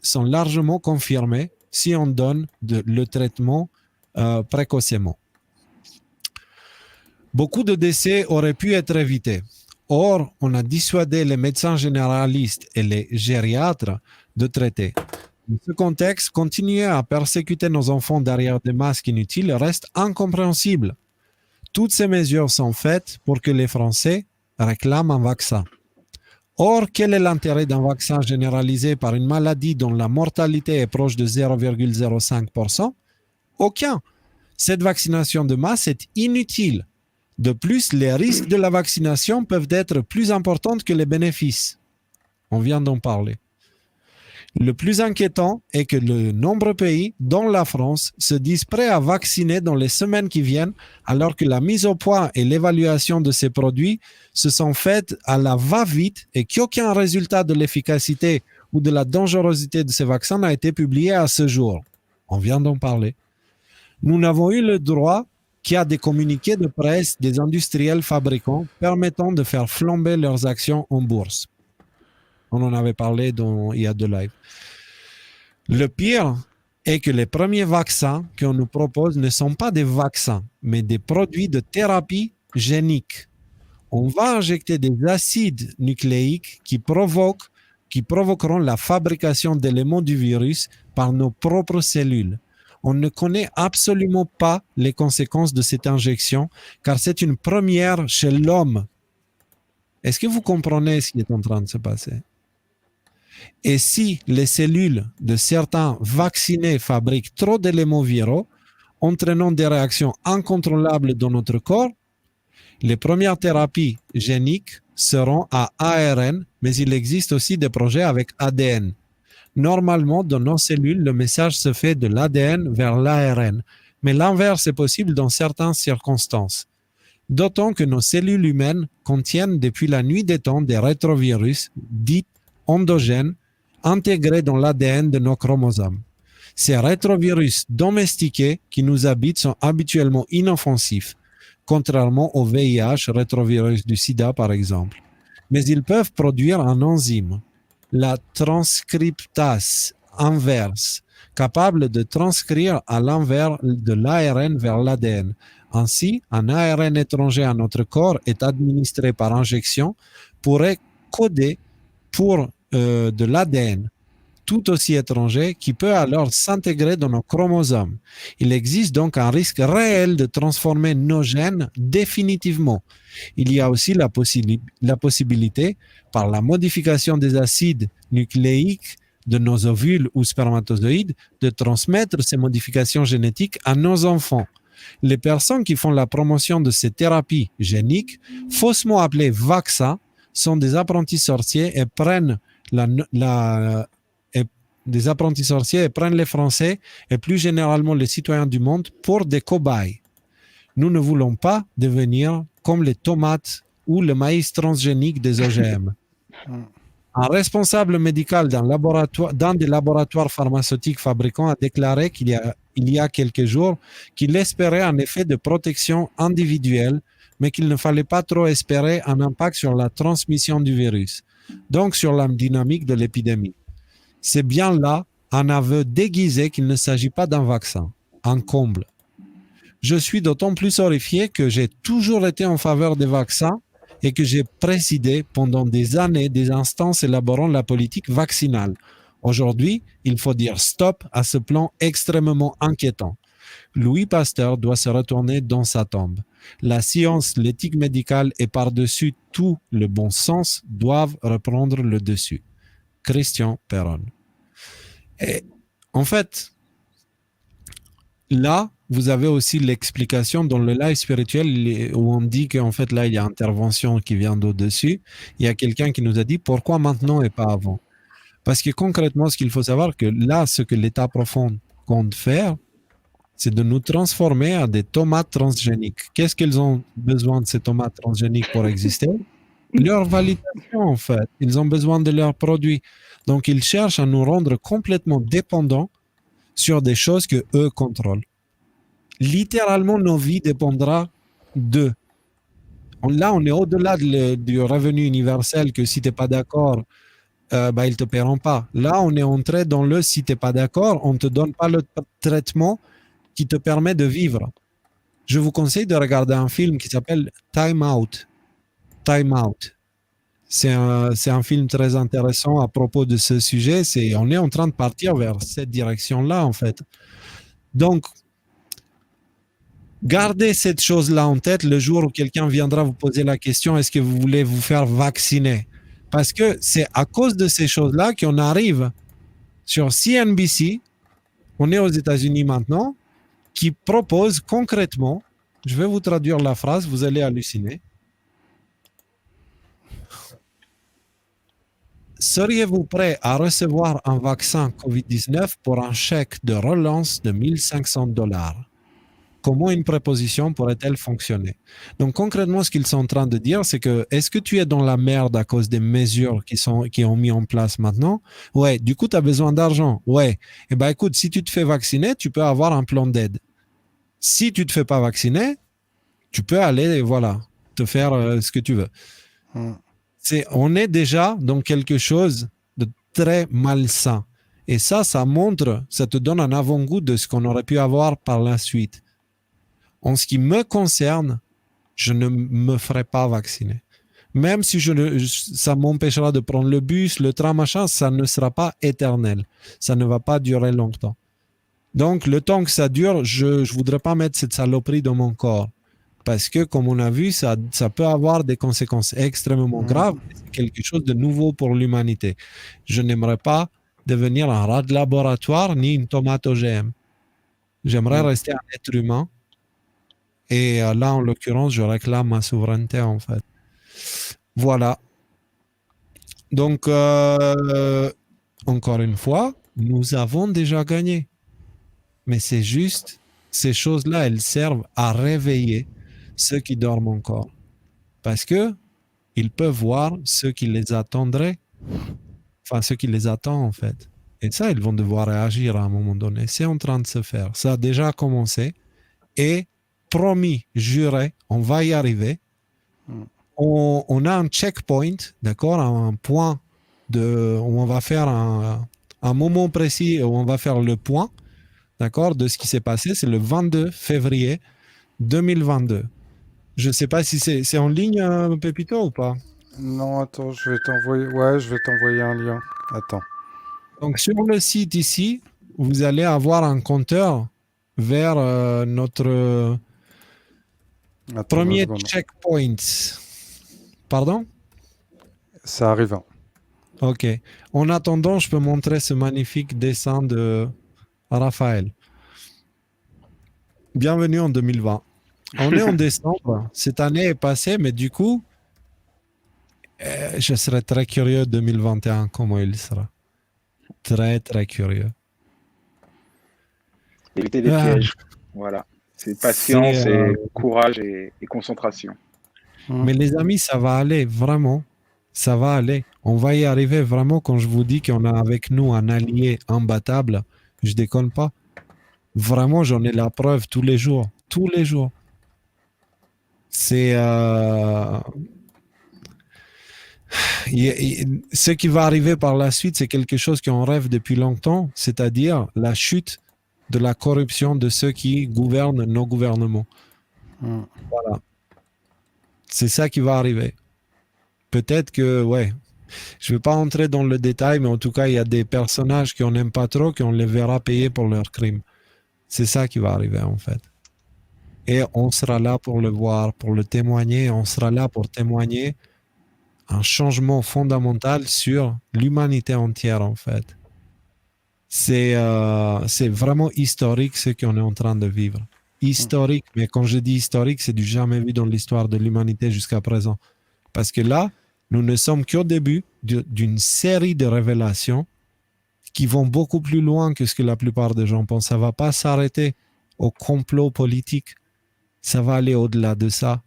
sont largement confirmées si on donne le traitement précocement. Beaucoup de décès auraient pu être évités. Or, on a dissuadé les médecins généralistes et les gériatres de traiter. Dans ce contexte, continuer à persécuter nos enfants derrière des masques inutiles reste incompréhensible. Toutes ces mesures sont faites pour que les Français réclament un vaccin. Or, quel est l'intérêt d'un vaccin généralisé par une maladie dont la mortalité est proche de 0,05%? Aucun. Cette vaccination de masse est inutile. De plus, les risques de la vaccination peuvent être plus importants que les bénéfices. On vient d'en parler. Le plus inquiétant est que de nombreux pays, dont la France, se disent prêts à vacciner dans les semaines qui viennent, alors que la mise au point et l'évaluation de ces produits se sont faites à la va-vite et qu'aucun résultat de l'efficacité ou de la dangerosité de ces vaccins n'a été publié à ce jour. On vient d'en parler. Nous n'avons eu le droit qu'il y a des communiqués de presse des industriels fabricants permettant de faire flamber leurs actions en bourse. On en avait parlé il y a 2 lives. Le pire est que les premiers vaccins qu'on nous propose ne sont pas des vaccins, mais des produits de thérapie génique. On va injecter des acides nucléiques qui provoqueront la fabrication d'éléments du virus par nos propres cellules. On ne connaît absolument pas les conséquences de cette injection, car c'est une première chez l'homme. Est-ce que vous comprenez ce qui est en train de se passer? Et si les cellules de certains vaccinés fabriquent trop d'éléments viraux, entraînant des réactions incontrôlables dans notre corps, les premières thérapies géniques seront à ARN, mais il existe aussi des projets avec ADN. Normalement, dans nos cellules, le message se fait de l'ADN vers l'ARN, mais l'inverse est possible dans certaines circonstances. D'autant que nos cellules humaines contiennent depuis la nuit des temps des rétrovirus dits endogènes intégrés dans l'ADN de nos chromosomes. Ces rétrovirus domestiqués qui nous habitent sont habituellement inoffensifs, contrairement au VIH, rétrovirus du sida par exemple. Mais ils peuvent produire un enzyme, la transcriptase inverse, capable de transcrire à l'envers de l'ARN vers l'ADN. Ainsi, un ARN étranger à notre corps est administré par injection pourrait coder pour de l'ADN, tout aussi étranger, qui peut alors s'intégrer dans nos chromosomes. Il existe donc un risque réel de transformer nos gènes définitivement. Il y a aussi la possibilité, par la modification des acides nucléiques de nos ovules ou spermatozoïdes, de transmettre ces modifications génétiques à nos enfants. Les personnes qui font la promotion de ces thérapies géniques, faussement appelées vaccins, sont des apprentis sorciers et des apprentis sorciers et prennent les Français et plus généralement les citoyens du monde pour des cobayes. Nous ne voulons pas devenir comme les tomates ou le maïs transgénique des OGM. Un responsable médical dans des laboratoires pharmaceutiques fabricants a déclaré il y a quelques jours qu'il espérait un effet de protection individuelle, mais qu'il ne fallait pas trop espérer un impact sur la transmission du virus, donc sur la dynamique de l'épidémie. C'est bien là un aveu déguisé qu'il ne s'agit pas d'un vaccin, un comble. Je suis d'autant plus horrifié que j'ai toujours été en faveur des vaccins et que j'ai présidé pendant des années des instances élaborant la politique vaccinale. Aujourd'hui, il faut dire stop à ce plan extrêmement inquiétant. Louis Pasteur doit se retourner dans sa tombe. La science, l'éthique médicale et par-dessus tout le bon sens doivent reprendre le dessus. Christian Perron. Et en fait, là, vous avez aussi l'explication dans le live spirituel où on dit qu'en fait, là, il y a intervention qui vient d'au-dessus. Il y a quelqu'un qui nous a dit pourquoi maintenant et pas avant. Parce que concrètement, ce qu'il faut savoir, que là, ce que l'état profond compte faire, c'est de nous transformer en des tomates transgéniques. Qu'est-ce qu'ils ont besoin de ces tomates transgéniques pour exister? Leur validation, en fait. Ils ont besoin de leurs produits. Donc, ils cherchent à nous rendre complètement dépendants sur des choses que eux contrôlent. Littéralement, nos vies dépendront d'eux. Là, on est au-delà du revenu universel que si tu n'es pas d'accord, ils ne te paieront pas. Là, on est entré dans le si tu n'es pas d'accord, on ne te donne pas le traitement qui te permet de vivre. Je vous conseille de regarder un film qui s'appelle Time Out. Time Out. C'est un film très intéressant à propos de ce sujet. On est en train de partir vers cette direction-là, en fait. Donc, gardez cette chose-là en tête le jour où quelqu'un viendra vous poser la question, est-ce que vous voulez vous faire vacciner? Parce que c'est à cause de ces choses-là qu'on arrive sur CNBC, on est aux États-Unis maintenant, qui propose concrètement, je vais vous traduire la phrase, vous allez halluciner. Seriez-vous prêt à recevoir un vaccin COVID-19 pour un chèque de relance de $1 500? Comment une préposition pourrait-elle fonctionner? Donc concrètement, ce qu'ils sont en train de dire, c'est que est-ce que tu es dans la merde à cause des mesures qui ont mis en place maintenant? Ouais, du coup, tu as besoin d'argent. Ouais. Eh bien, écoute, si tu te fais vacciner, tu peux avoir un plan d'aide. Si tu ne te fais pas vacciner, tu peux aller, voilà, te faire ce que tu veux. On est déjà dans quelque chose de très malsain. Et ça montre, ça te donne un avant-goût de ce qu'on aurait pu avoir par la suite. En ce qui me concerne, je ne me ferai pas vacciner. Même si ça m'empêchera de prendre le bus, le tram, machin, ça ne sera pas éternel. Ça ne va pas durer longtemps. Donc, le temps que ça dure, je ne voudrais pas mettre cette saloperie dans mon corps. Parce que, comme on a vu, ça peut avoir des conséquences extrêmement graves. C'est quelque chose de nouveau pour l'humanité. Je n'aimerais pas devenir un rat de laboratoire ni une tomate OGM. J'aimerais rester un être humain. Et là, en l'occurrence, je réclame ma souveraineté, en fait. Voilà. Donc, encore une fois, nous avons déjà gagné. Mais c'est juste, ces choses-là, elles servent à réveiller ceux qui dorment encore. Parce que ils peuvent voir ceux qui les attendraient. Enfin, ceux qui les attendent, en fait. Et ça, ils vont devoir réagir à un moment donné. C'est en train de se faire. Ça a déjà commencé. Et promis, juré, on va y arriver. On a un checkpoint, d'accord, un point où on va faire un moment précis où on va faire le point, d'accord, de ce qui s'est passé. C'est le 22 février 2022. Je ne sais pas si c'est en ligne, Pépito, ou pas? Non, attends, je vais t'envoyer un lien. Attends. Donc, sur le site ici, vous allez avoir un compteur vers notre premier checkpoint. Pardon? Ça arrive. Ok. En attendant, je peux montrer ce magnifique dessin de Raphaël. Bienvenue en 2020. On est en décembre. Cette année est passée, mais du coup, je serais très curieux de 2021, comment il sera. très, très curieux. Éviter les Ah. pièges. Voilà. C'est patience C'est, et courage et concentration. Mais les amis, ça va aller, vraiment. Ça va aller. On va y arriver vraiment quand je vous dis qu'on a avec nous un allié imbattable. Je déconne pas. Vraiment, j'en ai la preuve tous les jours. Tous les jours. C'est... ce qui va arriver par la suite, c'est quelque chose qu'on rêve depuis longtemps, c'est-à-dire la chute de la corruption de ceux qui gouvernent nos gouvernements. Voilà. C'est ça qui va arriver. Peut-être que, ouais, je ne vais pas entrer dans le détail, mais en tout cas, il y a des personnages qu'on n'aime pas trop, qu'on les verra payer pour leurs crimes. C'est ça qui va arriver, en fait. Et on sera là pour le voir, pour le témoigner. On sera là pour témoigner un changement fondamental sur l'humanité entière, en fait. C'est vraiment historique ce qu'on est en train de vivre. Historique, mais quand je dis historique, c'est du jamais vu dans l'histoire de l'humanité jusqu'à présent. Parce que là, nous ne sommes qu'au début d'une série de révélations qui vont beaucoup plus loin que ce que la plupart des gens pensent. Ça ne va pas s'arrêter au complot politique. Ça va aller au-delà de ça.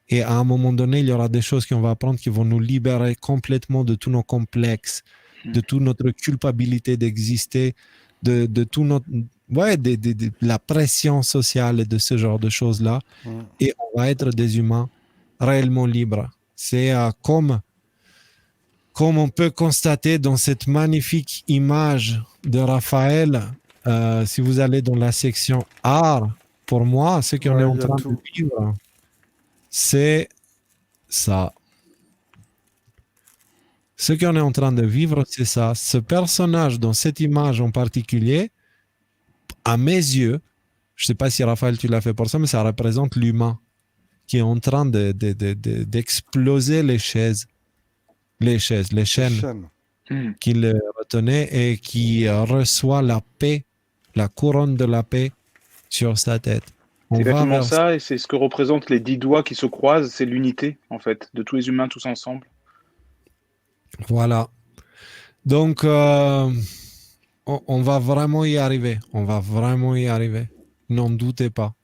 Et à un moment donné, il y aura des choses qu'on va apprendre qui vont nous libérer complètement de tous nos complexes, de toute notre culpabilité d'exister, de tout notre... Ouais, de la pression sociale et de ce genre de choses-là. Et on va être des humains réellement libres. C'est comme on peut constater dans cette magnifique image de Raphaël, si vous allez dans la section art, pour moi, ce qu'on est en train de vivre, c'est ça. Ce qu'on est en train de vivre, c'est ça. Ce personnage dans cette image en particulier, à mes yeux, je ne sais pas si Raphaël tu l'as fait pour ça, mais ça représente l'humain qui est en train d'exploser les chaînes qui le retenaient et qui reçoit la paix, la couronne de la paix sur sa tête. C'est exactement ça, et c'est ce que représentent les 10 doigts qui se croisent, c'est l'unité, en fait, de tous les humains tous ensemble. Voilà. Donc, on va vraiment y arriver. On va vraiment y arriver. N'en doutez pas.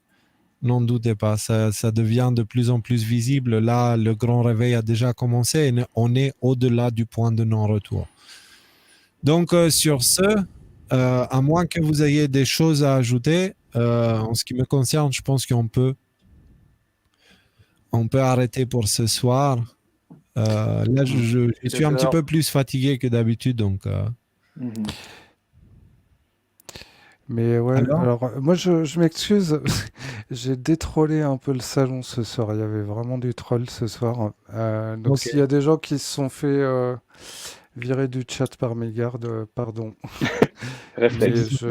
N'en doutez pas. Ça devient de plus en plus visible. Là, le grand réveil a déjà commencé et on est au-delà du point de non-retour. Donc, sur ce, à moins que vous ayez des choses à ajouter, en ce qui me concerne, je pense qu'on peut arrêter pour ce soir. Là, je suis un petit peu plus fatigué que d'habitude, donc. Mais ouais, alors moi je m'excuse, j'ai détrollé un peu le salon ce soir. Il y avait vraiment du troll ce soir. Donc s'il y a des gens qui se sont fait virer du chat par mégarde, pardon. Réflexe.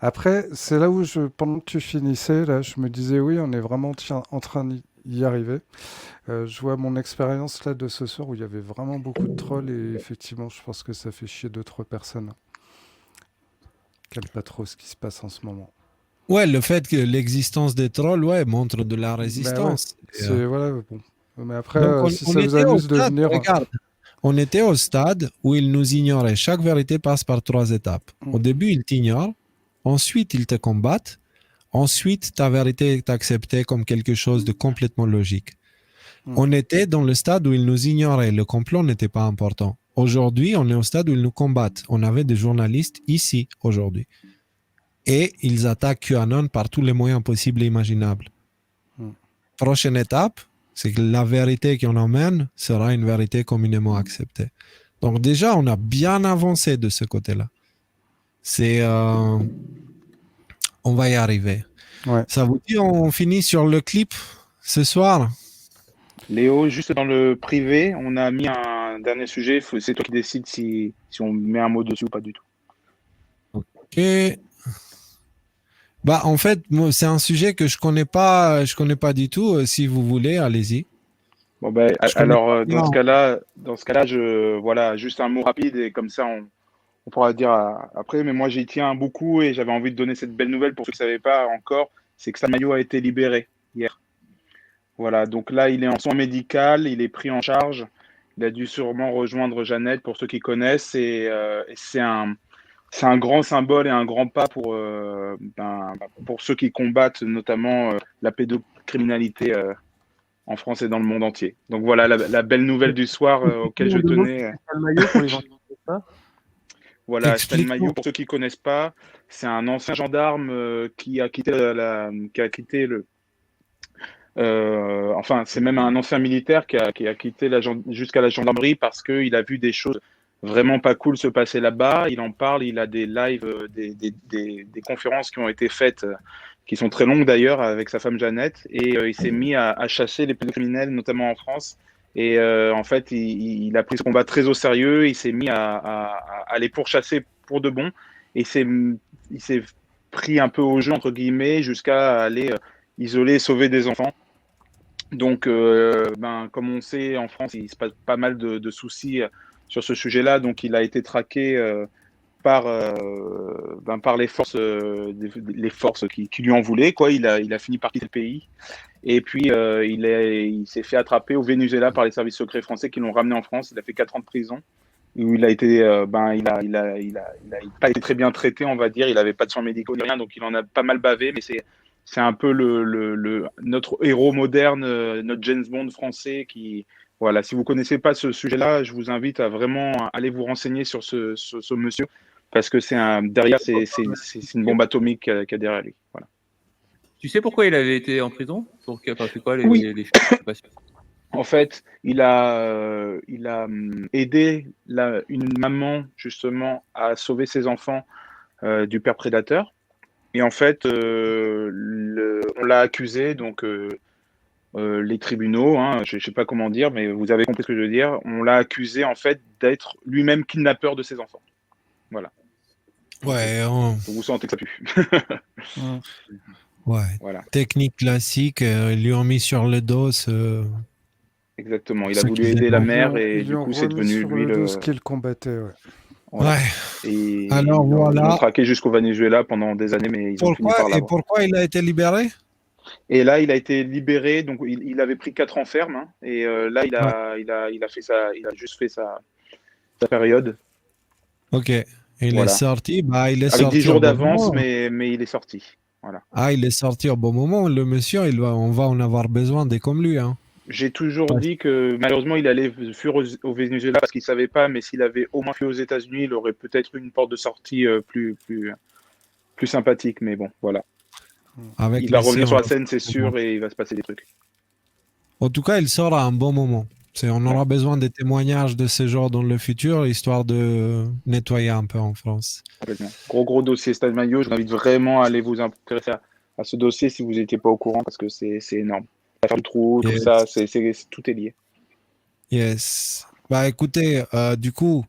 Après, c'est là où pendant que tu finissais, là, je me disais oui, on est vraiment en train d'y arriver. Je vois mon expérience là de ce soir où il y avait vraiment beaucoup de trolls et effectivement, je pense que ça fait chier 2-3 personnes. Qu'elle pas trop ce qui se passe en ce moment. Ouais, le fait que l'existence des trolls, montre de la résistance. Voilà, bon. Mais après, si on ça vous amuse de venir... Regarde, on était au stade où ils nous ignoraient. Chaque vérité passe par 3 étapes. Au début, ils t'ignorent. Ensuite, ils te combattent. Ensuite, ta vérité est acceptée comme quelque chose de complètement logique. On était dans le stade où ils nous ignoraient. Le complot n'était pas important. Aujourd'hui, on est au stade où ils nous combattent. On avait des journalistes ici, aujourd'hui. Et ils attaquent QAnon par tous les moyens possibles et imaginables. Prochaine étape, c'est que la vérité qu'on emmène sera une vérité communément acceptée. Donc déjà, on a bien avancé de ce côté-là. On va y arriver. Ouais. Ça vous dit, on finit sur le clip ce soir? Léo, juste dans le privé, on a mis un dernier sujet. C'est toi qui décides si on met un mot dessus ou pas du tout. Ok. Bah, en fait, moi, c'est un sujet que je connais pas du tout. Si vous voulez, allez-y. Bon ben, alors dans ce cas-là, voilà, juste un mot rapide et comme ça on pourra dire après. Mais moi, j'y tiens beaucoup et j'avais envie de donner cette belle nouvelle pour ceux qui ne savaient pas encore. C'est que Samayo a été libéré hier. Voilà, donc là, il est en soins médicaux, il est pris en charge, Il a dû sûrement rejoindre Jeannette, pour ceux qui connaissent, et c'est un grand symbole et un grand pas pour ceux qui combattent notamment la pédocriminalité en France et dans le monde entier. Donc voilà la belle nouvelle du soir auquel je tenais. Voilà, Stan Maillot, pour ceux qui ne connaissent pas, c'est un ancien gendarme qui a quitté enfin, c'est même un ancien militaire qui a quitté jusqu'à la gendarmerie parce qu'il a vu des choses vraiment pas cool se passer là-bas. Il en parle, il a des lives, des conférences qui ont été faites, qui sont très longues d'ailleurs, avec sa femme Jeannette, et il s'est mis à chasser les pédocriminels, notamment en France. Et en fait, il a pris ce combat très au sérieux, il s'est mis à les pourchasser pour de bon, et il s'est pris un peu au jeu, entre guillemets, jusqu'à aller isoler et sauver des enfants. Donc, comme on sait, en France, il se passe pas mal de soucis sur ce sujet-là, donc il a été traqué par les forces qui lui en voulaient, quoi. Il a fini par quitter le pays. Et puis, il s'est fait attraper au Venezuela par les services secrets français qui l'ont ramené en France. Il a fait 4 ans de prison, où il a été, il a pas été très bien traité, on va dire. Il n'avait pas de soins médicaux ni rien, donc il en a pas mal bavé. Mais c'est un peu notre héros moderne, notre James Bond français qui, voilà. Si vous connaissez pas ce sujet-là, je vous invite à vraiment aller vous renseigner sur ce monsieur, parce que derrière, c'est une bombe atomique qu'il y a derrière lui. Voilà. Tu sais pourquoi il avait été en prison? C'est quoi Oui. les En fait, il a aidé une maman justement à sauver ses enfants du père prédateur. Et en fait, on l'a accusé, donc les tribunaux, hein, je ne sais pas comment dire, mais vous avez compris ce que je veux dire. On l'a accusé en fait d'être lui-même kidnappeur de ses enfants. Voilà. Ouais. Vous sentez que ça pue. Ouais. Voilà. Technique classique, ils lui ont mis sur le dos. Exactement. Il a voulu aider la mère et du coup, c'est devenu lui le. Ce qu'il combattait. Ouais. Voilà. Ouais. Et alors voilà. Ils l'ont traqué jusqu'au Venezuela pendant des années, mais ils ont fini par l'avoir. Et pourquoi il a été libéré? Et là, il a été libéré. Donc, il avait pris 4 ans ferme. Hein, et là, il a juste fait sa période. Ok. Et il est sorti. Il est avec sorti 10 jours d'avance, bon mais il est sorti. Voilà. Ah, il est sorti au bon moment. Le monsieur, on va en avoir besoin des comme lui. Hein. J'ai toujours dit que malheureusement, il allait fuir au Venezuela parce qu'il ne savait pas, mais s'il avait au moins fui aux États-Unis, il aurait peut-être eu une porte de sortie plus sympathique. Mais bon, voilà. Il va revenir sur la scène, c'est sûr, et il va se passer des trucs. En tout cas, il sort à un bon moment. On aura besoin des témoignages de ce genre dans le futur, histoire de nettoyer un peu en France. Gros dossier Stan Maillot. Je vous invite vraiment à aller vous intéresser à ce dossier si vous n'étiez pas au courant, parce que c'est énorme. L'affaire du trou, tout ça, tout est lié. Yes. Écoutez, du coup,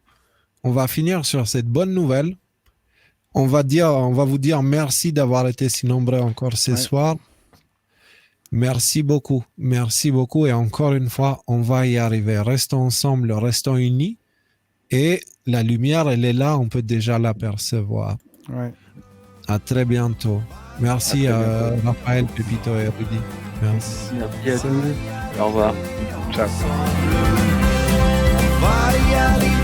on va finir sur cette bonne nouvelle. On va vous dire merci d'avoir été si nombreux encore ce soir. Merci beaucoup. Merci beaucoup. Et encore une fois, on va y arriver. Restons ensemble, restons unis. Et la lumière, elle est là, on peut déjà l'apercevoir. Ouais. À très bientôt. Merci à Raphaël, Pépito et Rudy. Merci. Merci à tous. Au revoir. Ciao. On va y arriver.